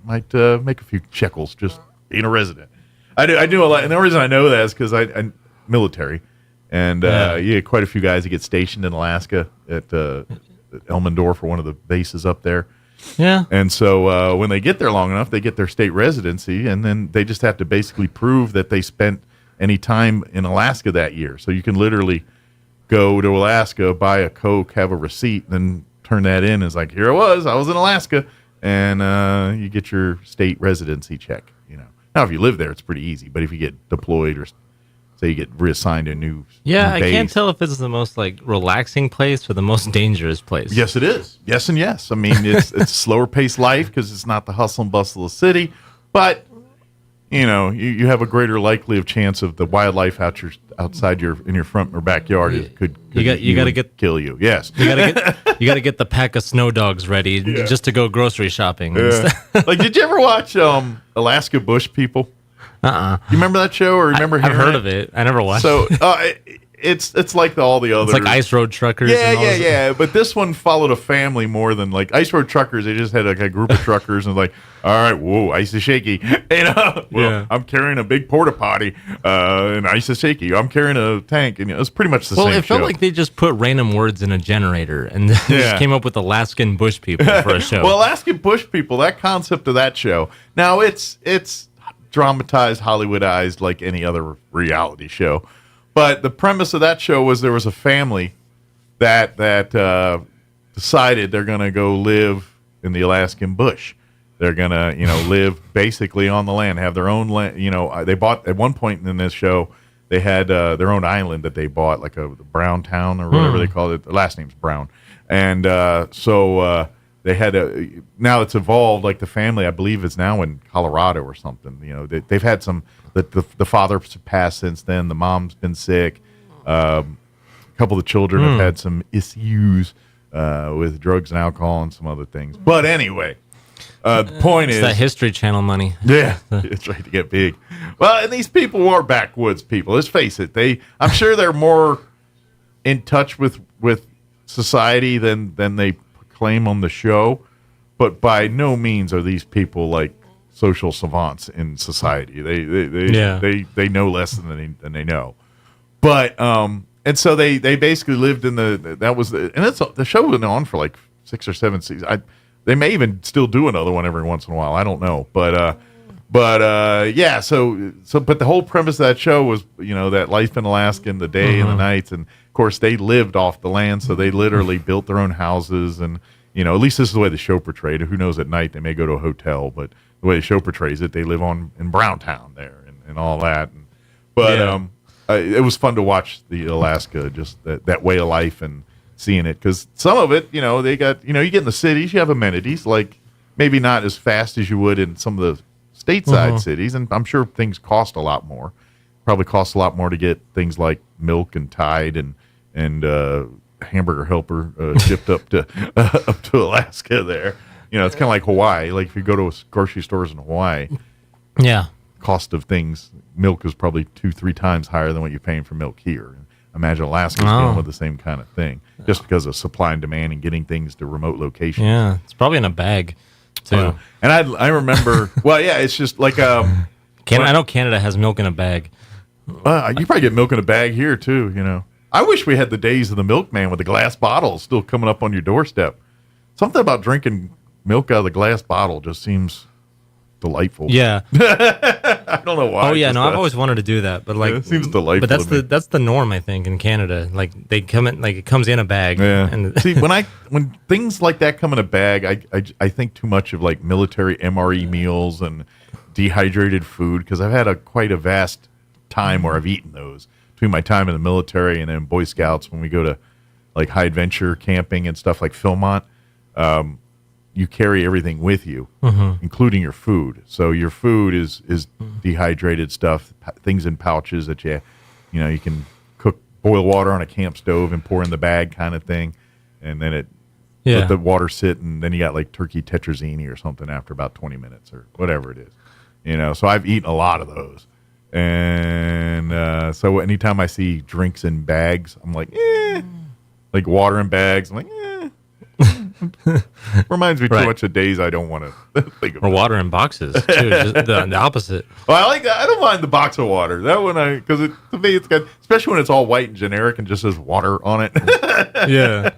might make a few shekels just being a resident. I do a lot, and the reason I know that is because I'm military, and quite a few guys that get stationed in Alaska at Elmendorf, or one of the bases up there. Yeah. And so when they get there long enough, they get their state residency, and then they just have to basically prove that they spent any time in Alaska that year. So you can literally go to Alaska, buy a Coke, have a receipt, then turn that in. It's like, here I was in Alaska, and you get your state residency check. Now, if you live there, it's pretty easy. But if you get deployed or say you get reassigned to a new I base. can't tell if it's the most like relaxing place or the most dangerous place. Yes, it is. Yes and yes. I mean, it's slower paced life because it's not the hustle and bustle of the city, but you have a greater likely of chance of the wildlife outside in your front or backyard could kill you. Yes, you gotta get the pack of snow dogs ready just to go grocery shopping. Yeah. Like, did you ever watch Alaska Bush People? You remember that show, or remember? I've heard of it. I never watched. So it's like all the other. It's like Ice Road Truckers. Yeah. But this one followed a family more than like Ice Road Truckers. They just had like a group of truckers and like, all right, whoa, ice is shaky. I'm carrying a big porta potty, and ice is shaky. I'm carrying a tank, and it's pretty much the same. Well, it felt like they just put random words in a generator and just came up with Alaskan Bush People for a show. Well, Alaskan Bush People, that concept of that show. Now it's dramatized, Hollywoodized like any other reality show. But the premise of that show was there was a family that decided they're going to go live in the Alaskan bush. They're going to, live basically on the land, have their own land. They bought at one point in this show, they had their own island that they bought, like a Brown Town or whatever they called it. The last name's Brown. And so they had now it's evolved. Like the family, I believe, is now in Colorado or something. They've had some. The father's passed since then. The mom's been sick. A couple of the children have had some issues with drugs and alcohol and some other things. But anyway, the point is that History Channel money. Yeah, it's right to get big. Well, and these people are backwoods people. Let's face it. I'm sure they're more in touch with society than they claim on the show, but by no means are these people like social savants in society. They know less than they know. But and so they basically lived in the show went on for like 6 or 7 seasons. They may even still do another one every once in a while. I don't know, but yeah. So but the whole premise of that show was that life in Alaska, and the day and the nights, and of course they lived off the land, so they literally built their own houses, and at least this is the way the show portrayed it. Who knows, at night they may go to a hotel, but the way the show portrays it, they live in Browntown there and all that. It was fun to watch the Alaska, just that way of life and seeing it, because some of it, they got, you get in the cities, you have amenities, like maybe not as fast as you would in some of the stateside cities, and I'm sure things cost a lot more. Probably costs a lot more to get things like milk and Tide and hamburger helper shipped up to Alaska there. It's kind of like Hawaii. Like if you go to grocery stores in Hawaii, yeah, cost of things, milk is probably 2-3 times higher than what you're paying for milk here. Imagine Alaska's dealing with the same kind of thing, just because of supply and demand and getting things to remote locations. Yeah, it's probably in a bag, too. And I remember, well, yeah, it's just like I know Canada has milk in a bag. You probably get milk in a bag here too. I wish we had the days of the milkman with the glass bottles still coming up on your doorstep. Something about drinking milk out of the glass bottle just seems delightful. Yeah. I don't know why. Oh yeah, no, I've always wanted to do that, but like it seems delightful. But that's the norm, I think, in Canada. Like they come in, like it comes in a bag. Yeah. And See, when things like that come in a bag, I think too much of like military MRE meals and dehydrated food, because I've had quite a vast time where I've eaten those between my time in the military and then Boy Scouts when we go to like high adventure camping and stuff like Philmont. You carry everything with you, including your food. So your food is dehydrated stuff, things in pouches that you can boil water on a camp stove and pour in the bag kind of thing, and then let the water sit, and then you got like turkey tetrazzini or something after about 20 minutes or whatever it is. So I've eaten a lot of those, and so anytime I see drinks in bags, I'm like, like water in bags, I'm like, reminds me too much of days I don't want to think of. Or water in boxes too, just the opposite. Well, I like that. I don't mind the box of water. That one, because to me it's good, especially when it's all white and generic and just says water on it. Yeah,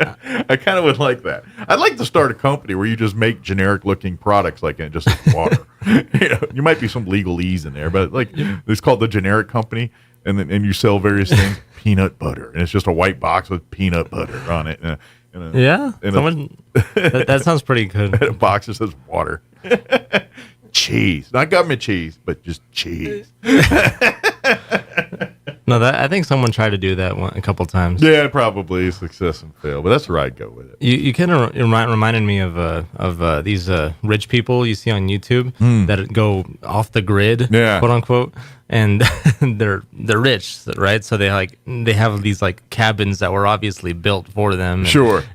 I kind of would like that. I'd like to start a company where you just make generic looking products like it, just water. You might be some legalese in there, but like it's called the generic company, and you sell various things. Peanut butter, and it's just a white box with peanut butter on it. That sounds pretty good. A box that says water. Cheese. Not government cheese, but just cheese. No, I think someone tried to do that a couple times. Yeah, probably success and fail, but that's where I'd go with it. You kind of reminded me of these rich people you see on YouTube that go off the grid, quote unquote, and they're rich, right? So they have these like cabins that were obviously built for them,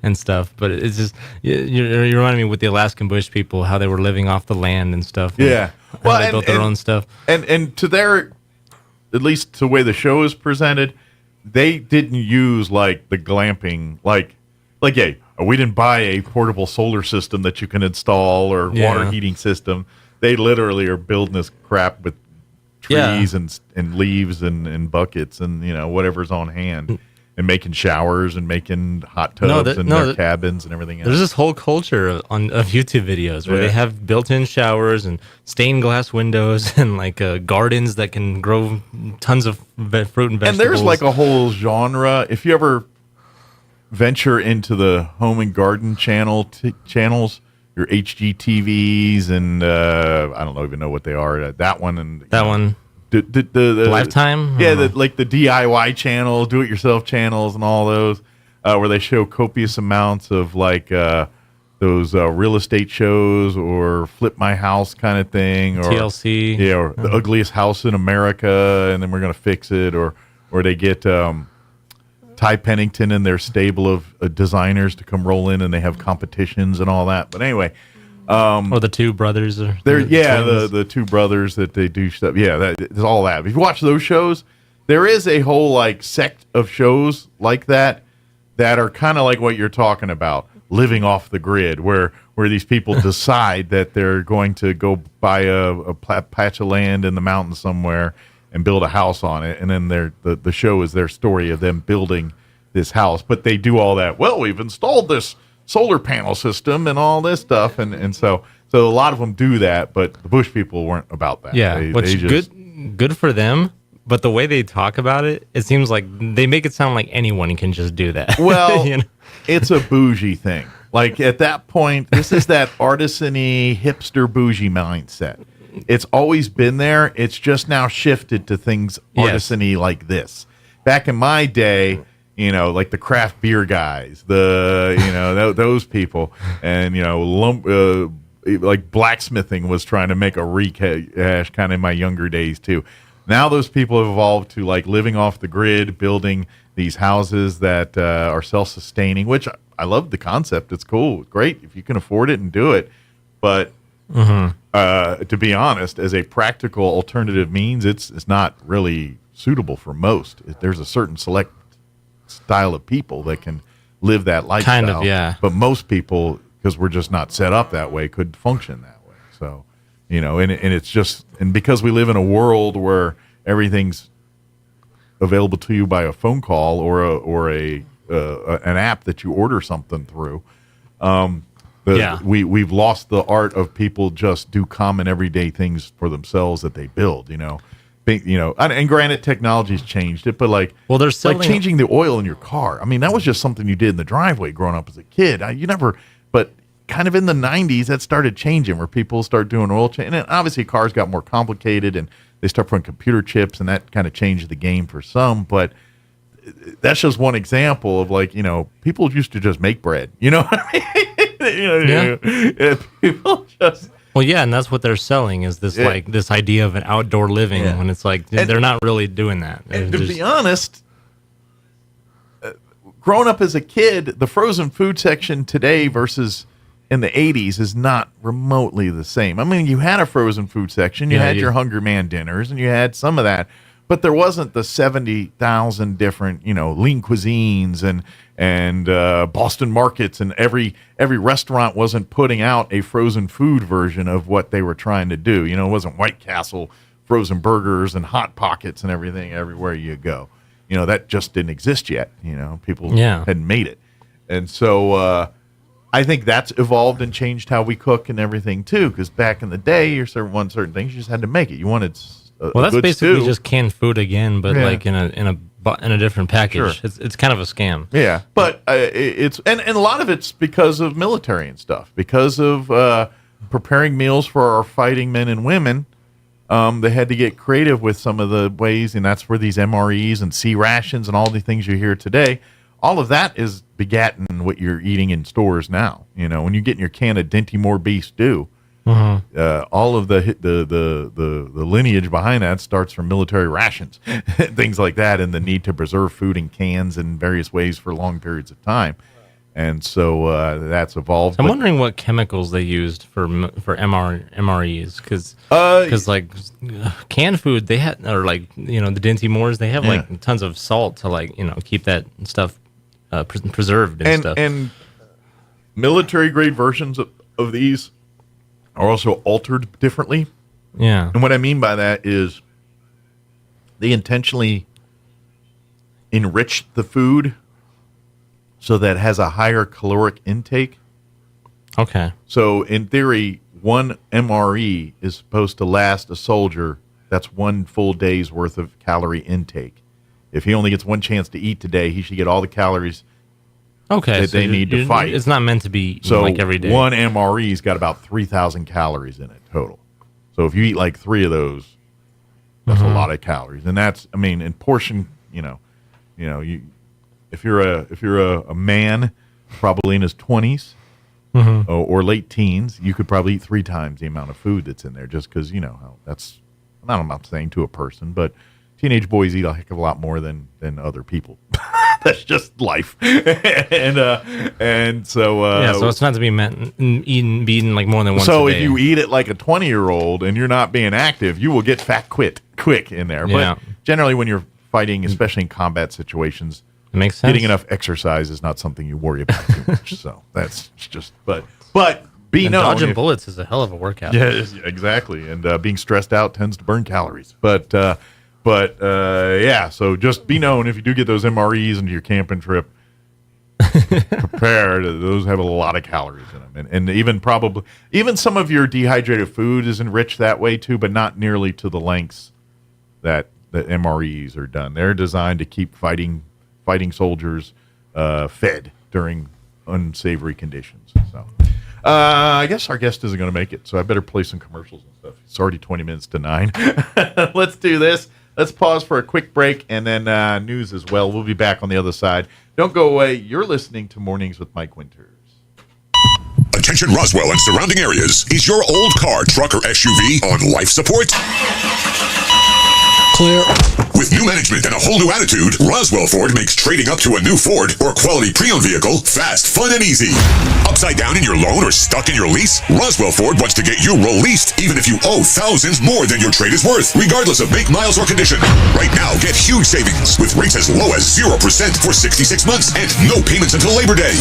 and stuff. But it's just you reminded me with the Alaskan Bush people how they were living off the land and stuff. Yeah, well, they built their own stuff, and to their, at least the way the show is presented, they didn't use like the glamping, like yeah, we didn't buy a portable solar system that you can install or water heating system. They literally are building this crap with trees and leaves and buckets and whatever's on hand, and making showers and making hot tubs their cabins and everything else. There's this whole culture of YouTube videos where they have built-in showers and stained glass windows and like gardens that can grow tons of fruit and vegetables. And there's like a whole genre. If you ever venture into the home and garden channels, your HGTVs and I don't even know what they are. That one and that one. The Lifetime? Yeah, like the DIY channel, do-it-yourself channels and all those, where they show copious amounts of like those real estate shows or Flip My House kind of thing. Or TLC. Yeah, or the ugliest house in America, and then we're going to fix it. Or they get Ty Pennington and their stable of designers to come roll in, and they have competitions and all that. But anyway... or the two brothers, or the two brothers that they do stuff. Yeah, there's all that. If you watch those shows, there is a whole like sect of shows like that are kind of like what you're talking about, living off the grid, where these people decide that they're going to go buy a patch of land in the mountains somewhere and build a house on it, and then the show is their story of them building this house. But they do all that. Well, we've installed this solar panel system and all this stuff, and so a lot of them do that, but the Bush people weren't about that. Yeah, which good for them. But the way they talk about it, it seems like they make it sound like anyone can just do that. Well, it's a bougie thing. Like at that point, this is that artisan-y, hipster bougie mindset. It's always been there. It's just now shifted to things artisan-y like this. Back in my day, like the craft beer guys, those people, and like blacksmithing was trying to make a rehash kind of in my younger days too. Now those people have evolved to like living off the grid, building these houses that are self-sustaining, which I love the concept. It's cool. It's great if you can afford it and do it. But to be honest, as a practical alternative means, it's not really suitable for most. There's a certain select style of people that can live that lifestyle. Kind of, yeah. But most people, because we're just not set up that way, could function that way. So, and it's just, and because we live in a world where everything's available to you by a phone call or an app that you order something through, we've lost the art of people just do common everyday things for themselves that they build. And granted, technology's changed it, but like changing the oil in your car. I mean, that was just something you did in the driveway growing up as a kid. But kind of in the 90s, that started changing where people start doing oil change. And obviously cars got more complicated and they start putting computer chips, and that kind of changed the game for some. But that's just one example of people used to just make bread. You know what I mean? People just... Well, yeah, and that's what they're selling is this this idea of an outdoor living when it's like they're not really doing that. And to be honest, growing up as a kid, the frozen food section today versus in the 80s is not remotely the same. I mean, you had a frozen food section, you had your Hungry Man dinners, and you had some of that, but there wasn't the 70,000 different, lean cuisines and Boston markets, and every restaurant wasn't putting out a frozen food version of what they were trying to do. It wasn't White Castle frozen burgers and Hot Pockets and everything everywhere you go. That just didn't exist yet. People hadn't made it. And so I think that's evolved and changed how we cook and everything too, because back in the day, you certain things you just had to make it. You wanted that's basically just canned food again, but like in a different package. Sure. It's kind of a scam. Yeah, but it's and a lot of it's because of military and stuff, because of preparing meals for our fighting men and women. They had to get creative with some of the ways, and that's where these MREs and C rations and all the things you hear today. All of that is begatting what you're eating in stores now. When you get in your can of Dinty Moore beef stew. All of the lineage behind that starts from military rations, things like that, and the need to preserve food in cans in various ways for long periods of time, and so that's evolved. I'm wondering what chemicals they used for MREs, because like canned food they had, or like the Dinty Moores, they have like tons of salt to keep that stuff preserved and stuff. And military grade versions of these are also altered differently. Yeah. And what I mean by that is they intentionally enrich the food so that it has a higher caloric intake. Okay. So in theory, one MRE is supposed to last a soldier, that's one full day's worth of calorie intake. If he only gets one chance to eat today, he should get all the calories that they need to fight. It's not meant to be every day. One MRE's got about 3,000 calories in it total. So if you eat like 3 of those, that's a lot of calories. And that's, in portion, if you're a man, probably in his 20s or late teens, you could probably eat 3 times the amount of food that's in there, just because that's. I'm not saying to a person, but teenage boys eat a heck of a lot more than other people. That's just life. and so so it's not to be be eaten like more than once a day. So if you eat it like a 20-year-old and you're not being active, you will get fat quick in there. Yeah. But generally when you're fighting, especially in combat situations, it makes sense. Getting enough exercise is not something you worry about too much. So that's just but be known, dodging bullets is a hell of a workout. Yeah, exactly. And being stressed out tends to burn calories. But so just be known, if you do get those MREs into your camping trip, prepare. Those have a lot of calories in them. And even some of your dehydrated food is enriched that way too, but not nearly to the lengths that the MREs are done. They're designed to keep fighting soldiers fed during unsavory conditions. So I guess our guest isn't going to make it, so I better play some commercials and stuff. It's already 20 minutes to 9. Let's do this. Let's pause for a quick break and then news as well. We'll be back on the other side. Don't go away. You're listening to Mornings with Mike Winters. Attention Roswell and surrounding areas. Is your old car, truck, or SUV on life support? Clear. With new management and a whole new attitude, Roswell Ford makes trading up to a new Ford or quality pre-owned vehicle fast, fun, and easy. Upside down in your loan or stuck in your lease? Roswell Ford wants to get you released even if you owe thousands more than your trade is worth, regardless of make, miles, or condition. Right now, get huge savings with rates as low as 0% for 66 months and no payments until Labor Day.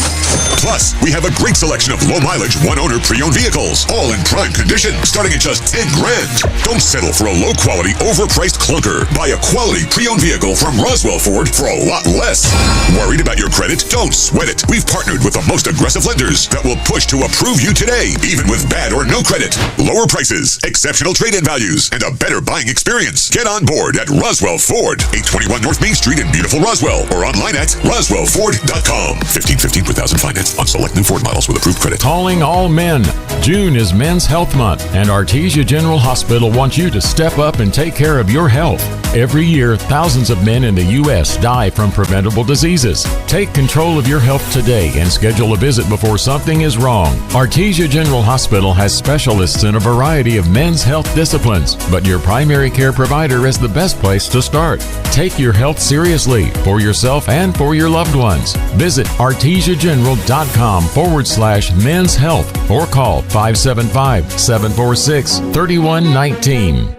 Plus, we have a great selection of low-mileage, one-owner pre-owned vehicles, all in prime condition, starting at just $10,000. Don't settle for a low-quality, overpriced clunker. Buy a quality pre-owned vehicle from Roswell Ford for a lot less. Worried about your credit? Don't sweat it. We've partnered with the most aggressive lenders that will push to approve you today, even with bad or no credit. Lower prices, exceptional trade-in values, and a better buying experience. Get on board at Roswell Ford, 821 North Main Street in beautiful Roswell, or online at roswellford.com. $15.15 per thousand finance on select new Ford models with approved credit. Calling all men. June is Men's Health Month, and Artesia General Hospital wants you to step up and take care of your health. Every year, thousands of men in the U.S. die from preventable diseases. Take control of your health today and schedule a visit before something is wrong. Artesia General Hospital has specialists in a variety of men's health disciplines, but your primary care provider is the best place to start. Take your health seriously for yourself and for your loved ones. Visit artesiageneral.com/men's health or call 575-746-3119.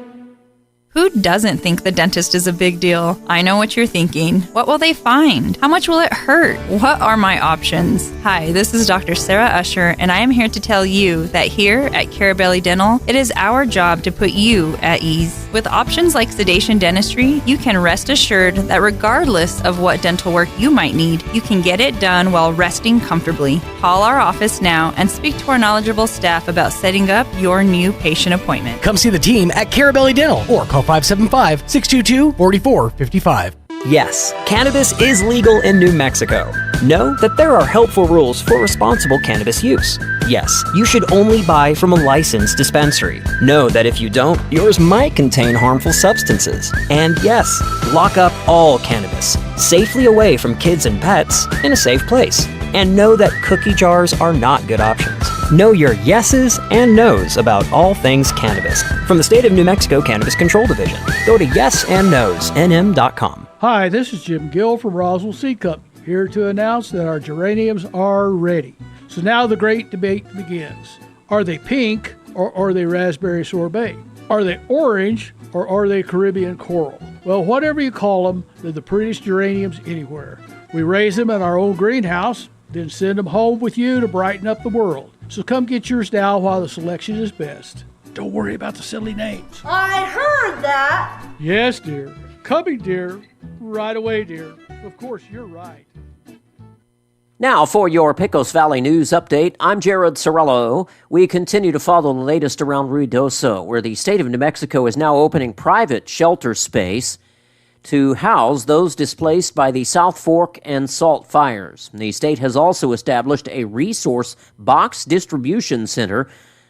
Who doesn't think the dentist is a big deal? I know what you're thinking. What will they find? How much will it hurt? What are my options? Hi, this is Dr. Sarah Usher, and I am here to tell you that here at Carabelli Dental, it is our job to put you at ease. With options like sedation dentistry, you can rest assured that regardless of what dental work you might need, you can get it done while resting comfortably. Call our office now and speak to our knowledgeable staff about setting up your new patient appointment. Come see the team at Carabelli Dental or call 575-622-4455. Yes, cannabis is legal in New Mexico. Know that there are helpful rules for responsible cannabis use. Yes, you should only buy from a licensed dispensary. Know that if you don't, yours might contain harmful substances. And yes, lock up all cannabis, safely away from kids and pets, in a safe place. And know that cookie jars are not good options. Know your yeses and nos about all things cannabis. From the State of New Mexico Cannabis Control Division. Go to yesandnosnm.com. Hi, this is Jim Gill from Roswell Seed Company, here to announce that our geraniums are ready. So now the great debate begins. Are they pink or are they raspberry sorbet? Are they orange or are they Caribbean coral? Well, whatever you call them, they're the prettiest geraniums anywhere. We raise them in our own greenhouse, then send them home with you to brighten up the world. So come get yours now while the selection is best. Don't worry about the silly names. I heard that. Yes, dear. Coming, dear. Right away, dear. Of course, you're right. Now for your Pecos Valley News Update, I'm Jared Sorello. We continue to follow the latest around Ruidoso, where the state of New Mexico is now opening private shelter space to house those displaced by the South Fork and Salt fires. The state has also established a resource box distribution center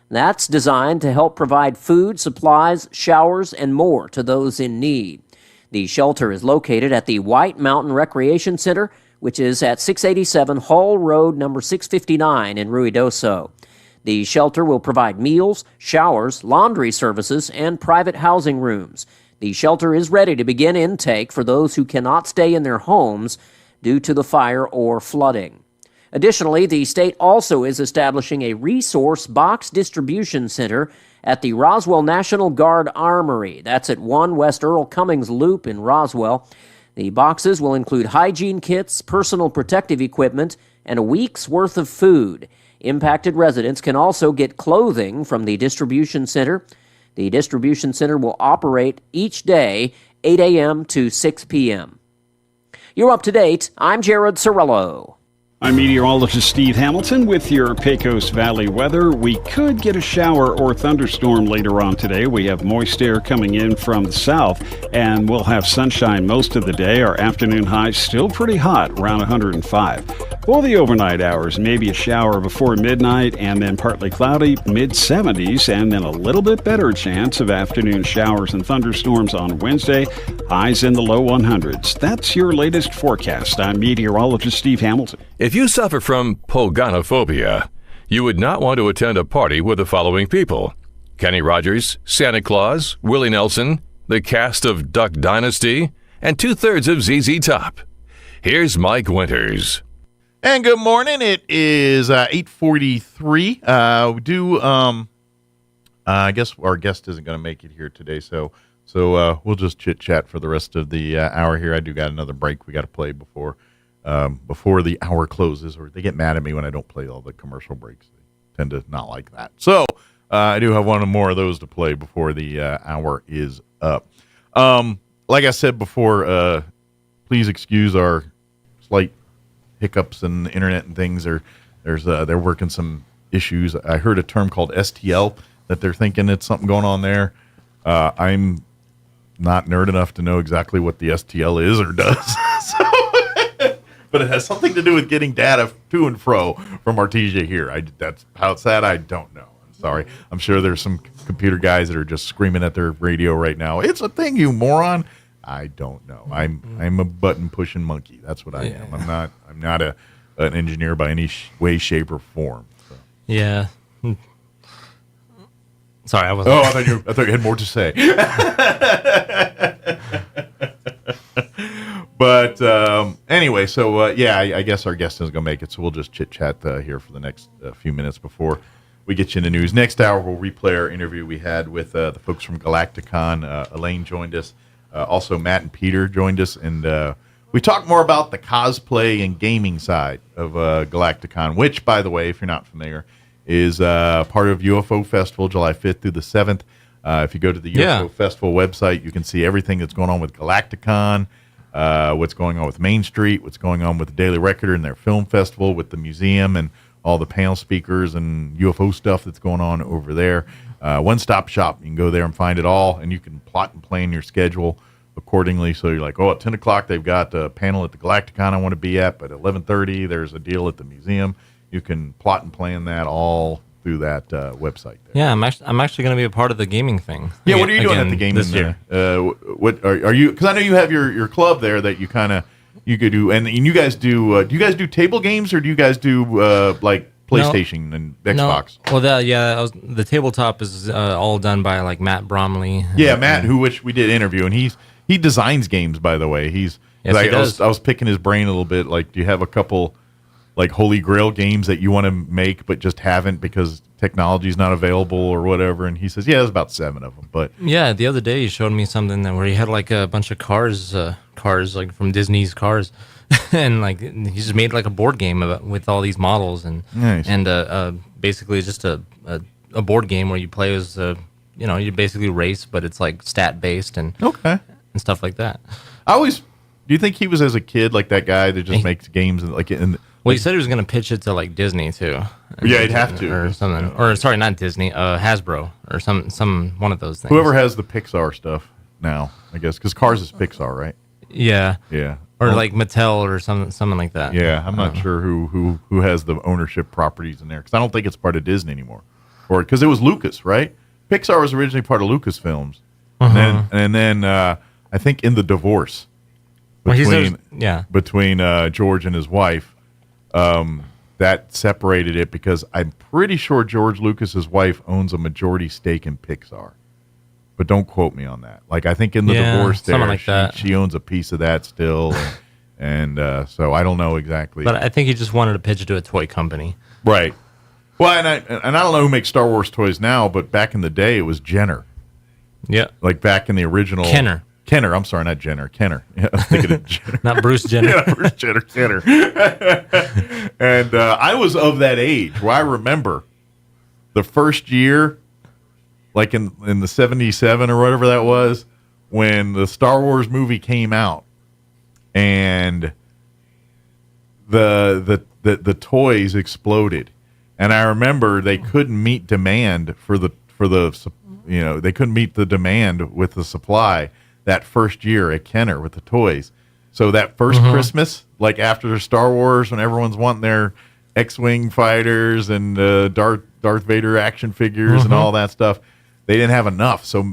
that's designed to help provide food, supplies, showers, and more to those in need. The shelter is located at the White Mountain Recreation Center, which is at 687 Hall Road, number 659 in Ruidoso. The shelter will provide meals, showers, laundry services, and private housing rooms. The shelter is ready to begin intake for those who cannot stay in their homes due to the fire or flooding. Additionally, the state also is establishing a resource box distribution center at the Roswell National Guard Armory. That's at 1 West Earl Cummings Loop in Roswell. The boxes will include hygiene kits, personal protective equipment, and a week's worth of food. Impacted residents can also get clothing from the distribution center. The distribution center will operate each day, 8 a.m. to 6 p.m. You're up to date. I'm Jared Sorello. I'm meteorologist Steve Hamilton with your Pecos Valley weather. We could get a shower or thunderstorm later on today. We have moist air coming in from the south, and we'll have sunshine most of the day. Our afternoon highs still pretty hot, around 105. For the overnight hours, maybe a shower before midnight, and then partly cloudy, mid-70s, and then a little bit better chance of afternoon showers and thunderstorms on Wednesday, highs in the low 100s. That's your latest forecast. I'm meteorologist Steve Hamilton. If you suffer from pogonophobia, you would not want to attend a party with the following people: Kenny Rogers, Santa Claus, Willie Nelson, the cast of Duck Dynasty, and 2/3 of ZZ Top. Here's Mike Winters. And good morning. It is 8:43. I guess our guest isn't going to make it here today, so we'll just chit-chat for the rest of the hour here. I do got another break we got to play before the hour closes, or they get mad at me when I don't play all the commercial breaks. They tend to not like that. So I do have one more of those to play before the hour is up. Like I said before, please excuse our slight hiccups in the internet and things. They're working some issues. I heard a term called STL that they're thinking it's something going on there. I'm not nerd enough to know exactly what the STL is or does. But it has something to do with getting data to and fro from Artesia here. That's how it's that. I don't know. I'm sorry. I'm sure there's some computer guys that are just screaming at their radio right now. It's a thing, you moron. I don't know. I'm a button pushing monkey. That's what I am. I'm not an engineer by any way, shape, or form. So. Yeah. Sorry, I wasn't. Oh, I thought you had more to say. But anyway, so I guess our guest is going to make it, so we'll just chit-chat here for the next few minutes before we get you in the news. Next hour, we'll replay our interview we had with the folks from Galacticon. Elaine joined us. Also, Matt and Peter joined us, and we talked more about the cosplay and gaming side of Galacticon, which, by the way, if you're not familiar, is part of UFO Festival, July 5th through the 7th. If you go to the UFO Festival website, you can see everything that's going on with Galacticon, what's going on with Main Street, what's going on with the Daily Recorder and their film festival, with the museum and all the panel speakers and UFO stuff that's going on over there. One-stop shop. You can go there and find it all, and you can plot and plan your schedule accordingly. So you're like, at 10 o'clock, they've got a panel at the Galacticon I want to be at, but at 11:30, there's a deal at the museum. You can plot and plan that all through that website. There. Yeah, I'm actually going to be a part of the gaming thing. Yeah, what are you doing at the gaming this year? What are you? Because I know you have your club there that you could do, and you guys do. Do you guys do table games, or do you guys do like PlayStation and Xbox? No. Well, the tabletop is all done by like Matt Bromley. Yeah, Matt, which we did interview, and he designs games, by the way. Yes, he does. I was picking his brain a little bit. Like, do you have a couple like Holy Grail games that you want to make but just haven't because technology's not available or whatever? And he says, there's about 7 of them. But yeah, the other day he showed me something where he had like a bunch of cars like from Disney's Cars, and like he just made like a board game with all these models and nice. And basically just a board game where you play as you basically race, but it's like stat based and stuff like that. Do you think he was as a kid like that guy that just makes games and like in? Well, he said he was going to pitch it to like Disney too. Yeah, he'd have to or something. Or sorry, not Disney, Hasbro or some one of those things. Whoever has the Pixar stuff now, I guess, because Cars is Pixar, right? Yeah. Yeah. Or like Mattel or something like that. Yeah, I'm not sure who has the ownership properties in there, because I don't think it's part of Disney anymore, or because it was Lucas, right? Pixar was originally part of Lucasfilms, and then I think in the divorce between George and his wife. That separated it, because I'm pretty sure George Lucas's wife owns a majority stake in Pixar, but don't quote me on that. Like, I think in the divorce there, she owns a piece of that still, and so I don't know exactly. But I think he just wanted to pitch it to a toy company, right? Well, and I don't know who makes Star Wars toys now, but back in the day it was Jenner. Yeah, like back in the original Kenner, I'm sorry, not Jenner. Kenner. Yeah, I was thinking of Jenner. Not Bruce Jenner. Yeah, Bruce Jenner. Kenner. And I was of that age where I remember the first year, like in the 77 or whatever that was, when the Star Wars movie came out, and the toys exploded, and I remember they couldn't meet demand they couldn't meet the demand with the supply that first year at Kenner with the toys. So that first Christmas, like after Star Wars, when everyone's wanting their X-Wing fighters and Darth Vader action figures and all that stuff, they didn't have enough. So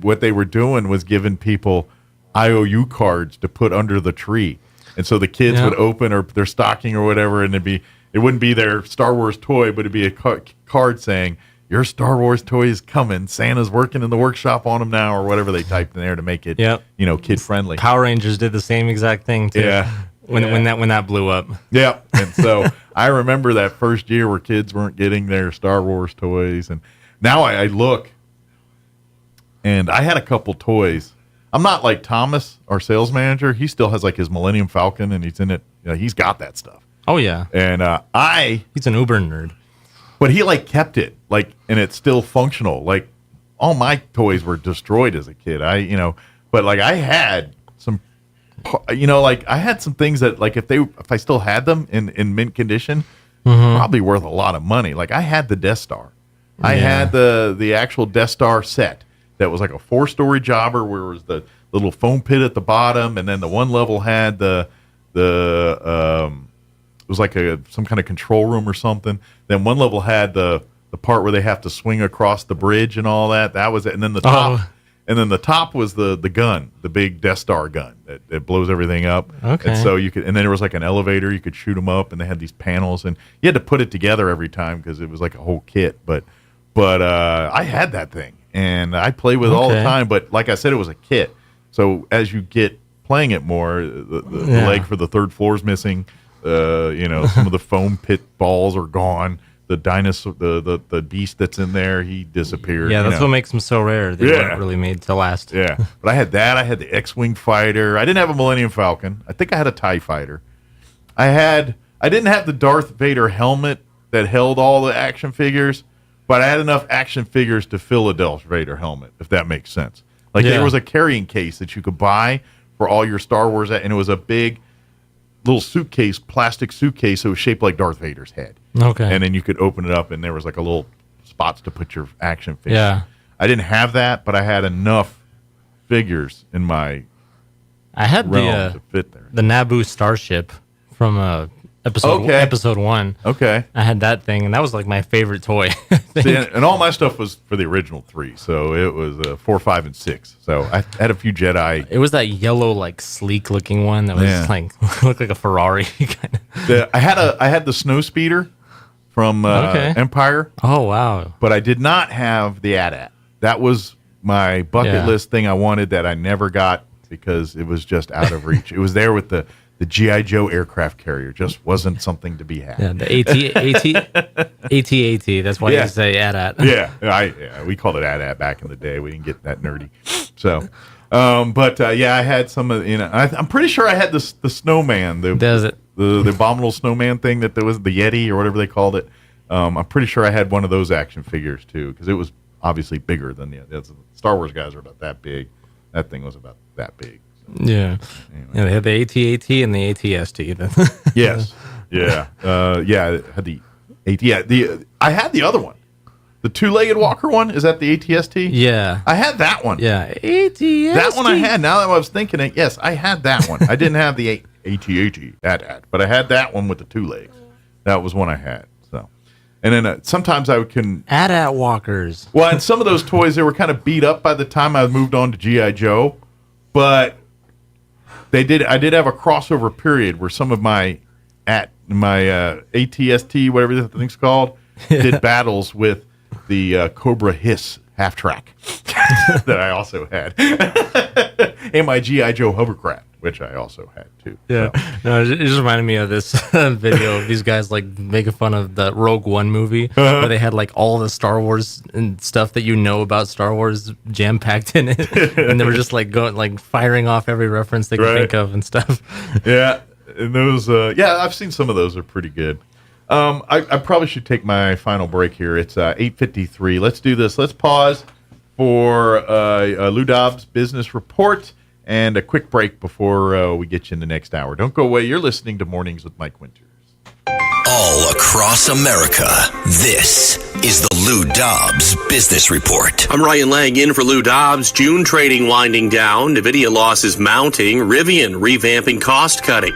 what they were doing was giving people IOU cards to put under the tree. And so the kids would open their stocking or whatever, and it wouldn't be their Star Wars toy, but it'd be a card saying, your Star Wars toy is coming. Santa's working in the workshop on them now, or whatever they typed in there to make it, kid friendly. Power Rangers did the same exact thing too. Yeah. When that blew up. Yeah. And so I remember that first year where kids weren't getting their Star Wars toys, and now I look, and I had a couple toys. I'm not like Thomas, our sales manager. He still has like his Millennium Falcon, and he's in it. He's got that stuff. Oh yeah. And he's an uber nerd. But he like kept it, like, and it's still functional. Like, all my toys were destroyed as a kid. But like I had some, like I had some things that, like, if I still had them in mint condition, probably worth a lot of money. Like I had the Death Star. I had the actual Death Star set that was like a 4-story jobber, where it was the little foam pit at the bottom, and then the one level had it was like some kind of control room or something. Then one level had the part where they have to swing across the bridge and all that. That was it. And then the top, was the gun, the big Death Star gun that blows everything up. Okay. And so and then there was like an elevator, you could shoot them up, and they had these panels, and you had to put it together every time because it was like a whole kit. But I had that thing, and I played with it all the time. But like I said, it was a kit. So as you get playing it more, the leg for the third floor is missing. Some of the foam pit balls are gone. The dinosaur, the beast that's in there, he disappeared. Yeah, that's what makes them so rare. They weren't really made to last. Yeah, but I had that. I had the X-Wing fighter. I didn't have a Millennium Falcon. I think I had a TIE fighter. I didn't have the Darth Vader helmet that held all the action figures, but I had enough action figures to fill a Darth Vader helmet, if that makes sense. Like there was a carrying case that you could buy for all your Star Wars, and it was a big little suitcase, plastic suitcase. So it was shaped like Darth Vader's head. Okay. And then you could open it up, and there was like a little spots to put your action figures. Yeah. I didn't have that, but I had enough figures in my realm to fit there. The Naboo starship from episode 1. Okay. I had that thing, and that was like my favorite toy. See, and all my stuff was for the original 3, so it was 4, 5, and 6. So I had a few Jedi. It was that yellow, like sleek looking one that was like looked like a Ferrari. Kind of. I had the snow speeder from Empire. Oh wow! But I did not have the AT-AT. That was my bucket list thing I wanted that I never got because it was just out of reach. It was there with the G.I. Joe aircraft carrier. Just wasn't something to be had. Yeah, the AT-AT. That's why you say AT-AT. Yeah, we called it AT-AT back in the day. We didn't get that nerdy. So, I had some of, I'm pretty sure I had the snowman. The abominable snowman thing that there was, the Yeti or whatever they called it. I'm pretty sure I had one of those action figures too, because it was obviously bigger than the Star Wars guys are about that big. That thing was about that big. Yeah. Anyway. Yeah, they had the AT-AT and the AT-ST. Yes. Yeah. I had the AT. Yeah, I had the other one. The 2-legged walker one. Is that the AT-ST? Yeah. I had that one. Yeah. AT-ST. That one I had. Now that I was thinking it, yes, I had that one. I didn't have the AT-AT, but I had that one with the 2 legs. That was one I had. So, and then sometimes I can AT-AT walkers. Well, and some of those toys, they were kind of beat up by the time I moved on to G.I. Joe, but I did have a crossover period where some of my AT-ST, whatever the thing's called, did battles with the Cobra Hiss half track that I also had, and my G.I. Joe hovercraft, which I also had too. Yeah, so. No, it just reminded me of this video of these guys like making fun of the Rogue One movie, where they had like all the Star Wars and stuff that about Star Wars jam packed in it, and they were just like firing off every reference they could think of and stuff. Yeah, and those. I've seen some of those are pretty good. I probably should take my final break here. It's 8:53. Let's do this. Let's pause for Lou Dobbs' business report and a quick break before we get you in the next hour. Don't go away. You're listening to Mornings with Mike Winters. All across America, this is the Lou Dobbs Business Report. I'm Ryan Lang in for Lou Dobbs. June trading winding down. NVIDIA losses mounting. Rivian revamping cost cutting.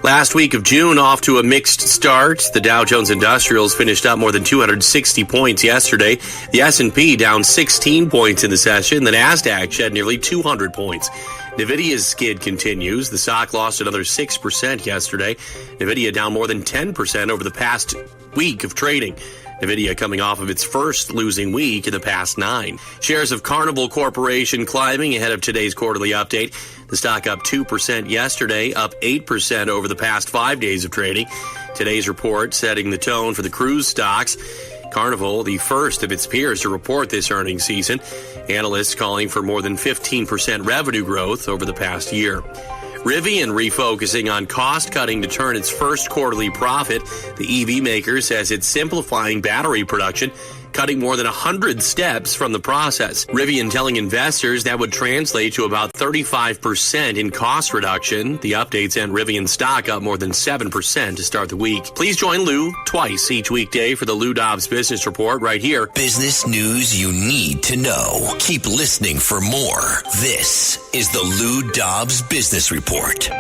Last week of June off to a mixed start. The Dow Jones Industrials finished up more than 260 points yesterday. The S&P down 16 points in the session. The NASDAQ shed nearly 200 points. NVIDIA's skid continues. The stock lost another 6% yesterday. NVIDIA down more than 10% over the past week of trading. NVIDIA coming off of its first losing week in the past 9. Shares of Carnival Corporation climbing ahead of today's quarterly update. The stock up 2% yesterday, up 8% over the past 5 days of trading. Today's report setting the tone for the cruise stocks. Carnival, the first of its peers to report this earnings season. Analysts calling for more than 15% revenue growth over the past year. Rivian refocusing on cost-cutting to turn its first quarterly profit. The EV maker says it's simplifying battery production, cutting more than 100 steps from the process. Rivian telling investors that would translate to about 35% in cost reduction. The updates sent Rivian stock up more than 7% to start the week. Please join Lou twice each weekday for the Lou Dobbs Business Report right here. Business news you need to know. Keep listening for more. This is the Lou Dobbs Business Report.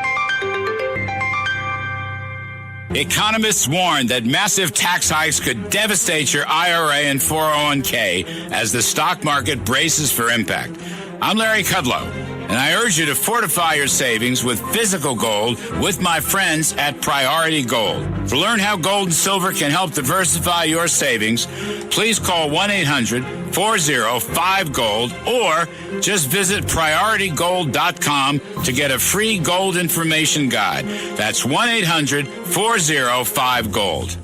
Economists warn that massive tax hikes could devastate your IRA and 401k as the stock market braces for impact. I'm Larry Kudlow, and I urge you to fortify your savings with physical gold with my friends at Priority Gold. To learn how gold and silver can help diversify your savings, please call 1-800-405-GOLD or just visit PriorityGold.com to get a free gold information guide. That's 1-800-405-GOLD.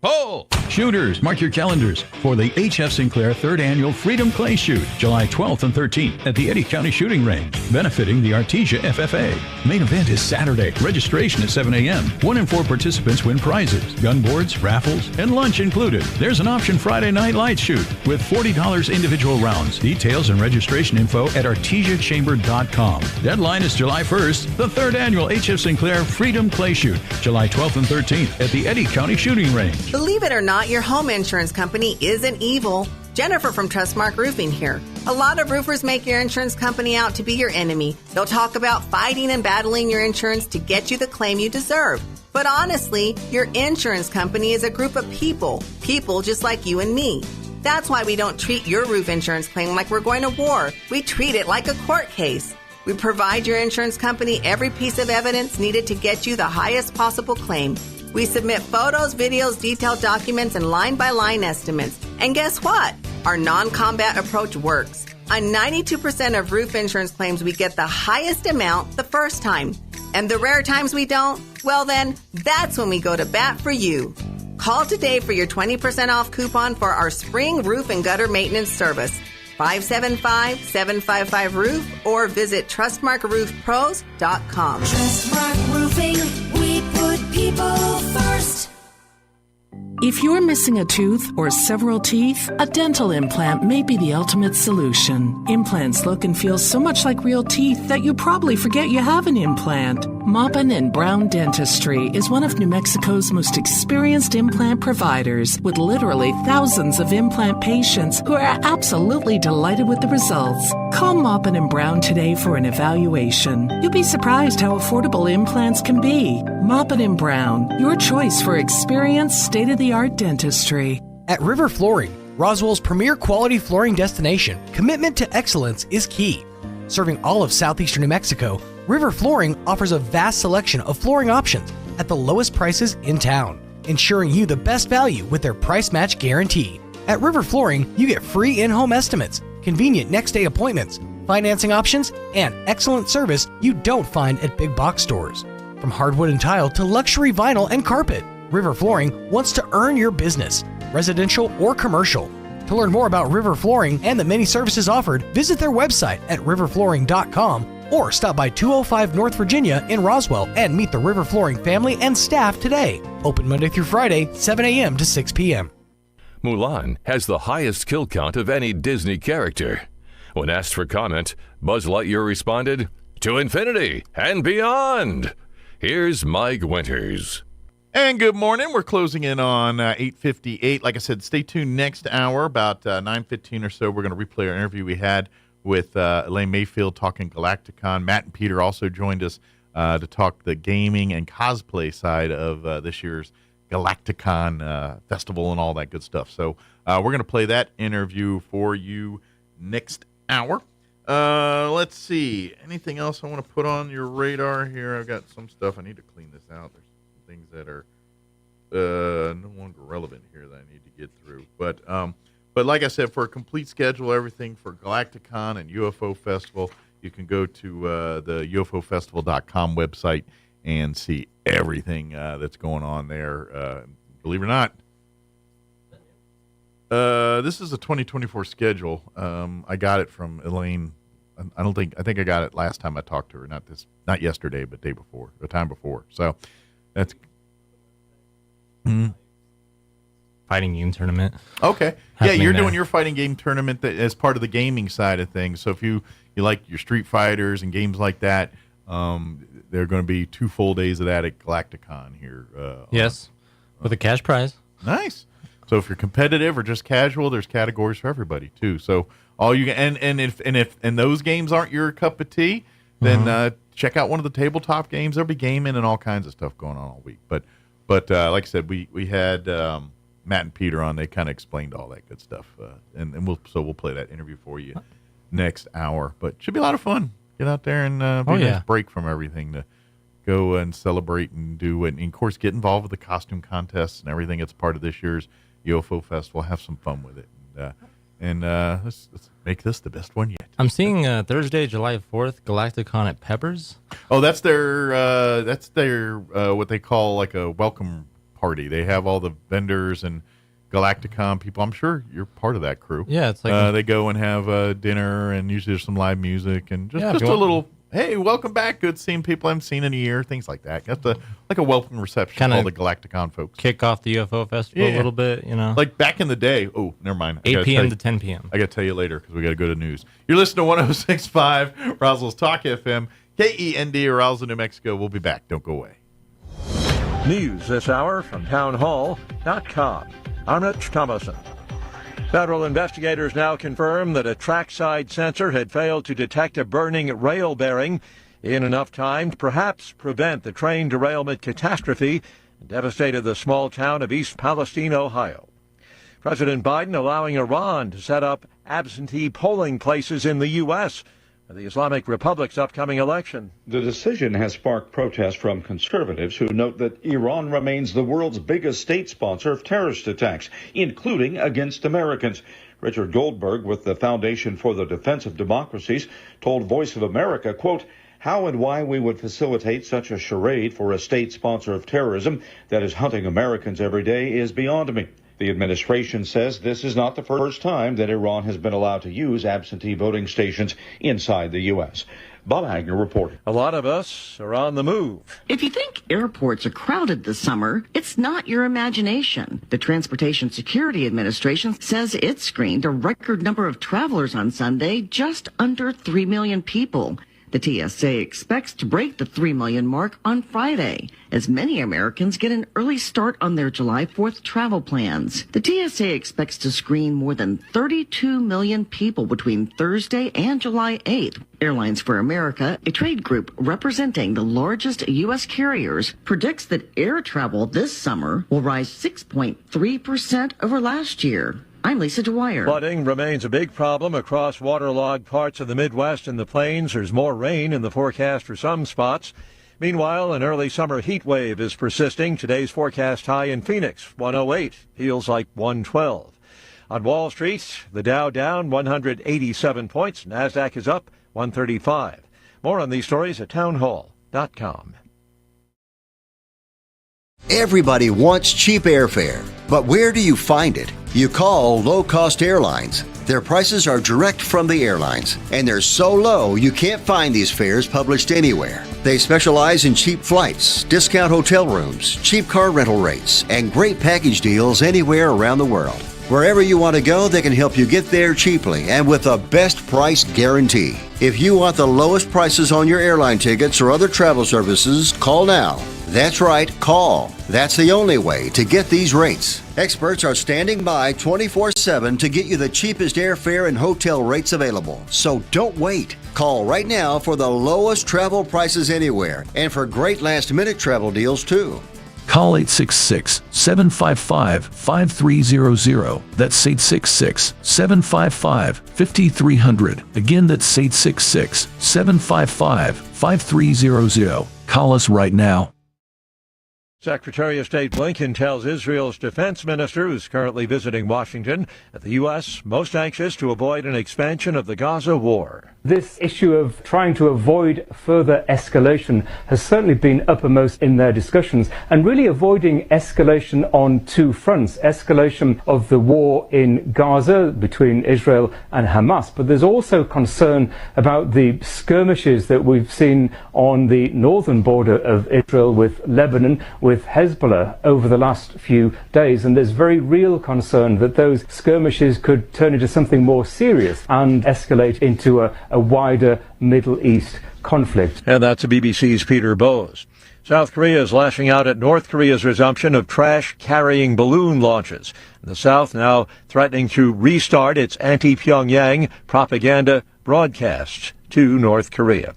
Pull! Shooters, mark your calendars for the H.F. Sinclair 3rd Annual Freedom Clay Shoot, July 12th and 13th at the Eddy County Shooting Range, benefiting the Artesia FFA. Main event is Saturday. Registration at 7 a.m. 1 in 4 participants win prizes, gun boards, raffles, and lunch included. There's an option Friday night light shoot with $40 individual rounds. Details and registration info at artesiachamber.com. Deadline is July 1st. The 3rd Annual H.F. Sinclair Freedom Clay Shoot, July 12th and 13th at the Eddy County Shooting Range. Believe it or not, your home insurance company isn't evil. Jennifer from Trustmark Roofing here. A lot of roofers make your insurance company out to be your enemy. They'll talk about fighting and battling your insurance to get you the claim you deserve. But honestly, your insurance company is a group of people just like you and me. That's why we don't treat your roof insurance claim like we're going to war. We treat it like a court case. We provide your insurance company every piece of evidence needed to get you the highest possible claim. We submit photos, videos, detailed documents, and line-by-line estimates. And guess what? Our non-combat approach works. On 92% of roof insurance claims, we get the highest amount the first time. And the rare times we don't, well then, that's when we go to bat for you. Call today for your 20% off coupon for our spring roof and gutter maintenance service. 575-755-ROOF or visit TrustmarkRoofPros.com. Trustmark Roofing, we put people first. If you're missing a tooth or several teeth, a dental implant may be the ultimate solution. Implants look and feel so much like real teeth that you probably forget you have an implant. Maupin & Brown Dentistry is one of New Mexico's most experienced implant providers, with literally thousands of implant patients who are absolutely delighted with the results. Call Maupin & Brown today for an evaluation. You'll be surprised how affordable implants can be. Maupin & Brown, your choice for experienced, state-of-the-art dentistry. At River Flooring, Roswell's premier quality flooring destination, commitment to excellence is key. Serving all of southeastern New Mexico, River Flooring offers a vast selection of flooring options at the lowest prices in town, ensuring you the best value with their price match guarantee. At River Flooring, you get free in-home estimates, convenient next-day appointments, financing options, and excellent service you don't find at big box stores. From hardwood and tile to luxury vinyl and carpet, River Flooring wants to earn your business, residential or commercial. To learn more about River Flooring and the many services offered, visit their website at riverflooring.com or stop by 205 North Virginia in Roswell and meet the River Flooring family and staff today. Open Monday through Friday, 7 a.m. to 6 p.m. Mulan has the highest kill count of any Disney character. When asked for comment, Buzz Lightyear responded, "To infinity and beyond." Here's Mike Winters. And good morning. We're closing in on 8:58. Like I said, stay tuned next hour, about 9:15 or so. We're going to replay our interview we had with Elaine Mayfield talking Galacticon. Matt and Peter also joined us to talk the gaming and cosplay side of this year's Galacticon festival and all that good stuff. So we're going to play that interview for you next hour. Let's see. Anything else I want to put on your radar here? I've got some stuff. I need to clean this out. There's some things that are no longer relevant here that I need to get through. But like I said, for a complete schedule, everything for Galacticon and UFO Festival, you can go to the UFOfestival.com website and see everything that's going on there. Believe it or not, this is a 2024 schedule. I got it from Elaine. I think I got it last time I talked to her. Not yesterday, but the time before. So that's fighting game tournament. Okay, yeah, you're doing your fighting game tournament as part of the gaming side of things. So if you like your Street Fighters and games like that, there are going to be 2 full days of that at Galacticon here. Yes, with a cash prize. Nice. So if you're competitive or just casual, there's categories for everybody too. So all you if those games aren't your cup of tea, then check out one of the tabletop games. There'll be gaming and all kinds of stuff going on all week. But like I said, we had Matt and Peter on. They kind of explained all that good stuff, and we'll play that interview for you next hour. But it should be a lot of fun. Get out there and be a nice break from everything to go and celebrate and do it. And of course, get involved with the costume contests and everything. It's part of this year's UFO Festival. Have some fun with it. And let's make this the best one yet. I'm seeing Thursday, July 4th, Galacticon at Peppers. Oh, that's their what they call like a welcome party. They have all the vendors and Galacticon people. I'm sure you're part of that crew. Yeah, it's like they go and have dinner, and usually there's some live music and just a little. Hey, welcome back. Good seeing people I haven't seen in a year. Things like that. That's like a welcome reception for all the Galacticon folks. Kick off the UFO Festival a little bit, you know. Like back in the day. Oh, never mind. 8 p.m. to 10 p.m. I got to tell you later because we got to go to news. You're listening to 106.5 Roswell's Talk FM, KEND, Roswell, New Mexico. We'll be back. Don't go away. News this hour from townhall.com. I'm Rich Thomason. Federal investigators now confirm that a trackside sensor had failed to detect a burning rail bearing in enough time to perhaps prevent the train derailment catastrophe that devastated the small town of East Palestine, Ohio. President Biden allowing Iran to set up absentee polling places in the U.S. for the Islamic Republic's upcoming election. The decision has sparked protests from conservatives who note that Iran remains the world's biggest state sponsor of terrorist attacks, including against Americans. Richard Goldberg with the Foundation for the Defense of Democracies told Voice of America, quote, how and why we would facilitate such a charade for a state sponsor of terrorism that is hunting Americans every day is beyond me. The administration says this is not the first time that Iran has been allowed to use absentee voting stations inside the U.S. Bob Hagner reporting. A lot of us are on the move. If you think airports are crowded this summer, it's not your imagination. The Transportation Security Administration says it screened a record number of travelers on Sunday, just under 3 million people. The TSA expects to break the 3 million mark on Friday, as many Americans get an early start on their July 4th travel plans. The TSA expects to screen more than 32 million people between Thursday and July 8th. Airlines for America, a trade group representing the largest U.S. carriers, predicts that air travel this summer will rise 6.3% over last year. I'm Lisa Dwyer. Flooding remains a big problem across waterlogged parts of the Midwest and the Plains. There's more rain in the forecast for some spots. Meanwhile, an early summer heat wave is persisting. Today's forecast high in Phoenix, 108. Feels like 112. On Wall Street, the Dow down 187 points. NASDAQ is up 135. More on these stories at townhall.com. Everybody wants cheap airfare, but where do you find it? You call low-cost airlines. Their prices are direct from the airlines, and they're so low you can't find these fares published anywhere. They specialize in cheap flights, discount hotel rooms, cheap car rental rates, and great package deals anywhere around the world. Wherever you want to go, they can help you get there cheaply and with a best price guarantee. If you want the lowest prices on your airline tickets or other travel services, call now. That's right, call. That's the only way to get these rates. Experts are standing by 24/7 to get you the cheapest airfare and hotel rates available. So don't wait. Call right now for the lowest travel prices anywhere and for great last-minute travel deals too. Call 866-755-5300. That's 866-755-5300. Again, that's 866-755-5300. Call us right now. Secretary of State Blinken tells Israel's defense minister, who's currently visiting Washington, that the U.S. most anxious to avoid an expansion of the Gaza war. This issue of trying to avoid further escalation has certainly been uppermost in their discussions, and really avoiding escalation on two fronts. Escalation of the war in Gaza between Israel and Hamas, but there's also concern about the skirmishes that we've seen on the northern border of Israel with Lebanon, with Hezbollah over the last few days, and there's very real concern that those skirmishes could turn into something more serious and escalate into a wider Middle East conflict. And that's BBC's Peter Bowes. South Korea is lashing out at North Korea's resumption of trash-carrying balloon launches. The South now threatening to restart its anti-Pyongyang propaganda broadcasts to North Korea.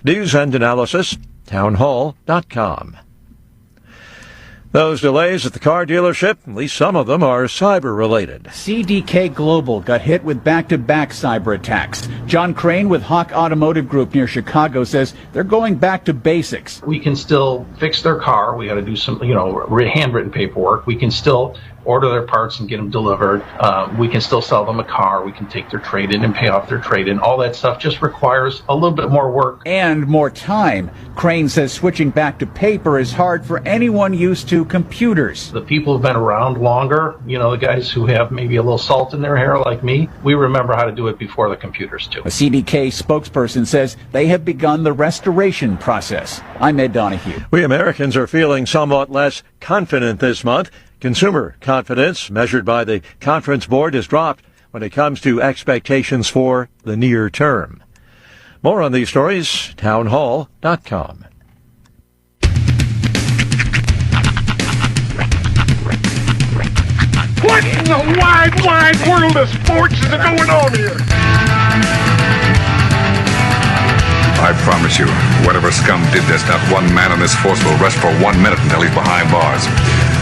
News and analysis, townhall.com. Those delays at the car dealership, at least some of them, are cyber-related. CDK Global got hit with back-to-back cyber attacks. John Crane with Hawk Automotive Group near Chicago says they're going back to basics. We can still fix their car. We got to do some, handwritten paperwork. We can still order their parts and get them delivered. We can still sell them a car. We can take their trade-in and pay off their trade-in. All that stuff just requires a little bit more work. And more time. Crane says switching back to paper is hard for anyone used to computers. The people who've been around longer, the guys who have maybe a little salt in their hair like me, we remember how to do it before the computers do. A CDK spokesperson says they have begun the restoration process. I'm Ed Donahue. We Americans are feeling somewhat less confident this month. Consumer confidence, measured by the Conference Board, has dropped when it comes to expectations for the near term. More on these stories, townhall.com. What in the wide, wide world of sports is going on here? I promise you, whatever scum did this, not one man on this force will rest for 1 minute until he's behind bars.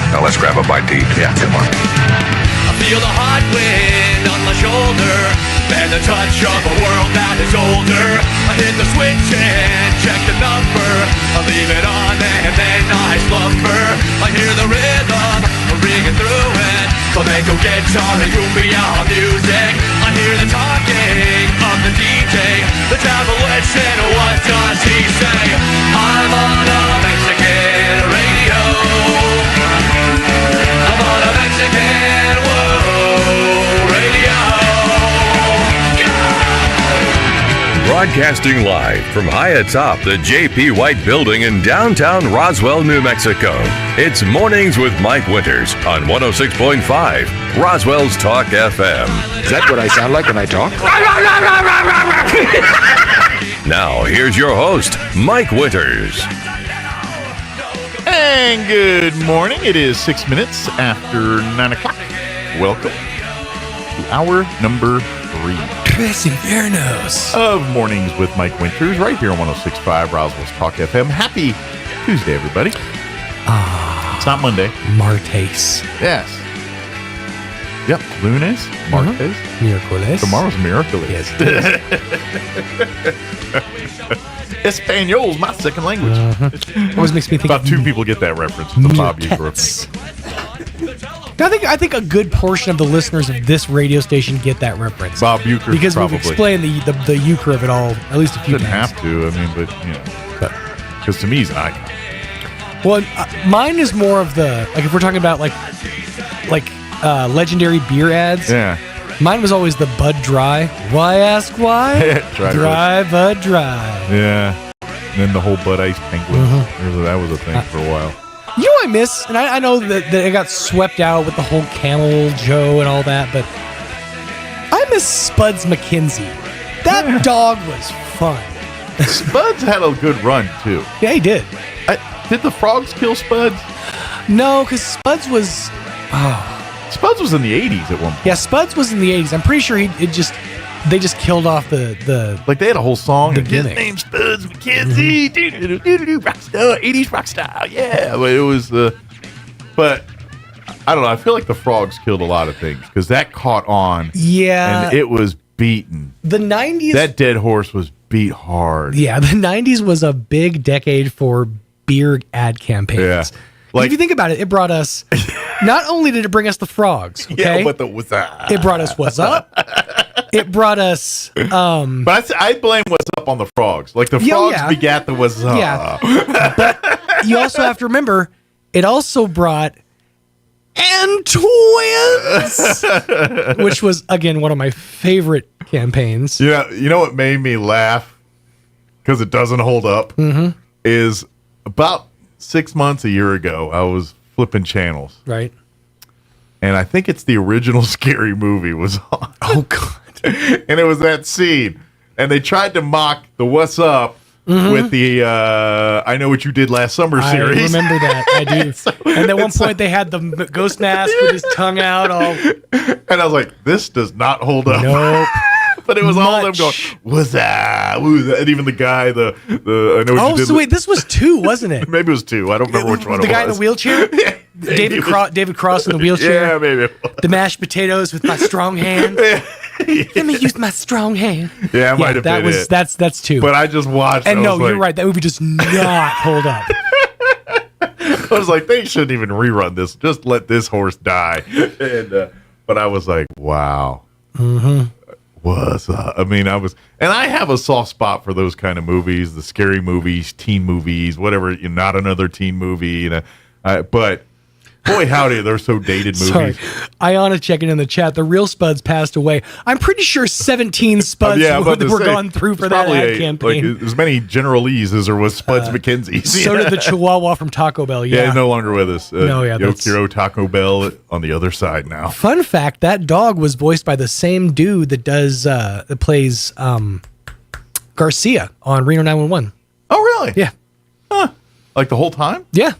Now let's grab a bite to eat. Yeah, come on. I feel the hot wind on my shoulder and the touch of a world that is older. I hit the switch and check the number. I leave it on and then I slumber. I hear the rhythm ringing through it. Flamenco guitar and cumbia music. I hear the talking of the DJ. The travel listen, what does he say? I'm on a Mexican radio. I'm on a Mexican radio. Broadcasting live from high atop the J.P. White Building in downtown Roswell, New Mexico. It's Mornings with Mike Winters on 106.5 Roswell's Talk FM. Is that what I sound like when I talk? Now, here's your host, Mike Winters. And good morning. It is 6 minutes after 9 o'clock. Welcome to hour number 3. Tres Infernos of Mornings with Mike Winters, right here on 106.5 Roswell's Talk FM. Happy Tuesday, everybody. It's not Monday. Martes. Yes. Yep. Lunes. Martes. Miércoles. Tomorrow's Miraculous. Yes. Espanol's my second language. Always makes me think about 2 people get that reference. The Bob Uecker reference. I think a good portion of the listeners of this radio station get that reference. Bob Uecker, because probably. We've explained the euchre of it all at least a few times. Didn't have to. I mean, but because to me he's an icon. Well, mine is more of the if we're talking about like legendary beer ads. Yeah. Mine was always the Bud Dry. Why ask why? Dry Bud Dry. Yeah. And then the whole Bud Ice Penguin. That was a thing for a while. You know what I miss? And I know that it got swept out with the whole Camel Joe and all that, but I miss Spuds McKenzie. That dog was fun. Spuds had a good run, too. Yeah, he did. Did the frogs kill Spuds? No, because Spuds was... Spuds was in the 80s at one point. Yeah, Spuds was in the 80s. I'm pretty sure they just killed off the like they had a whole song. The His name's Spuds McKenzie. Rockstar, 80s rockstar. Yeah, but it was but I don't know. I feel like the frogs killed a lot of things because that caught on. Yeah, and it was beaten. The 90s. That dead horse was beat hard. Yeah, the 90s was a big decade for beer ad campaigns. Yeah. If you think about it, it brought us. Not only did it bring us the frogs, okay? Yeah, but the what's up? It brought us what's up. It brought us. But I blame what's up on the frogs. Like the frogs begat the what's up. Yeah. But you also have to remember, it also brought and twins, which was again one of my favorite campaigns. Yeah, you know what made me laugh because it doesn't hold up is about 6 months, a year ago, I was flipping channels. Right. And I think it's the original Scary Movie was on. Oh, God. And it was that scene. And they tried to mock the What's Up with the I Know What You Did Last Summer series. I remember that. I do. And at one point, they had the ghost mask with his tongue out. All. And I was like, this does not hold up. Nope. But it was all of them going, what's that? And even the guy, the I know what you did. So wait, this was 2, wasn't it? Maybe it was 2. I don't remember which one it was. The guy in the wheelchair? David Cross in the wheelchair? Yeah, maybe. The mashed potatoes with my strong hand. Let me use my strong hand. Yeah, it might have been it. That's 2. But I just watched and no, you're right. That movie does not hold up. I was like, they shouldn't even rerun this. Just let this horse die. And but I was like, wow. What's up? I mean, and I have a soft spot for those kind of movies, the scary movies, teen movies, whatever. Not another teen movie, but boy, howdy, they're so dated movies. Sorry, Ayana checking in the chat. The real Spuds passed away. I'm pretty sure 17 Spuds were gone through for that ad campaign. Like, as many General Lees as there was Spuds McKenzie's. So did the Chihuahua from Taco Bell. Yeah, no longer with us. Yokiro Taco Bell on the other side now. Fun fact: that dog was voiced by the same dude that plays Garcia on Reno 911. Oh, really? Yeah. Huh. Like the whole time? Yeah.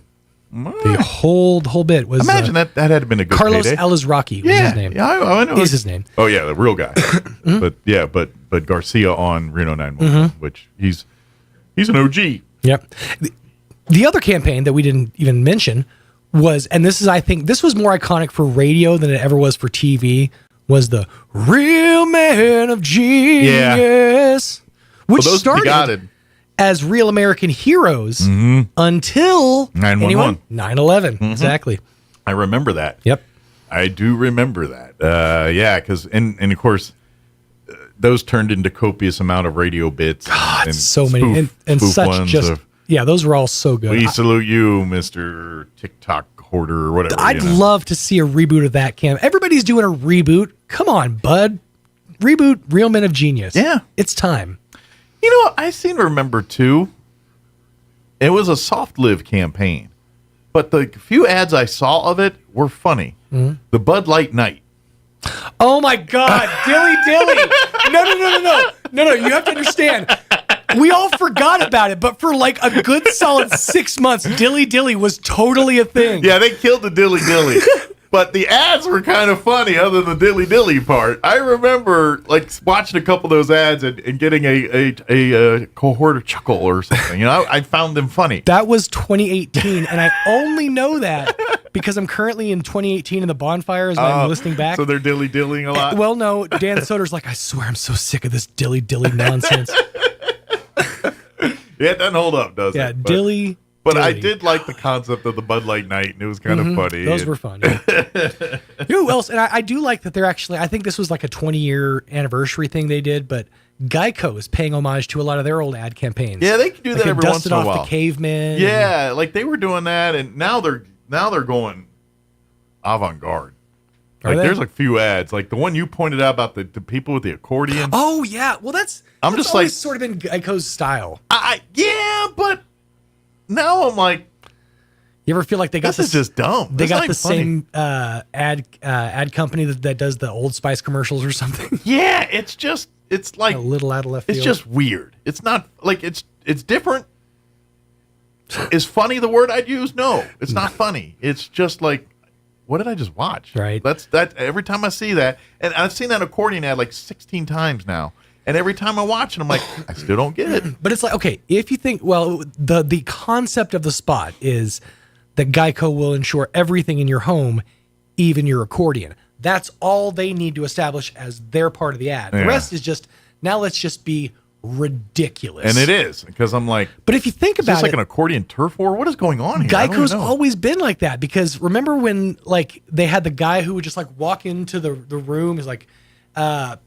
The whole bit was. Imagine that had to have been a good Carlos payday. Elizraqui was his name. Yeah, I know. Is his name. Oh yeah, the real guy. But Garcia on Reno 911, which he's an OG. Yep. The other campaign that we didn't even mention was, and this is, I think, this was more iconic for radio than it ever was for TV, was the Real Man of Genius, which started as Real American Heroes until 9/11. Exactly. I remember that. Yep. I do remember that. Because and of course those turned into copious amount of radio bits. God, and so many and such those were all so good. We salute you, Mr. TikTok hoarder or whatever. I'd love to see a reboot of that camp. Everybody's doing a reboot. Come on, bud. Reboot Real Men of Genius. Yeah. It's time. You know what? I seem to remember, too, it was a soft-lived campaign, but the few ads I saw of it were funny. The Bud Light Night. Oh, my God. Dilly. No. You have to understand. We all forgot about it, but for like a good solid 6 months, Dilly was totally a thing. Yeah, they killed the Dilly. But the ads were kind of funny other than the dilly part. I remember like watching a couple of those ads and getting a cohort of chuckle or something. I found them funny. That was 2018, and I only know that because I'm currently in 2018 in the bonfires and I'm listening back. So they're dilly-dillying a lot? Well, no, Dan Soder's like, I swear I'm so sick of this dilly nonsense. Yeah, it doesn't hold up, does it? Yeah, dilly. But I did like the concept of the Bud Light Night, and it was kind of funny. Those were fun. You know who else? And I do like that they're actually, I think this was like a 20-year anniversary thing they did, but Geico is paying homage to a lot of their old ad campaigns. Yeah, they can do that every once in a while. Dusted off the cavemen. Yeah, like they were doing that, and now they're going avant-garde. Like there's a few ads, like the one you pointed out about the people with the accordion. Oh, yeah. Well, that's just always like sort of been Geico's style. Yeah, but now I'm like, you ever feel like they got this is just dumb. They got the same ad company that does the Old Spice commercials or something. Yeah, it's like a little out of left field. It's just weird. It's not like it's different. Is funny the word I'd use? No, it's not funny. It's just like, what did I just watch? Right. That's every time I see that, and I've seen that accordion ad like 16 times now. And every time I watch it, I'm like, I still don't get it. But it's like, okay, if you think, well, the concept of the spot is that Geico will insure everything in your home, even your accordion. That's all they need to establish as their part of the ad. The rest is just, now let's just be ridiculous. And it is, because I'm like, but if you think about is this like an accordion turf war? What is going on here? Geico's always been like that, because remember when like they had the guy who would just like walk into the room, is like, I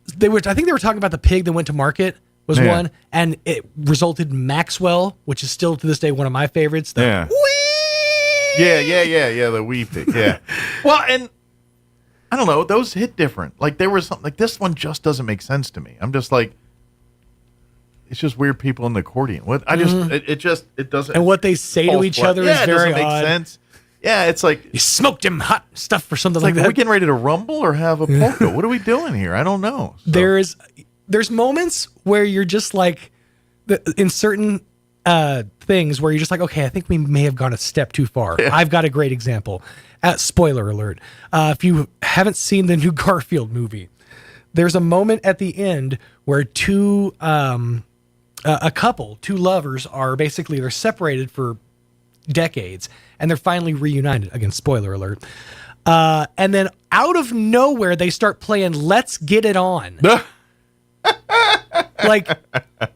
think they were talking about the pig that went to market was one, and it resulted in Maxwell, which is still to this day one of my favorites. The the wee pig. Yeah. Well, and I don't know, those hit different. Like there was something like this one just doesn't make sense to me. I'm just like, it's just weird people in the accordion. What I just it doesn't. And what they say to each other is very it doesn't make sense. Yeah, it's like you smoked him hot stuff or something like that. Are we getting ready to rumble or have a polka? What are we doing here? I don't know. So. There's moments where you're just like, in certain things where you're just like, okay, I think we may have gone a step too far. Yeah. I've got a great example. Spoiler alert. If you haven't seen the new Garfield movie, there's a moment at the end where two lovers are basically, they're separated for decades and they're finally reunited. Again, spoiler alert. And then out of nowhere, they start playing Let's Get It On. Like,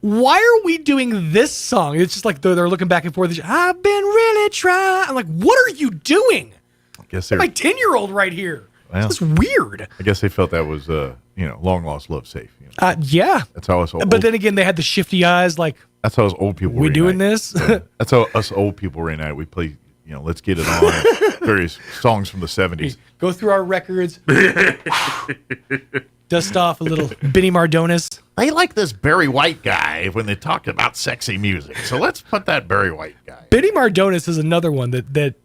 why are we doing this song? It's just like they're looking back and forth. I've been really trying. I'm like, what are you doing? I guess my 10-year-old right here. Well, this is weird. I guess they felt that was, long lost love safe. You know? Yeah. That's how us old. But then again, they had the shifty eyes. Like, that's how us old people. We doing this? So that's how us old people reunite. We play, Let's Get It On. Various songs from the 70s. Go through our records. Dust off a little Benny Mardones. They like this Barry White guy when they talk about sexy music. So let's put that Barry White guy. Benny Mardones is another one that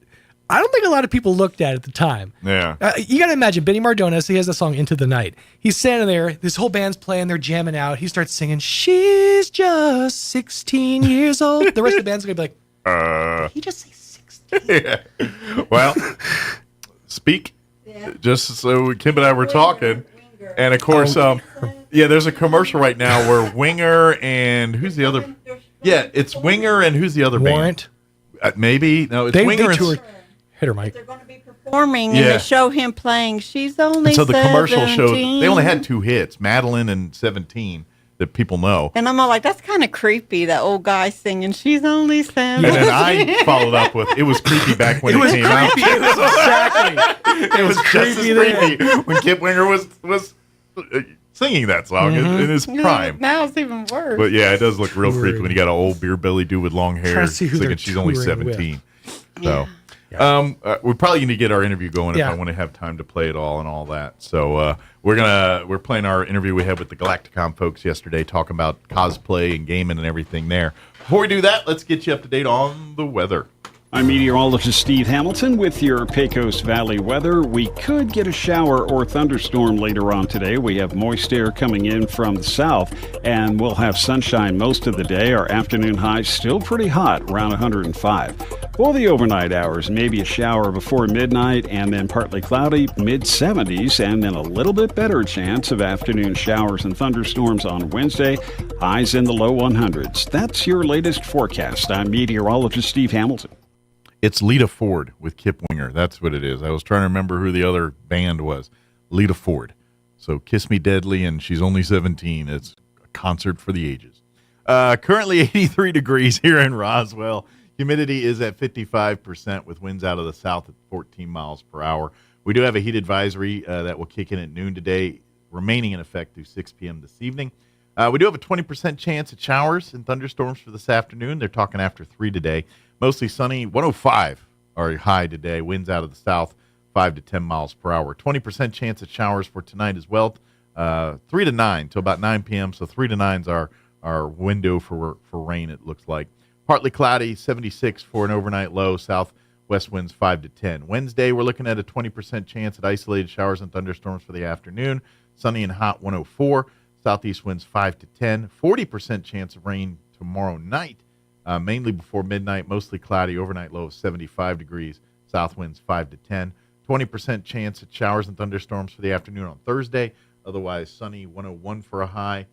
I don't think a lot of people looked at the time. Yeah. You got to imagine Benny Mardones. He has the song Into the Night. He's standing there. This whole band's playing. They're jamming out. He starts singing, she's just 16 years old. The rest of the band's going to be like, did he just say 16? Yeah. Well, speak. Yeah. Just so Kim and I were talking. And of course, there's a commercial right now where Winger and who's the other? Yeah, it's Winger and who's the other Warrant? Band? Maybe. No, it's Winger and Hit her, Mike. They're going to be performing and they show him playing She's Only 17. So the commercial shows they only had 2 hits, Madeline and 17, that people know. And I'm all like, that's kind of creepy, that old guy singing She's Only 17. And then I followed up with, it was creepy back when it came out. It was exactly. It was just as creepy when Kip Winger was singing that song in his prime. Now it's even worse. But yeah, it does look real creepy when you got an old beer belly dude with long hair singing She's Only 17. So we probably need to get our interview going if I want to have time to play it all and all that. So we're playing our interview we had with the Galacticon folks yesterday, talking about cosplay and gaming and everything there. Before we do that, let's get you up to date on the weather. I'm meteorologist Steve Hamilton with your Pecos Valley weather. We could get a shower or thunderstorm later on today. We have moist air coming in from the south, and we'll have sunshine most of the day. Our afternoon highs still pretty hot, around 105. For the overnight hours, maybe a shower before midnight, and then partly cloudy, mid-70s, and then a little bit better chance of afternoon showers and thunderstorms on Wednesday, highs in the low 100s. That's your latest forecast. I'm meteorologist Steve Hamilton. It's Lita Ford with Kip Winger. That's what it is. I was trying to remember who the other band was. Lita Ford. So Kiss Me Deadly and She's Only 17. It's a concert for the ages. Currently 83 degrees here in Roswell. Humidity is at 55% with winds out of the south at 14 miles per hour. We do have a heat advisory that will kick in at noon today, remaining in effect through 6 p.m. this evening. We do have a 20% chance of showers and thunderstorms for this afternoon. They're talking after 3 today. Mostly sunny, 105 are high today. Winds out of the south, 5 to 10 miles per hour. 20% chance of showers for tonight as well. 3 to 9 till about 9 p.m. So 3 to 9 is our window for rain, it looks like. Partly cloudy, 76 for an overnight low. Southwest winds 5 to 10. Wednesday, we're looking at a 20% chance at isolated showers and thunderstorms for the afternoon. Sunny and hot, 104. Southeast winds 5 to 10. 40% chance of rain tomorrow night. Mainly before midnight, mostly cloudy, overnight low of 75 degrees, south winds 5 to 10. 20% chance at showers and thunderstorms for the afternoon on Thursday, otherwise sunny, 101 for a high.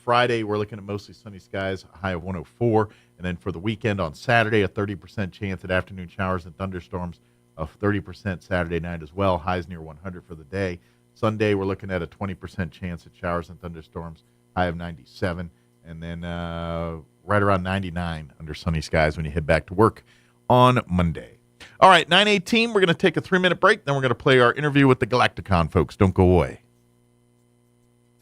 Friday, we're looking at mostly sunny skies, a high of 104. And then for the weekend on Saturday, a 30% chance at afternoon showers and thunderstorms of 30% Saturday night as well, highs near 100 for the day. Sunday, we're looking at a 20% chance at showers and thunderstorms, high high of 97, and then right around 99 under sunny skies when you head back to work on Monday. All right, 9:18, we're going to take a 3-minute break, then we're going to play our interview with the Galacticon folks. Don't go away.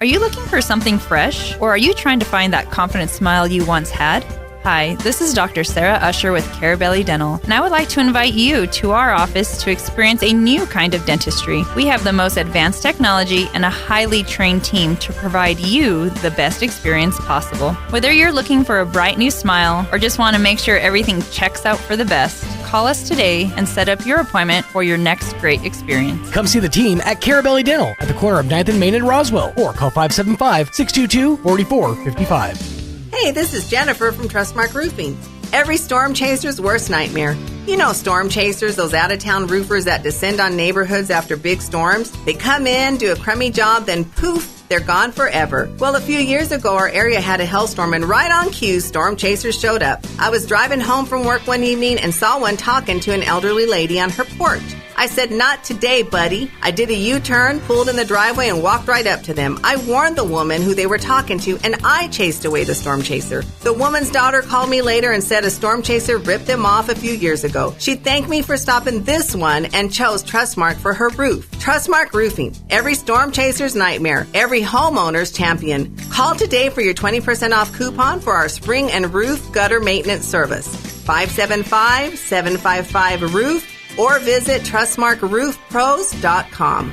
Are you looking for something fresh, or are you trying to find that confident smile you once had? Hi, this is Dr. Sarah Usher with Carabelli Dental, and I would like to invite you to our office to experience a new kind of dentistry. We have the most advanced technology and a highly trained team to provide you the best experience possible. Whether you're looking for a bright new smile or just want to make sure everything checks out for the best, call us today and set up your appointment for your next great experience. Come see the team at Carabelli Dental at the corner of 9th and Main in Roswell, or call 575-622-4455. Hey, this is Jennifer from Trustmark Roofing. Every storm chaser's worst nightmare. You know storm chasers, those out-of-town roofers that descend on neighborhoods after big storms. They come in, do a crummy job, then poof, they're gone forever. Well, a few years ago, our area had a hailstorm, and right on cue, storm chasers showed up. I was driving home from work one evening and saw one talking to an elderly lady on her porch. I said, "Not today, buddy." I did a U-turn, pulled in the driveway, and walked right up to them. I warned the woman who they were talking to, and I chased away the storm chaser. The woman's daughter called me later and said a storm chaser ripped them off a few years ago. She thanked me for stopping this one and chose Trustmark for her roof. Trustmark Roofing. Every storm chaser's nightmare. Every homeowner's champion. Call today for your 20% off coupon for our spring and roof gutter maintenance service. 575-755-ROOF. Or visit TrustmarkRoofPros.com.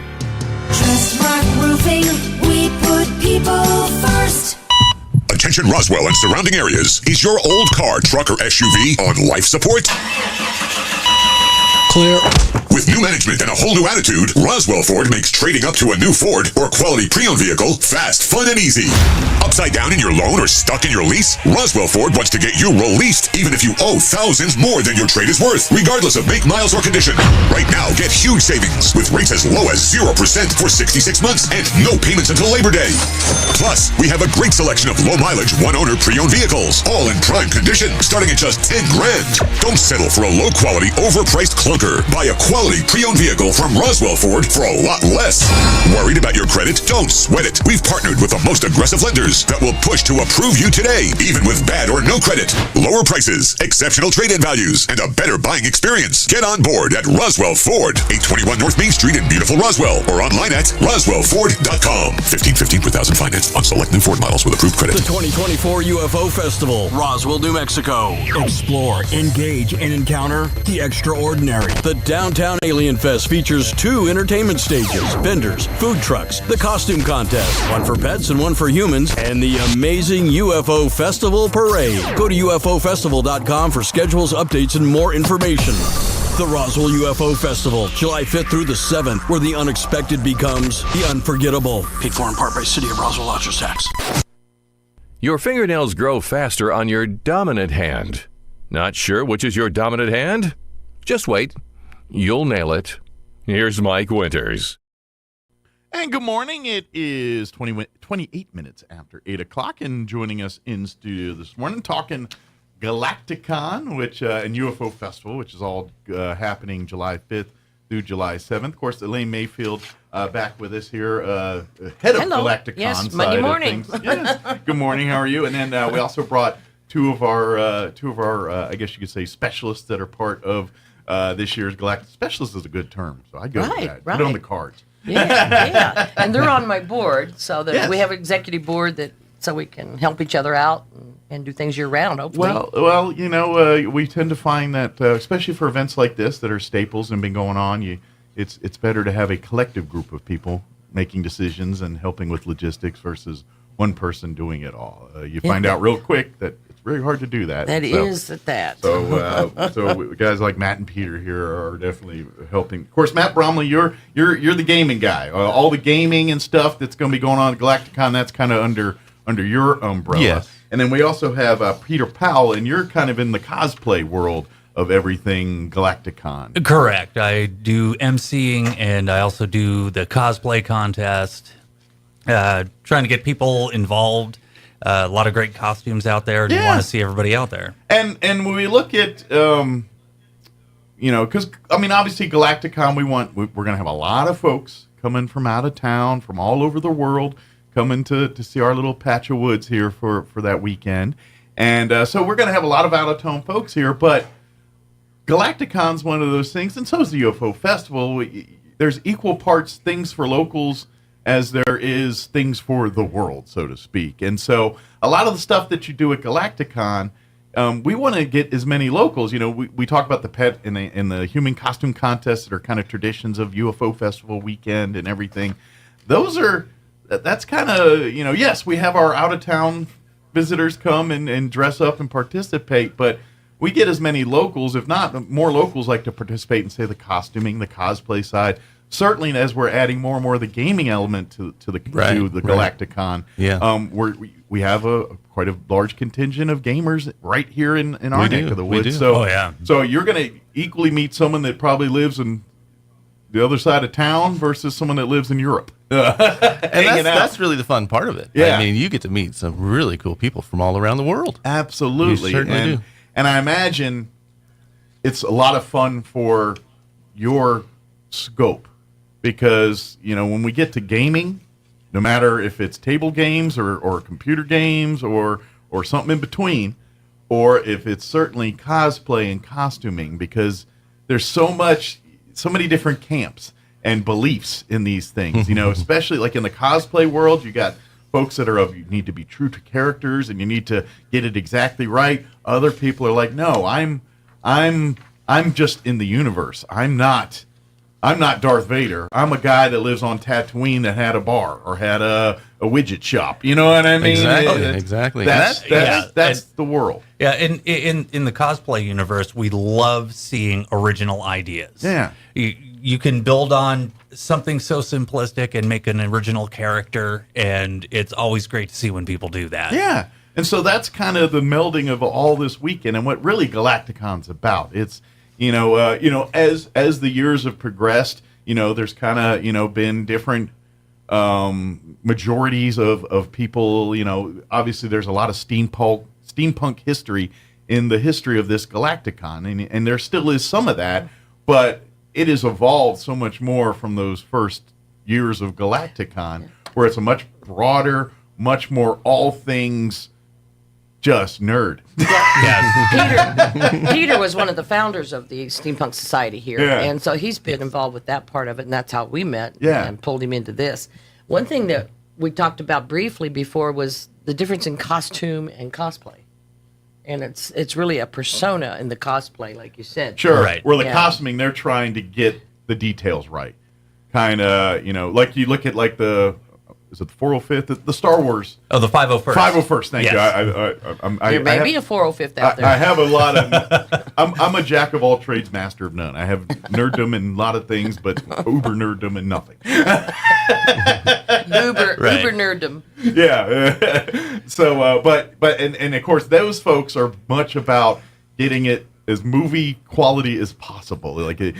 Trustmark Roofing, we put people first. Attention Roswell and surrounding areas. Is your old car, truck, or SUV on life support? Clear. With new management and a whole new attitude, Roswell Ford makes trading up to a new Ford or quality pre-owned vehicle fast, fun, and easy. Upside down in your loan or stuck in your lease? Roswell Ford wants to get you released even if you owe thousands more than your trade is worth, regardless of make, miles, or condition. Right now, get huge savings with rates as low as 0% for 66 months and no payments until Labor Day. Plus, we have a great selection of low-mileage, one-owner pre-owned vehicles, all in prime condition, starting at just $10,000. Don't settle for a low-quality, overpriced clunker. Buy a quality pre-owned vehicle from Roswell Ford for a lot less. Worried about your credit? Don't sweat it. We've partnered with the most aggressive lenders that will push to approve you today, even with bad or no credit. Lower prices, exceptional trade-in values, and a better buying experience. Get on board at Roswell Ford, 821 North Main Street in beautiful Roswell, or online at roswellford.com. $1,515 per thousand financed on select new Ford models with approved credit. The 2024 UFO Festival, Roswell, New Mexico. Explore, engage, and encounter the extraordinary. The Downtown Alien Fest features 2 entertainment stages, vendors, food trucks, the costume contest, one for pets and one for humans, and the amazing UFO Festival Parade. Go to UFOfestival.com for schedules, updates, and more information. The Roswell UFO Festival, July 5th through the 7th, where the unexpected becomes the unforgettable. Paid for in part by City of Roswell Lodgers Tax. Your fingernails grow faster on your dominant hand. Not sure which is your dominant hand? Just wait. You'll nail it. Here's Mike Winters. And good morning. It is 28 minutes after 8 o'clock, and joining us in studio this morning, talking Galacticon, which and UFO Festival, which is all happening July 5th through July 7th. Of course, Elaine Mayfield back with us here, head of Galacticon. Yes, Monday morning. Yes. Good morning. How are you? And then we also brought two of our I guess you could say specialists that are part of this year's Galactic. Specialist is a good term, so I go with that. Put it on the cards. Yeah. And they're on my board, so that Yes. we have an executive board so we can help each other out and do things year round, hopefully. Well, you know, we tend to find that, especially for events like this that are staples and been going on, it's better to have a collective group of people making decisions and helping with logistics versus one person doing it all. You find out real quick that it's very hard to do that. So guys like Matt and Peter here are definitely helping. Of course, Matt Bromley, you're the gaming guy. All the gaming and stuff that's going to be going on at Galacticon, that's kind of under your umbrella. Yes. And then we also have Peter Powell, and you're kind of in the cosplay world of everything Galacticon. Correct. I do emceeing, and I also do the cosplay contest. Trying to get people involved. A lot of great costumes out there, and you want to see everybody out there. And when we look at, because I mean, obviously Galacticon, we're going to have a lot of folks coming from out of town, from all over the world, coming to see our little patch of woods here for that weekend. And so we're going to have a lot of out-of-town folks here, but Galacticon's one of those things, and so is the UFO Festival. There's equal parts things for locals as there is things for the world, so to speak. And so a lot of the stuff that you do at Galacticon, we want to get as many locals. You know, we talk about the pet and the human costume contests that are kind of traditions of UFO Festival weekend and everything. That's kind of, you know, yes, we have our out-of-town visitors come and dress up and participate, but we get as many locals, if not more locals, like to participate in, say, the costuming, the cosplay side. Certainly, as we're adding more and more of the gaming element to the Galacticon, we have quite a large contingent of gamers right here in our neck of the woods. So, so you're going to equally meet someone that probably lives in the other side of town versus someone that lives in Europe. And that's really the fun part of it. Yeah. I mean, you get to meet some really cool people from all around the world. Absolutely. You certainly do. And I imagine it's a lot of fun for your scope because, you know, when we get to gaming, no matter if it's table games or computer games or something in between, or if it's certainly cosplay and costuming, because there's so many different camps and beliefs in these things, you know, especially like in the cosplay world, you got folks that you need to be true to characters and you need to get it exactly right. Other people are like, no, I'm just in the universe. I'm not Darth Vader. I'm a guy that lives on Tatooine that had a bar or had a widget shop. You know what I mean? Exactly. That's the world. Yeah, in the cosplay universe, we love seeing original ideas. Yeah. You can build on something so simplistic and make an original character, and it's always great to see when people do that. Yeah. And so that's kind of the melding of all this weekend and what really Galacticon's about. It's, as the years have progressed, there's kind of, been different majorities of people, obviously there's a lot of steampunk history in the history of this Galacticon, and there still is some of that, but it has evolved so much more from those first years of Galacticon, where it's a much broader, much more all things just nerd. Yes. Peter was one of the founders of the Steampunk Society here, and so he's been involved with that part of it, and that's how we met and pulled him into this. One thing that we talked about briefly before was the difference in costume and cosplay. And it's really a persona in the cosplay, like you said. Sure. Right. Where the costuming, they're trying to get the details right. Kind of, like you look at like is it the 405th? The Star Wars. Oh, the 501st. 501st, thank you. There may be a 405th out there. I have a lot of, I'm a jack of all trades, master of none. I have nerddom in a lot of things, but uber nerddom in nothing. Uber nerddom. Yeah. So, but of course, those folks are much about getting it as movie quality as possible. Like when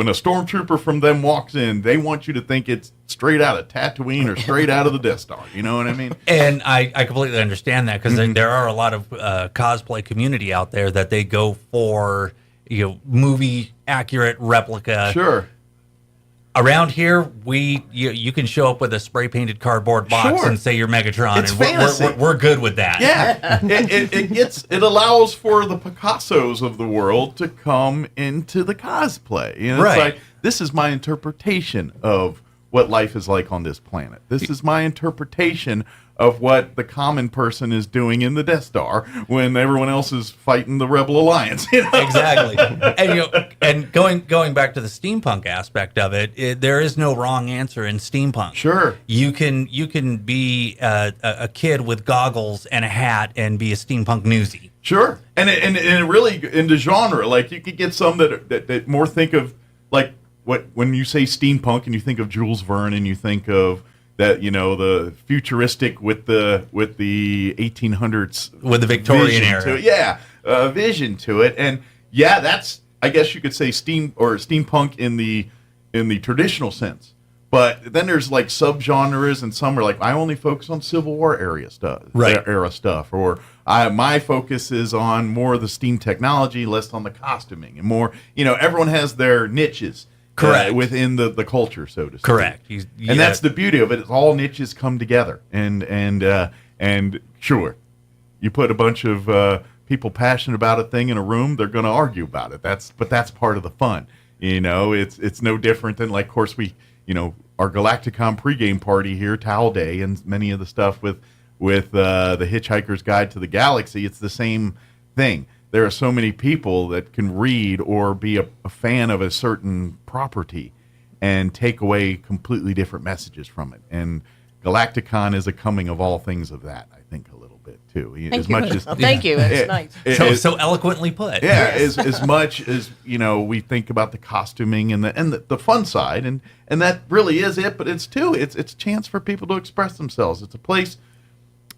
a stormtrooper from them walks in, they want you to think it's straight out of Tatooine or straight out of the Death Star. You know what I mean? And I completely understand that because there are a lot of cosplay community out there that they go for movie accurate replica. Sure. Around here, you can show up with a spray painted cardboard box and say you're Megatron, it's and we're good with that. Yeah, it allows for the Picassos of the world to come into the cosplay. It's like, this is my interpretation of what life is like on this planet. This is my interpretation of what the common person is doing in the Death Star when everyone else is fighting the Rebel Alliance. Exactly. And going back to the steampunk aspect of it, there is no wrong answer in steampunk. Sure. You can be a kid with goggles and a hat and be a steampunk newsie. Sure. And it really into genre, like you could get some that more think of like when you say steampunk and you think of Jules Verne and you think of that, the futuristic with the 1800s with the Victorian era, vision to it, and that's, I guess you could say steampunk in the traditional sense. But then there's like subgenres, and some are like, I only focus on Civil War era stuff, or my focus is on more of the steam technology, less on the costuming, and more. Everyone has their niches. Correct. Within the culture, so to speak. Correct. And that's the beauty of it. It's all niches come together. And sure, you put a bunch of people passionate about a thing in a room, they're going to argue about it. But that's part of the fun. It's no different than, like, of course, our Galacticon pregame party here, Towel Day, and many of the stuff with the Hitchhiker's Guide to the Galaxy. It's the same thing. There are so many people that can read or be a fan of a certain property and take away completely different messages from it. And Galacticon is a coming of all things of that, I think, a little bit too. Thank you. That's nice. So eloquently put. Yeah, as much as we think about the costuming and the fun side, and that really is it. But it's a chance for people to express themselves. It's a place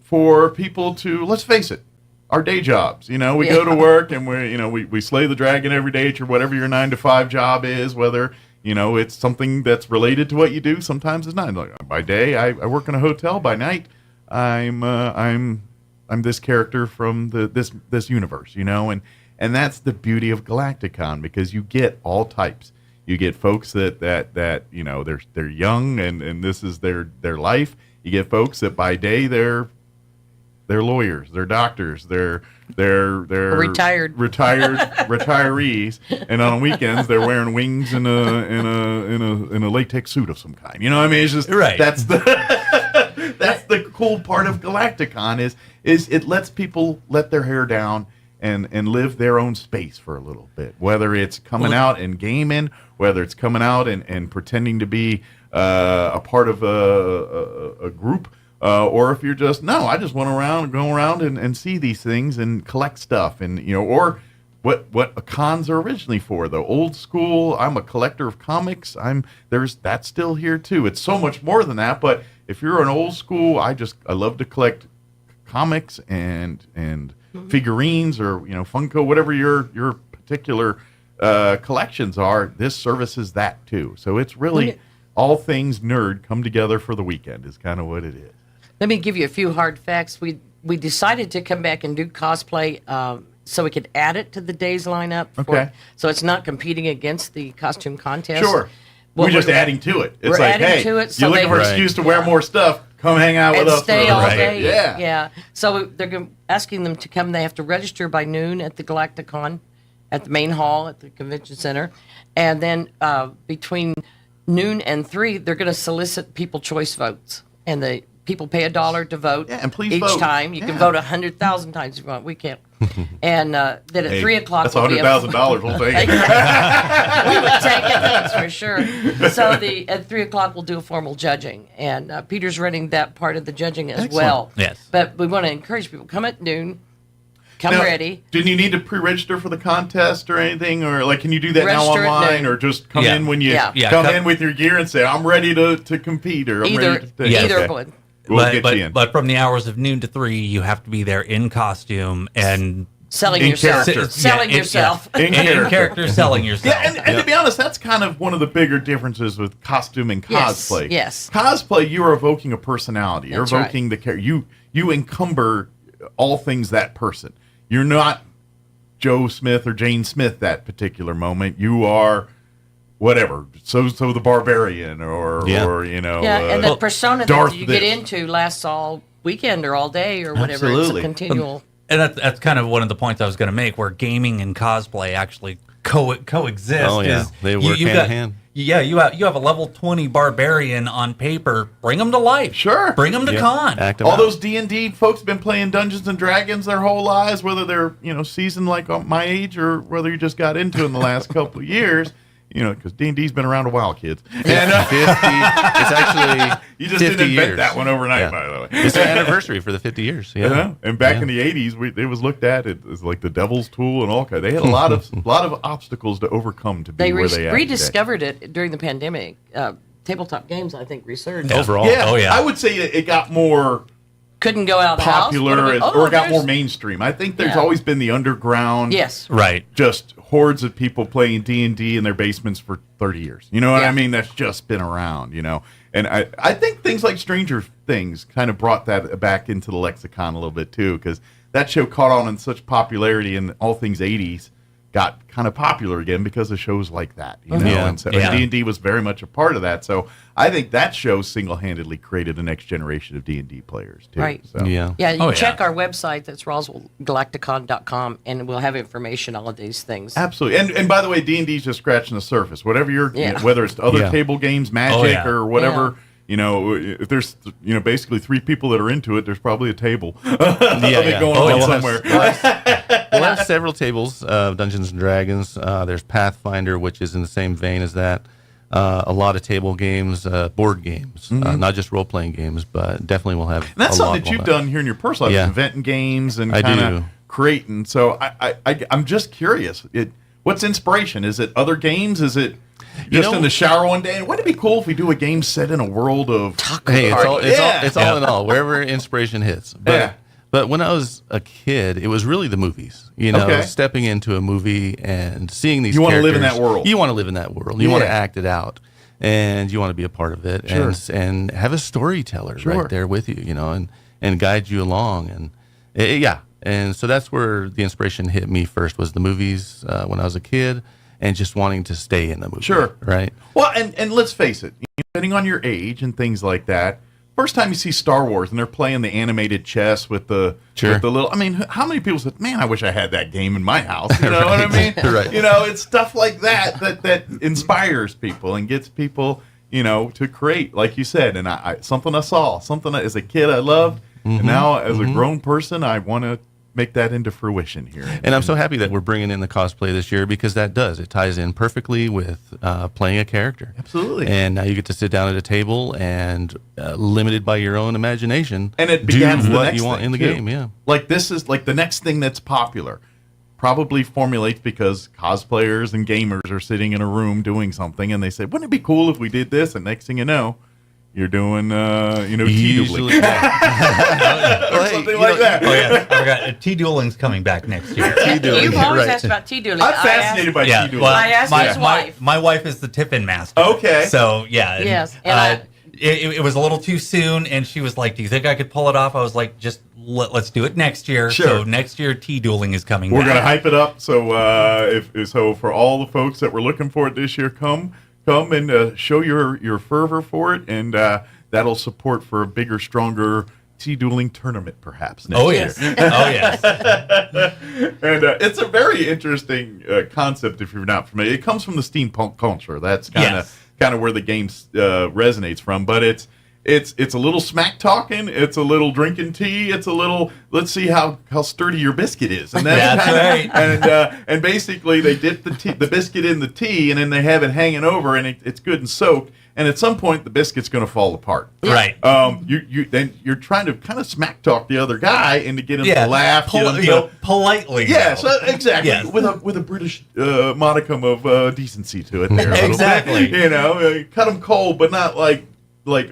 for people to, let's face it, our day jobs. We go to work and we slay the dragon every day or whatever your 9-to-5 job is, whether it's something that's related to what you do. Sometimes it's not. Like, by day, I work in a hotel. By night, I'm this character from this universe. And that's the beauty of Galacticon, because you get all types. You get folks that they're young and this is their life. You get folks that by day they're lawyers, they're doctors, they're retirees, and on weekends they're wearing wings in a latex suit of some kind. It's just right. That's the cool part of Galacticon is it lets people let their hair down and live their own space for a little bit, whether it's coming out and gaming, whether it's coming out and pretending to be a part of a group. Or if you're just, I just want to go around and see these things and collect stuff, and or what cons are originally for. The old school, I'm a collector of comics. That's still here too. It's so much more than that. But if you're an old school, I love to collect comics and figurines or Funko, whatever your particular collections are. This services that too. So it's really all things nerd come together for the weekend is kind of what it is. Let me give you a few hard facts. We decided to come back and do cosplay so we could add it to the day's lineup. So it's not competing against the costume contest. Sure. We're just adding to it. It's like, hey, you're looking for an excuse to wear more stuff, come hang out with us. Stay all day. Yeah. So they're asking them to come. They have to register by noon at the Galacticon, at the main hall at the convention center. And then between noon and 3, they're going to solicit people choice votes. And the people pay $1 to vote. Yeah, and please each vote. time. You can vote 100,000 times if you want. We can't. And then at 3 o'clock, that's $100,000. We'll take it. We would take it, that's for sure. So at 3 o'clock, we'll do a formal judging, and Peter's running that part of the judging as well. Yes. But we want to encourage people, come at noon. Come now, ready. Didn't you need to pre-register for the contest or anything, or like can you do that Register now online, or just come in when you come in with your gear and say I'm ready to compete, or I'm ready to either one. We'll get you in. But from the hours of noon to 3, you have to be there in costume and selling yourself. Selling yourself. In character, selling yourself. Yeah, and to be honest, that's kind of one of the bigger differences with costume and cosplay. Yes. Cosplay, you are evoking a personality. You're That's evoking the character. You encumber all things that person. You're not Joe Smith or Jane Smith that particular moment. You are whatever. So the barbarian or and the persona Darth that you get into lasts all weekend or all day or whatever. Absolutely. It's a continual. And that's kind of one of the points I was going to make, where gaming and cosplay actually coexist. Oh yeah, they work hand in hand. Yeah, you have a level 20 barbarian on paper. Bring them to life. Sure. Bring them to con. All those D&D folks have been playing Dungeons and Dragons their whole lives, whether they're seasoned like my age or whether you just got into it in the last couple of years. Because D&D's been around a while, kids. And, 50. It's actually you just 50 didn't invent years. that one overnight, by the way. It's the anniversary for the 50 years. Yeah. And back in the 80s, it was looked at as like the devil's tool and all kinds. They had a lot of obstacles to overcome to be where they are. Rediscovered it during the pandemic. Tabletop games, I think, resurged. Overall. Yeah, I would say it got more couldn't go out of the popular house. or got more mainstream. I think there's always been the underground. Yes. Right. Just hordes of people playing D&D in their basements for 30 years. You know what I mean? That's just been around, And I think things like Stranger Things kind of brought that back into the lexicon a little bit too, because that show caught on in such popularity in all things 80s got kind of popular again because of shows like that, you know, and D&D was very much a part of that. So I think that show single-handedly created the next generation of D&D players too. Right. So. You check our website. That's RoswellGalacticon.com, and we'll have information on all of these things. Absolutely. And by the way, D&D's just scratching the surface. Whatever whether it's other table games, Magic, or whatever. You know, if there's basically 3 people that are into it, there's probably a table going on somewhere. We'll have several tables, Dungeons and Dragons. There's Pathfinder, which is in the same vein as that. A lot of table games, board games, not just role-playing games, but definitely we'll have. And that's something that you've done here in your personal life, inventing games and kind of creating. So I'm just curious. What's inspiration? Is it other games? Is it just in the shower one day? And wouldn't it be cool if we do a game set in a world of it's all in all, wherever inspiration hits. But when I was a kid, it was really the movies. You know, stepping into a movie and seeing these characters. You want to live in that world. You want to live in that world. You want to act it out. And you want to be a part of it. And have a storyteller right there with you, you know, and guide you along. And and so that's where the inspiration hit me first, was the movies when I was a kid, and just wanting to stay in the movie. Sure. Right? Well, and let's face it, depending on your age and things like that, first time you see Star Wars and they're playing the animated chess with the little, I mean, how many people said, man, I wish I had that game in my house. You know what I mean? Right. You know, it's stuff like that inspires people and gets people, you know, to create, like you said. And something I saw, something as a kid I loved, and now as a grown person, I want to make that into fruition here. And I'm so happy that we're bringing in the cosplay this year, because it ties in perfectly with playing a character. Absolutely. And now you get to sit down at a table and, limited by your own imagination, and it do what you want in the game. Yeah. Like this is like the next thing that's popular. Probably formulates because cosplayers and gamers are sitting in a room doing something, and they say, wouldn't it be cool if we did this? And next thing you know, you're doing, tea-dueling. Or something like that. Oh, yeah. I forgot. Tea-dueling's coming back next year. Tea-dueling. You've always asked about tea-dueling. I'm fascinated by tea-dueling. Well, I asked his wife. My wife is the tippin' master. Okay. So, yeah. Yes. It was a little too soon, and she was like, do you think I could pull it off? I was like, just let's do it next year. Sure. So next year, tea-dueling is coming We're back. going to hype it up. So so for all the folks that were looking for it this year, come and show your fervor for it, and that'll support for a bigger, stronger tea-dueling tournament perhaps next year. Oh, yes. And it's a very interesting concept if you're not familiar. It comes from the steampunk culture. That's kind of where the game resonates from. But it's a little smack talking. It's a little drinking tea. It's a little let's see how sturdy your biscuit is. And that's right. And basically they dip the biscuit in the tea, and then they have it hanging over, and it's good and soaked. And at some point the biscuit's going to fall apart. Right. You're trying to kind of smack talk the other guy and to get him to laugh. Politely. Yeah. So exactly. Yes. With a British modicum of decency to it there. Exactly. You know, cut them cold, but not like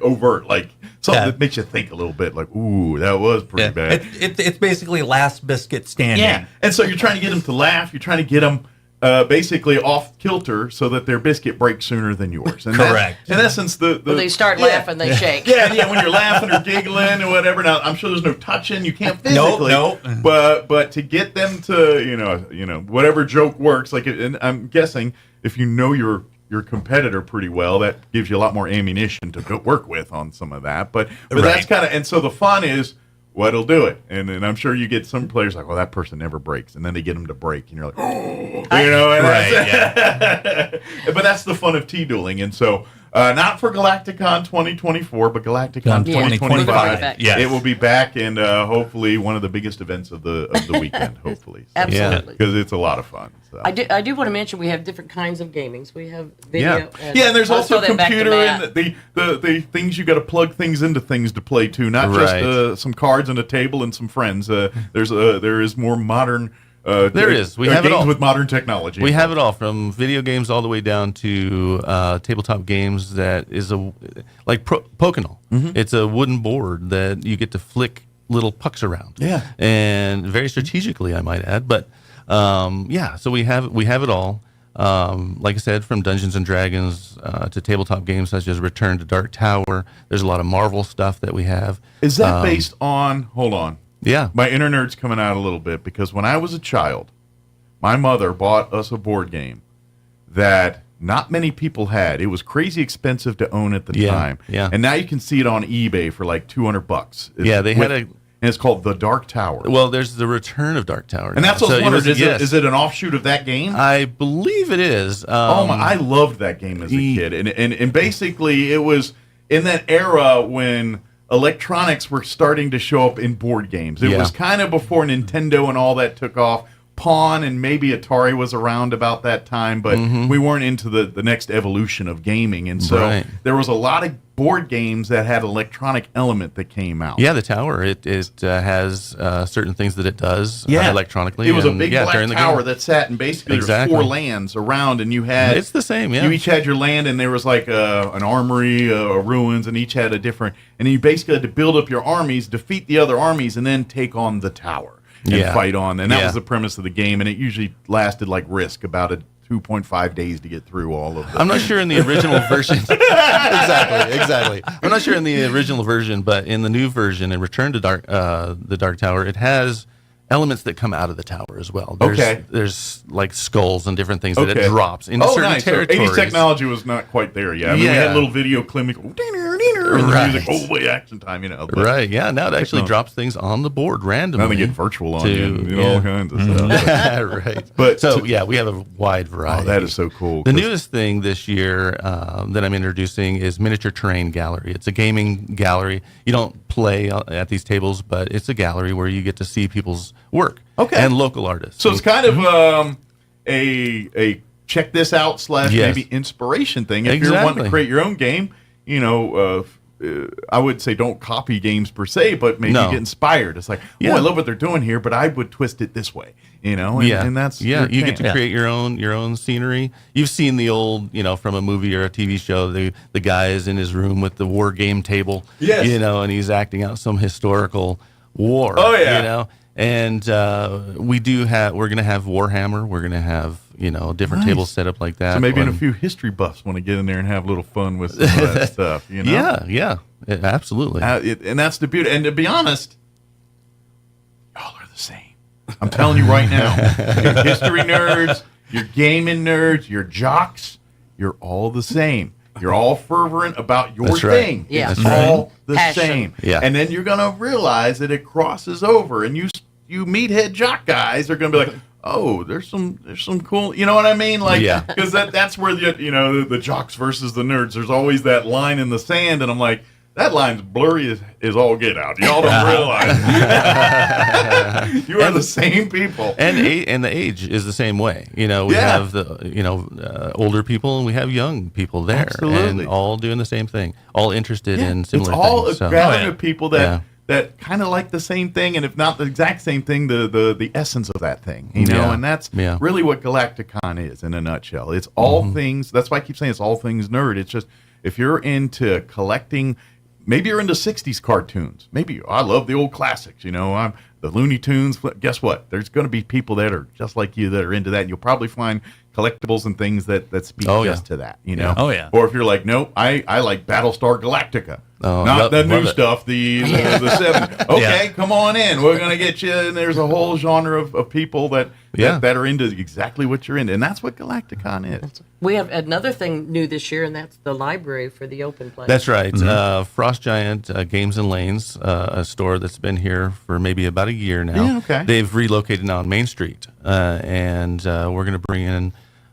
overt, like something that makes you think a little bit, like, ooh, that was pretty bad. It's basically last biscuit standing. Yeah, and so you're trying to get them to laugh. You're trying to get them basically off kilter so that their biscuit breaks sooner than yours. And correct. In essence, when they start laughing, they shake. Yeah, when you're laughing or giggling or whatever. Now, I'm sure there's no touching. You can't physically. Nope. But to get them to, whatever joke works, like, and I'm guessing if you know your competitor pretty well, that gives you a lot more ammunition to work with on some of that. But that's kind of, and so the fun is what'll do it. And I'm sure you get some players like, well, that person never breaks, and then they get them to break, and you're like, oh, but that's the fun of tea-dueling. And so not for Galacticon 2024, but Galacticon 2025. Yes. It will be back, and hopefully one of the biggest events of the weekend, hopefully. So, absolutely. Because it's a lot of fun. So. I do want to mention we have different kinds of gamings. We have video. And there's also computer and the things you got to plug things into things to play too, not just some cards and a table and some friends. There is more modern. There is. We have games it all with modern technology. We have it all, from video games all the way down to tabletop games. That is like Pocono. Mm-hmm. It's a wooden board that you get to flick little pucks around. Yeah, and very strategically, I might add. But so we have it all. Like I said, from Dungeons and Dragons to tabletop games such as Return to Dark Tower. There's a lot of Marvel stuff that we have. Is that based on? Hold on. Yeah. My inner nerd's coming out a little bit, because when I was a child, my mother bought us a board game that not many people had. It was crazy expensive to own at the time. Yeah. And now you can see it on eBay for like $200. And it's called The Dark Tower. Well, there's the Return of Dark Tower. And that's what I was wondering. Is it an offshoot of that game? I believe it is. I loved that game as a kid. And basically, it was in that era when electronics were starting to show up in board games. It was kind of before Nintendo and all that took off. Pong and maybe Atari was around about that time, but we weren't into the next evolution of gaming. And so there was a lot of board games that had electronic element that came out. Yeah, the tower, it has certain things that it does electronically. It was a big black tower that sat, and basically there were 4 lands around, and you had... It's the same, yeah. You each had your land, and there was like an armory, ruins, and each had a different... And you basically had to build up your armies, defeat the other armies, and then take on the tower. And fight on. And that was the premise of the game, and it usually lasted like Risk, about 2.5 days to get through all of them. I'm not sure in the original version. Exactly. I'm not sure in the original version, but in the new version, in Return to the Dark Tower, it has elements that come out of the tower as well. There's like skulls and different things that it drops into certain territories. So 80s technology was not quite there yet. I mean, we had little video clinic, and the music, oh boy, action time, Right, yeah. Now it actually drops things on the board randomly. Now they get virtual on you, all kinds of stuff. Right. But we have a wide variety. Oh, that is so cool. The newest thing this year that I'm introducing is Miniature Terrain Gallery. It's a gaming gallery. You don't play at these tables, but it's a gallery where you get to see people's work and local artists. So it's kind of a check this out / maybe inspiration thing. If you're wanting to create your own game, I would say don't copy games per se, but maybe get inspired. It's like, I love what they're doing here, but I would twist it this way, and that's you get to create your own scenery. You've seen the old, from a movie or a TV show, the guy is in his room with the war game table, and he's acting out some historical war. Oh yeah. And we're going to have Warhammer. We're going to have, different tables set up like that. So maybe a few history buffs want to get in there and have a little fun with some of that stuff, Yeah, absolutely. And that's the beauty. And to be honest, y'all are the same. I'm telling you right now. Your history nerds, your gaming nerds, your jocks, you're all the same. You're all fervent about your thing. Yeah. It's all the Passion. same. Yeah. And then you're going to realize that it crosses over, and you meathead jock guys are going to be like, oh, there's some cool, you know what I mean? Like, because that's where the jocks versus the nerds. There's always that line in the sand, and I'm like, that line's blurry as all get out. Y'all don't realize. You are the same people. And the age is the same way. We have the older people and we have young people there. Absolutely. And all doing the same thing. All interested in similar things. It's all things. a gathering of people that kind of like the same thing, and if not the exact same thing, the essence of that thing. And that's really what Galacticon is in a nutshell. It's all things. That's why I keep saying it's all things nerd. It's just if you're into collecting. Maybe you're into 60s cartoons. Maybe I love the old classics, I'm the Looney Tunes. Guess what? There's going to be people that are just like you that are into that. And you'll probably find collectibles and things that speak to that, Yeah. Oh, yeah. Or if you're like, nope, I like Battlestar Galactica. Not the new stuff, the 70s. Okay, come on in. We're going to get you. And there's a whole genre of people that are into exactly what you're into. And that's what Galacticon is. We have another thing new this year, and that's the library for the open place. That's right. Frost Giant Games and Lanes, a store that's been here for maybe about a year now. Yeah, okay. They've relocated now on Main Street, and we're going to bring in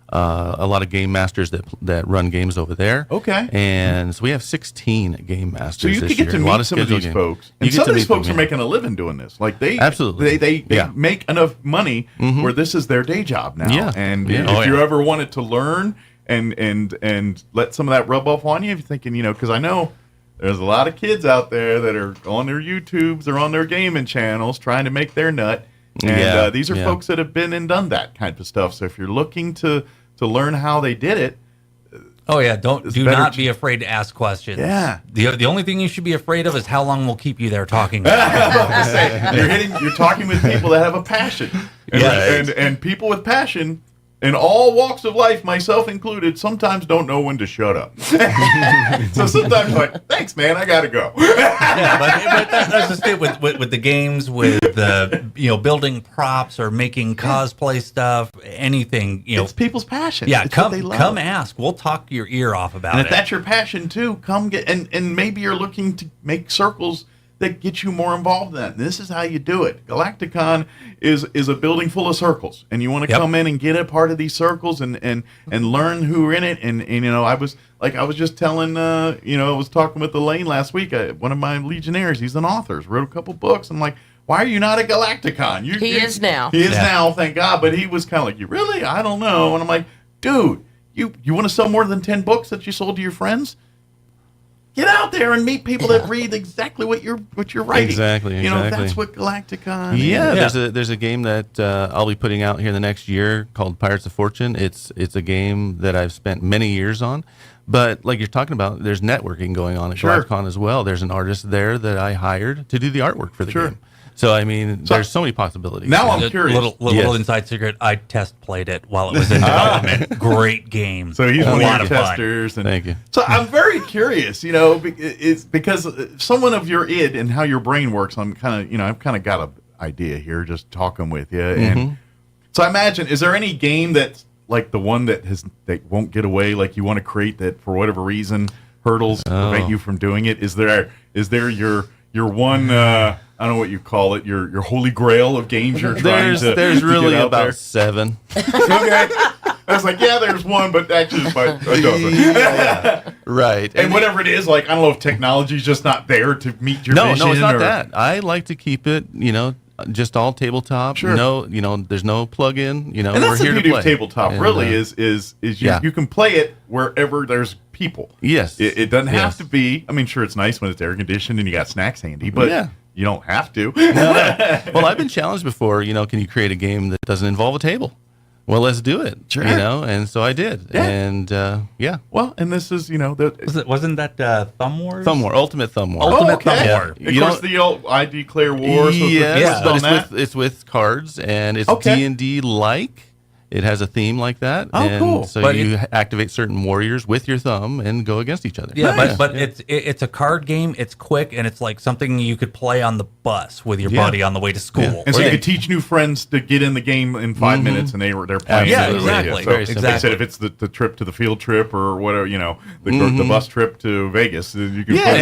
a lot of game masters that run games over there. Okay. And so we have 16 game masters. So you this could get year. to meet some of these folks. And some of these folks are making a living doing this. Like they make enough money where this is their day job now. Yeah. And if you ever wanted to learn and let some of that rub off on you, if you're thinking, because I know there's a lot of kids out there that are on their YouTubes or on their gaming channels trying to make their nut. And these are folks that have been and done that kind of stuff. So if you're looking to learn how they did it, do not be afraid to ask questions. Yeah. The only thing you should be afraid of is how long we'll keep you there talking. You're talking with people that have a passion, and people with passion in all walks of life, myself included, sometimes don't know when to shut up. So sometimes like, thanks, man, I gotta go. Yeah, but that's just it with the games, with building props or making cosplay stuff, anything. It's people's passion. Yeah, it's what they love. Come ask. We'll talk your ear off about it. And if that's your passion too, come get. And maybe you're looking to make circles that get you more involved in that. This is how you do it. Galacticon is a building full of circles, and you want to come in and get a part of these circles and learn who are in it. And I was just telling, I was talking with Elaine last week. One of my Legionnaires, he's an author, wrote a couple books. I'm like, why are you not at Galacticon? He is now. He is now, thank God. But he was kind of like, you really? I don't know. And I'm like, dude, you want to sell more than 10 books that you sold to your friends? Get out there and meet people that read exactly what you're writing. Exactly. That's what Galacticon is. Yeah, there's a game that I'll be putting out here the next year called Pirates of Fortune. It's a game that I've spent many years on. But like you're talking about, there's networking going on at Galacticon as well. There's an artist there that I hired to do the artwork for the game. So, I mean, there's so many possibilities. Now I'm curious. Little inside secret, I test played it while it was in development. Great game. So he's one lot of your testers. Thank you. So I'm very curious, it's because someone of your id and how your brain works, I've kind of got an idea here just talking with you. And so I imagine, is there any game that's like the one that won't get away, like you want to create that for whatever reason, hurdles prevent you from doing it? Is there your one... I don't know what you call it. Your holy grail of games you're trying to. There's really get out about there. 7. Okay, I was like, yeah, there's one, but actually, it's about a dozen. Yeah. Right, and whatever it is, like I don't know if technology's just not there to meet your vision. No, it's not that. I like to keep it, just all tabletop. Sure. No, there's no plug-in. And that's we're here the to beauty play. of tabletop. And, really, is you can play it wherever there's people. Yes, it doesn't have to be. I mean, sure, it's nice when it's air conditioned and you got snacks handy, but you don't have to. Well, I've been challenged before. Can you create a game that doesn't involve a table? Well, let's do it. Sure. And so I did. Yeah. And Well, and this is wasn't that Thumb Wars? Thumb War, Ultimate Thumb War. Ultimate Thumb War. Of course, the old I declare war. So but it's with cards, and it's D&D like. It has a theme like that. Oh, and cool. So you activate certain warriors with your thumb and go against each other. Yeah, nice. but it's a card game. It's quick, and it's like something you could play on the bus with your buddy on the way to school. Yeah. And so you could teach new friends to get in the game in 5 minutes, and they're playing. Yeah, exactly. So they said if it's the trip to the field trip or whatever, the bus trip to Vegas, you can play.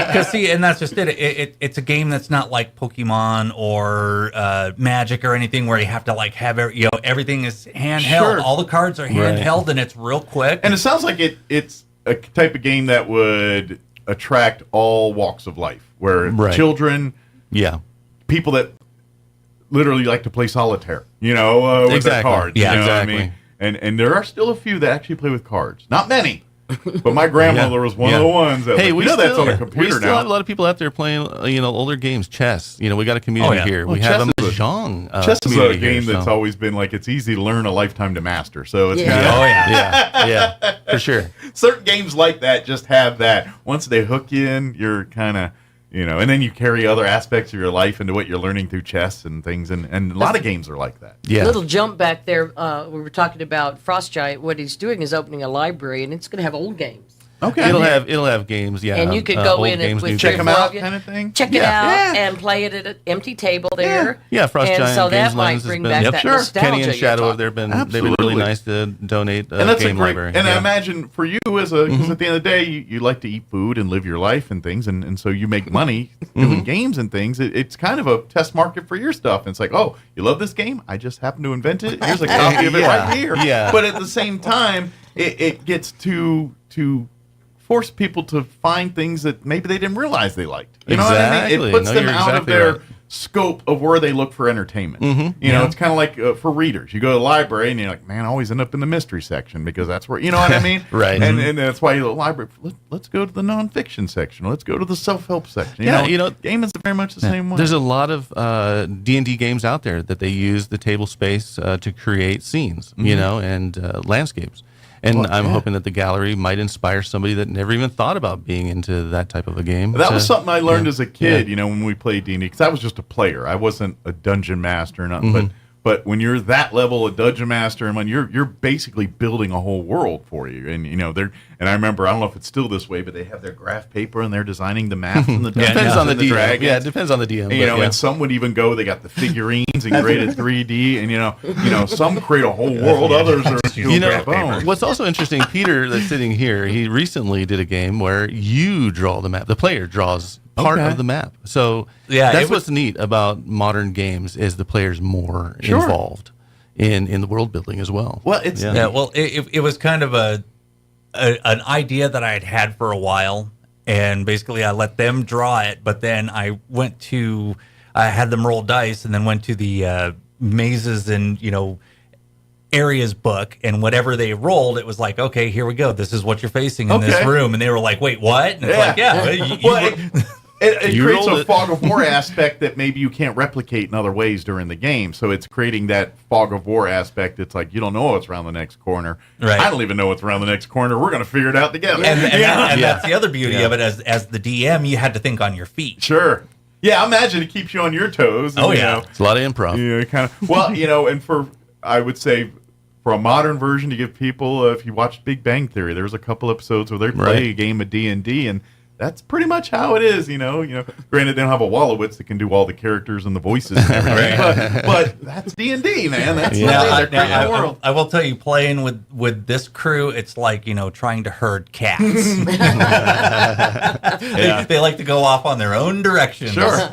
Because see, and that's just it. It's a game that's not like Pokemon or Magic or anything where you have to like have everything is handheld. Sure. All the cards are handheld, and it's real quick. And it sounds like it's a type of game that would attract all walks of life, where children, people that literally like to play solitaire, with their cards. Yeah, you know exactly. what I mean? And there are still a few that actually play with cards. Not many. But my grandmother was one of the ones that that's on a computer we still now. have a lot of people out there playing, older games, chess. We got a community here. Well, we have a mahjong. Chess is a game that's always been like it's easy to learn, a lifetime to master. So it's for sure. Certain games like that just have that. Once they hook you in, you're kind of and then you carry other aspects of your life into what you're learning through chess and things, and a lot of games are like that. Yeah. Little jump back there. We were talking about Frost Giant. What he's doing is opening a library, and it's going to have old games. Okay. It'll have games, And you could go in and with check them out, kind of thing. Check it out and play it at an empty table there. Yeah, Frost and Giant so Games that might Lens bring has back been that nostalgia. Kenny and Shadow they've been really nice to donate and that's game library. And I imagine for you because at the end of the day you like to eat food and live your life and things, and so you make money doing games and things. It's kind of a test market for your stuff. And it's like, oh, you love this game? I just happened to invent it. Here's a copy of it right here. Yeah. But at the same time, it gets to force people to find things that maybe they didn't realize they liked. You know what I mean? It puts them out of their scope of where they look for entertainment. It's kind of like for readers. You go to the library and you're like, man, I always end up in the mystery section because that's where, you know what I mean? Right. And that's why you go to the library. Let's go to the nonfiction section. Let's go to the self-help section. Game is very much the same way. There's a lot of D&D games out there that they use the table space to create scenes, and landscapes. And I'm hoping that the gallery might inspire somebody that never even thought about being into that type of a game. That was something I learned as a kid, when we played D&D, because I was just a player. I wasn't a dungeon master or nothing. But when you're that level of dungeon master, and when you're basically building a whole world for you, and I remember, I don't know if it's still this way, but they have their graph paper and they're designing the maps and the depends on the DM. dragons. Yeah, it depends on the DM. And some would even go. They got the figurines and graded 3D, and some create a whole world. Others are graph paper. What's also interesting, Peter, that's sitting here, he recently did a game where you draw the map. The player draws part of the map. So that's what's neat about modern games is the player's more involved in the world building as well. Well, it's it was kind of an idea that I had for a while, and basically I let them draw it, but then I had them roll dice, and then went to the mazes and areas book, and whatever they rolled, it was like, okay, here we go. This is what you're facing in this room, and they were like, wait, what? And it's like, It creates a fog of war aspect that maybe you can't replicate in other ways during the game. So it's creating that fog of war aspect. It's like, you don't know what's around the next corner. Right. I don't even know what's around the next corner. We're going to figure it out together. And that's the other beauty of it. As the DM, you had to think on your feet. Sure. Yeah, I imagine it keeps you on your toes. And, It's a lot of improv. And I would say, for a modern version to give people, if you watch Big Bang Theory, there's a couple episodes where they play a game of D&D, and that's pretty much how it is, Granted, they don't have a Wallowitz that can do all the characters and the voices and everything, but that's D&D, man. That's they're creating a world. I will tell you, playing with this crew, it's like trying to herd cats. They like to go off on their own direction. Sure,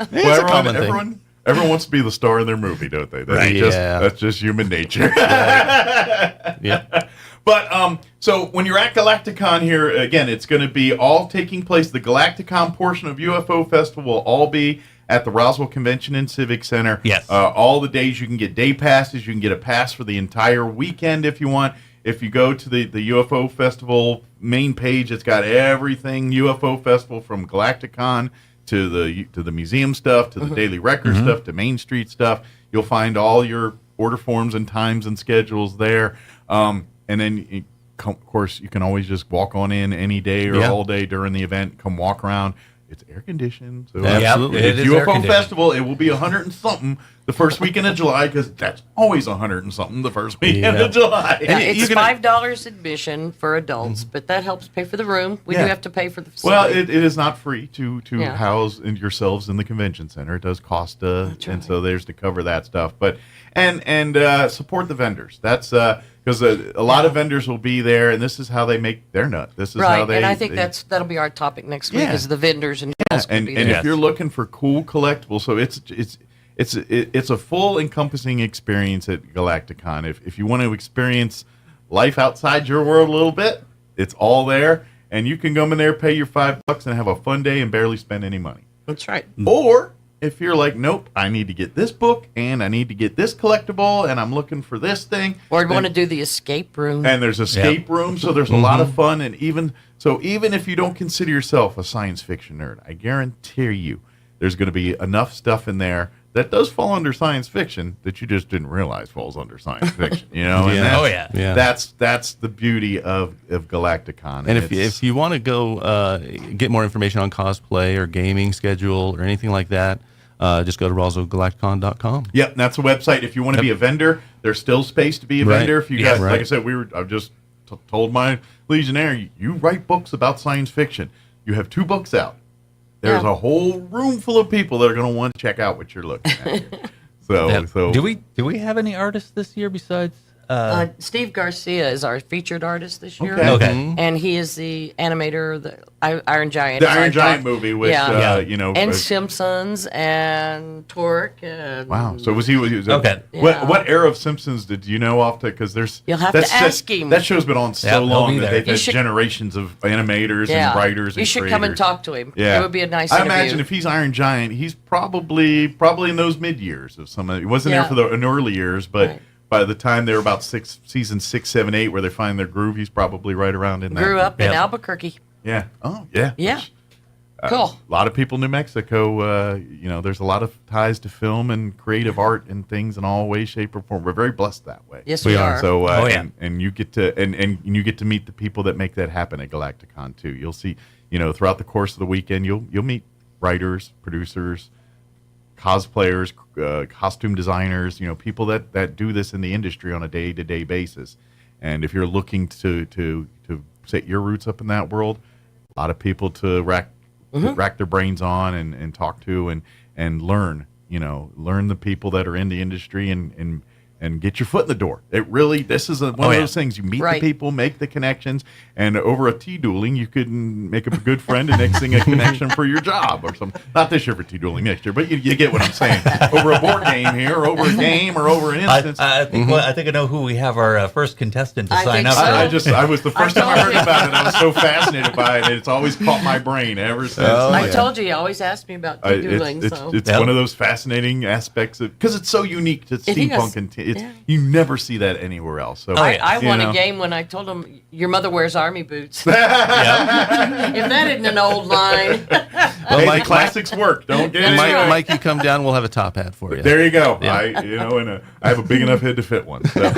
everyone wants to be the star of their movie, don't they? That's just human nature. Yeah. But so when you're at Galacticon here, again, it's going to be all taking place. The Galacticon portion of UFO Festival will all be at the Roswell Convention and Civic Center. Yes. All the days you can get day passes. You can get a pass for the entire weekend if you want. If you go to the UFO Festival main page, it's got everything UFO Festival, from Galacticon to the museum stuff, to the Daily Record stuff, to Main Street stuff. You'll find all your order forms and times and schedules there. And then, of course, you can always just walk on in any day or all day during the event. Come walk around. It's air conditioned. So absolutely. It's UFO Festival. It will be 100 and something the first weekend of July, because that's always 100 and something the first weekend of July. Yeah, it's $5 admission for adults, but that helps pay for the room. We do have to pay for the facility. Well, it is not free to house yourselves in the convention center. It does cost, and so there's to cover that stuff. But and support the vendors. That's because a lot of vendors will be there, and this is how they make their nut. This is how they. And I think that'll be our topic next week. Is the vendors and and if you're looking for cool collectibles, so it's a full encompassing experience at Galacticon. If you want to experience life outside your world a little bit, it's all there, and you can come in there, pay your $5 and have a fun day and barely spend any money. That's right. Or if you're like, nope, I need to get this book and I need to get this collectible and I'm looking for this thing. Or you want to do the escape room. And there's escape room, so there's a lot of fun. And even if you don't consider yourself a science fiction nerd, I guarantee you there's going to be enough stuff in there that does fall under science fiction that you just didn't realize falls under science fiction. And that's the beauty of Galacticon. And if you want to go get more information on cosplay or gaming schedule or anything like that, just go to RoswellGalacticon.com. Yep, that's the website. If you want to be a vendor, there's still space to be a vendor. If you got, like I said, I've just told my Legionnaire, you write books about science fiction. You have 2 books out. There's a whole room full of people that are going to want to check out what you're looking at. So do we have any artists this year besides? Steve Garcia is our featured artist this year. Okay. And he is the animator of the Iron Giant. The Iron Giant movie, which, and Simpsons and Torque. And, wow. So was he okay. What era of Simpsons did you know off to? Because you'll have to ask him. That show's been on so long that they've had generations of animators and writers and you should creators. come and talk to him. Yeah. It would be a nice interview. I imagine if he's Iron Giant, he's probably in those mid years of some. He wasn't there for the early years, but. Right. By the time they're about season 6, 7, 8, where they find their groove, he's probably right around in that. Grew up in Albuquerque. Yeah. Oh, yeah. Yeah. Cool. A lot of people in New Mexico, there's a lot of ties to film and creative art and things in all ways, shape, or form. We're very blessed that way. Yes, we are. So, and you get to and you get to meet the people that make that happen at Galacticon too. You'll see, throughout the course of the weekend, you'll meet writers, producers, cosplayers, costume designers, people that do this in the industry on a day-to-day basis. And if you're looking to set your roots up in that world, a lot of people to rack their brains on and talk to and learn, learn the people that are in the industry and get your foot in the door. This is one of those things. You meet the people, make the connections, and over a tea dueling, you could make a good friend and next thing a connection for your job or something. Not this year for tea dueling, next year, but you get what I'm saying. Over a board game here, or over a game, or over an instance. I think I know who we have our first contestant to sign up. I was the first time I heard about it. I was so fascinated by it. It's always caught my brain ever since. I told you always asked me about tea dueling. It's one of those fascinating aspects because it's so unique to steampunk and you never see that anywhere else. So I won a game when I told them your mother wears army boots. If that isn't an old line. Well, the classics work. Don't get it. Mike, you come down. We'll have a top hat for you. There you go. Yeah. I have a big enough head to fit one. So. And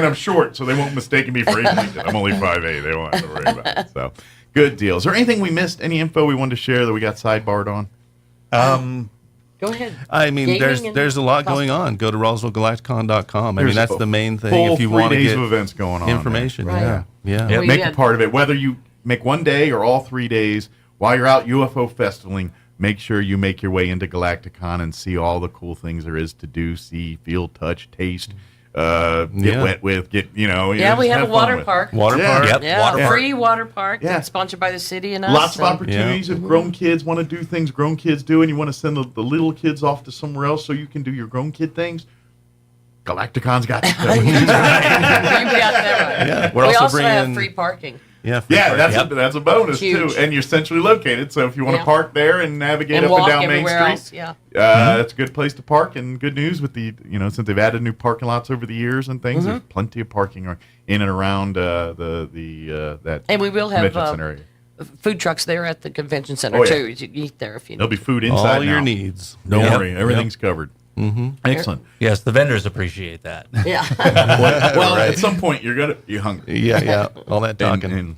I'm short, so they won't mistake me for 8 feet. I'm only 5'8". They won't have to worry about it. So good deal. Is there anything we missed? Any info we wanted to share that we got sidebarred on? Go ahead. I mean, there's a lot going on. Go to RoswellGalacticon.com. I mean, that's the main thing. If you want to get of events going on, information, right. Yeah. Make it part of it. Whether you make one day or all 3 days, while you're out UFO festivaling, make sure you make your way into Galacticon and see all the cool things there is to do, see, feel, touch, taste. Get wet with, we have a water park. Water park. Yep. Yeah, free water park. Yeah. That's sponsored by the city and us. Lots of opportunities if grown kids want to do things grown kids do, and you want to send the little kids off to somewhere else so you can do your grown kid things. Galacticon's got you. You got that right. Yeah. We also have free parking. Yeah, that's a bonus too, and you're centrally located. So if you want to park there and navigate up and down Main Street, that's a good place to park. And good news with the since they've added new parking lots over the years and things, there's plenty of parking in and around that. And we will have food trucks there at the convention center too. You can eat there if you. There'll be food inside. All your needs. Don't worry, everything's covered. Mm-hmm. Excellent. Yes, the vendors appreciate that. Yeah. well, at some point you're hungry. Yeah. All that talking. And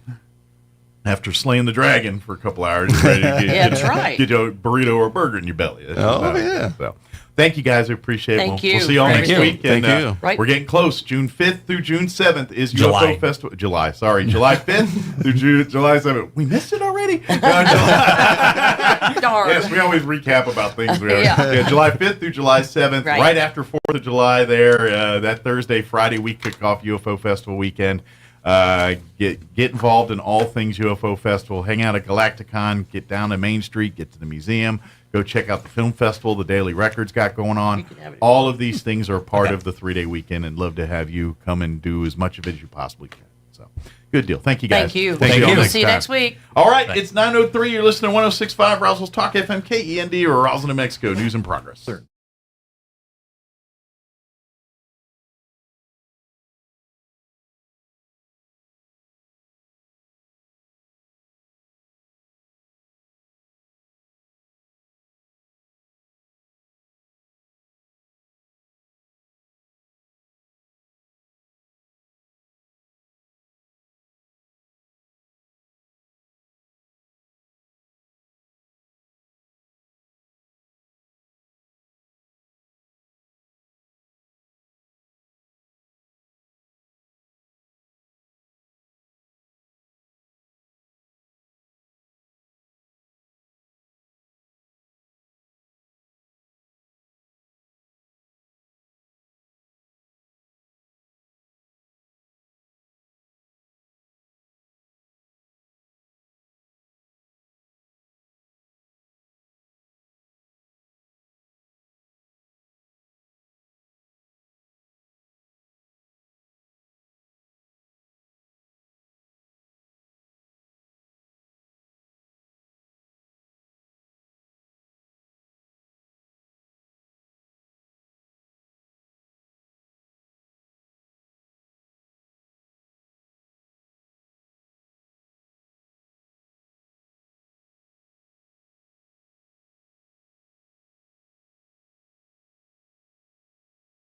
after slaying the dragon for a couple hours, you're ready to get a burrito or a burger in your belly. So, thank you guys. I appreciate it. We'll see you all next week. Thank you. We're getting close. June 5th through June 7th is UFO Festival. July 5th through July 7th. We missed it already? Yes, we always recap about things. July 5th through July 7th, right after 4th of July there. That Thursday, Friday, we kick off UFO Festival weekend. Get involved in all things UFO Festival. Hang out at Galacticon. Get down to Main Street. Get to the museum. Go check out the film festival the Daily Record's got going on. All of these things are a part of the 3-day weekend, and love to have you come and do as much of it as you possibly can. So, good deal. Thank you, guys. Thank you. We'll see you next week. All right, it's 9:03. You're listening to 106.5 Roswell's Talk FM, KEND, or Roswell, New Mexico. News in progress. Sir.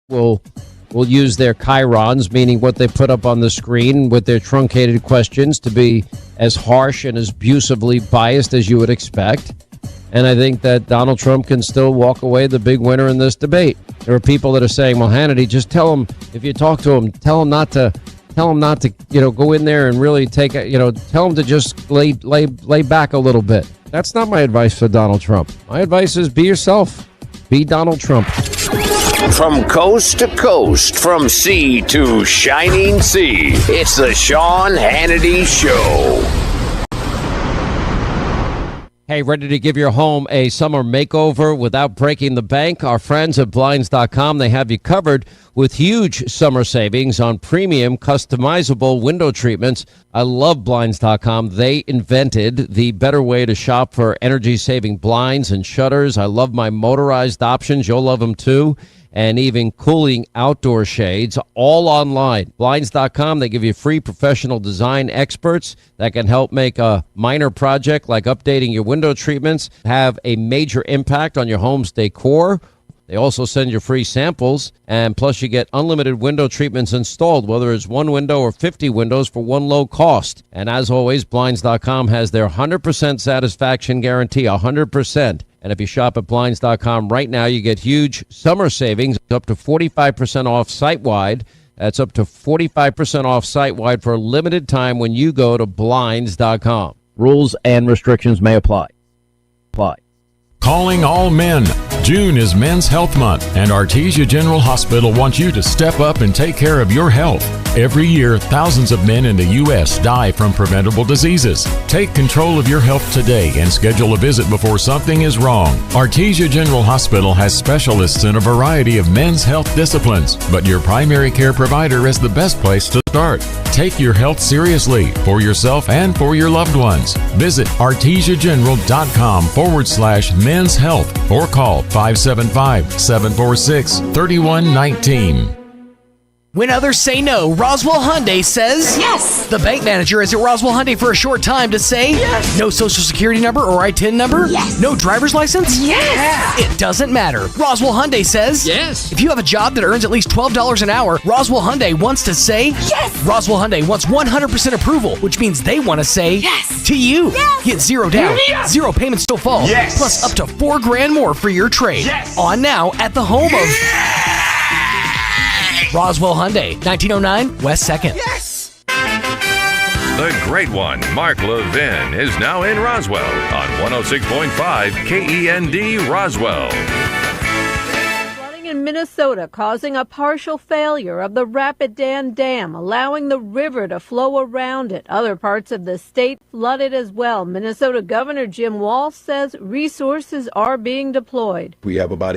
will use their chyrons, meaning what they put up on the screen with their truncated questions, to be as harsh and as abusively biased as you would expect. And I think that Donald Trump can still walk away the big winner in this debate. There are people that are saying, well, Hannity, just tell him, if you talk to him, tell him not to, go in there and really take, tell him to just lay back a little bit. That's not my advice for Donald Trump. My advice is be yourself. Be Donald Trump. From coast to coast, from sea to shining sea, it's the Sean Hannity Show. Hey, ready to give your home a summer makeover without breaking the bank? Our friends at Blinds.com, they have you covered with huge summer savings on premium customizable window treatments. I love Blinds.com. They invented the better way to shop for energy-saving blinds and shutters. I love my motorized options. You'll love them too. And even cooling outdoor shades, all online. Blinds.com, they give you free professional design experts that can help make a minor project like updating your window treatments have a major impact on your home's decor. They also send you free samples, and plus you get unlimited window treatments installed, whether it's one window or 50 windows for one low cost. And as always, Blinds.com has their 100% satisfaction guarantee, 100%. And if you shop at Blinds.com right now, you get huge summer savings, up to 45% off site-wide. That's up to 45% off site-wide for a limited time when you go to Blinds.com. Rules and restrictions may apply. Calling all men. June is Men's Health Month, and Artesia General Hospital wants you to step up and take care of your health. Every year, thousands of men in the U.S. die from preventable diseases. Take control of your health today and schedule a visit before something is wrong. Artesia General Hospital has specialists in a variety of men's health disciplines, but your primary care provider is the best place to start. Take your health seriously for yourself and for your loved ones. Visit artesiageneral.com/men's health or call 575-746-3119. When others say no, Roswell Hyundai says yes. The bank manager is at Roswell Hyundai for a short time to say yes. No social security number or ITIN number? Yes. No driver's license? Yes. It doesn't matter. Roswell Hyundai says yes. If you have a job that earns at least $12 an hour, Roswell Hyundai wants to say yes. Roswell Hyundai wants 100% approval, which means they want to say yes to you. Yes. Get zero down, zero payments till fall, plus up to $4,000 more for your trade. On now at the home of Roswell Hyundai, 1909 West 2nd. Yes! The great one, Mark Levin, is now in Roswell on 106.5 KEND Roswell. Flooding in Minnesota causing a partial failure of the Rapidan Dam, allowing the river to flow around it. Other parts of the state flooded as well. Minnesota Governor Jim Walz says resources are being deployed. We have about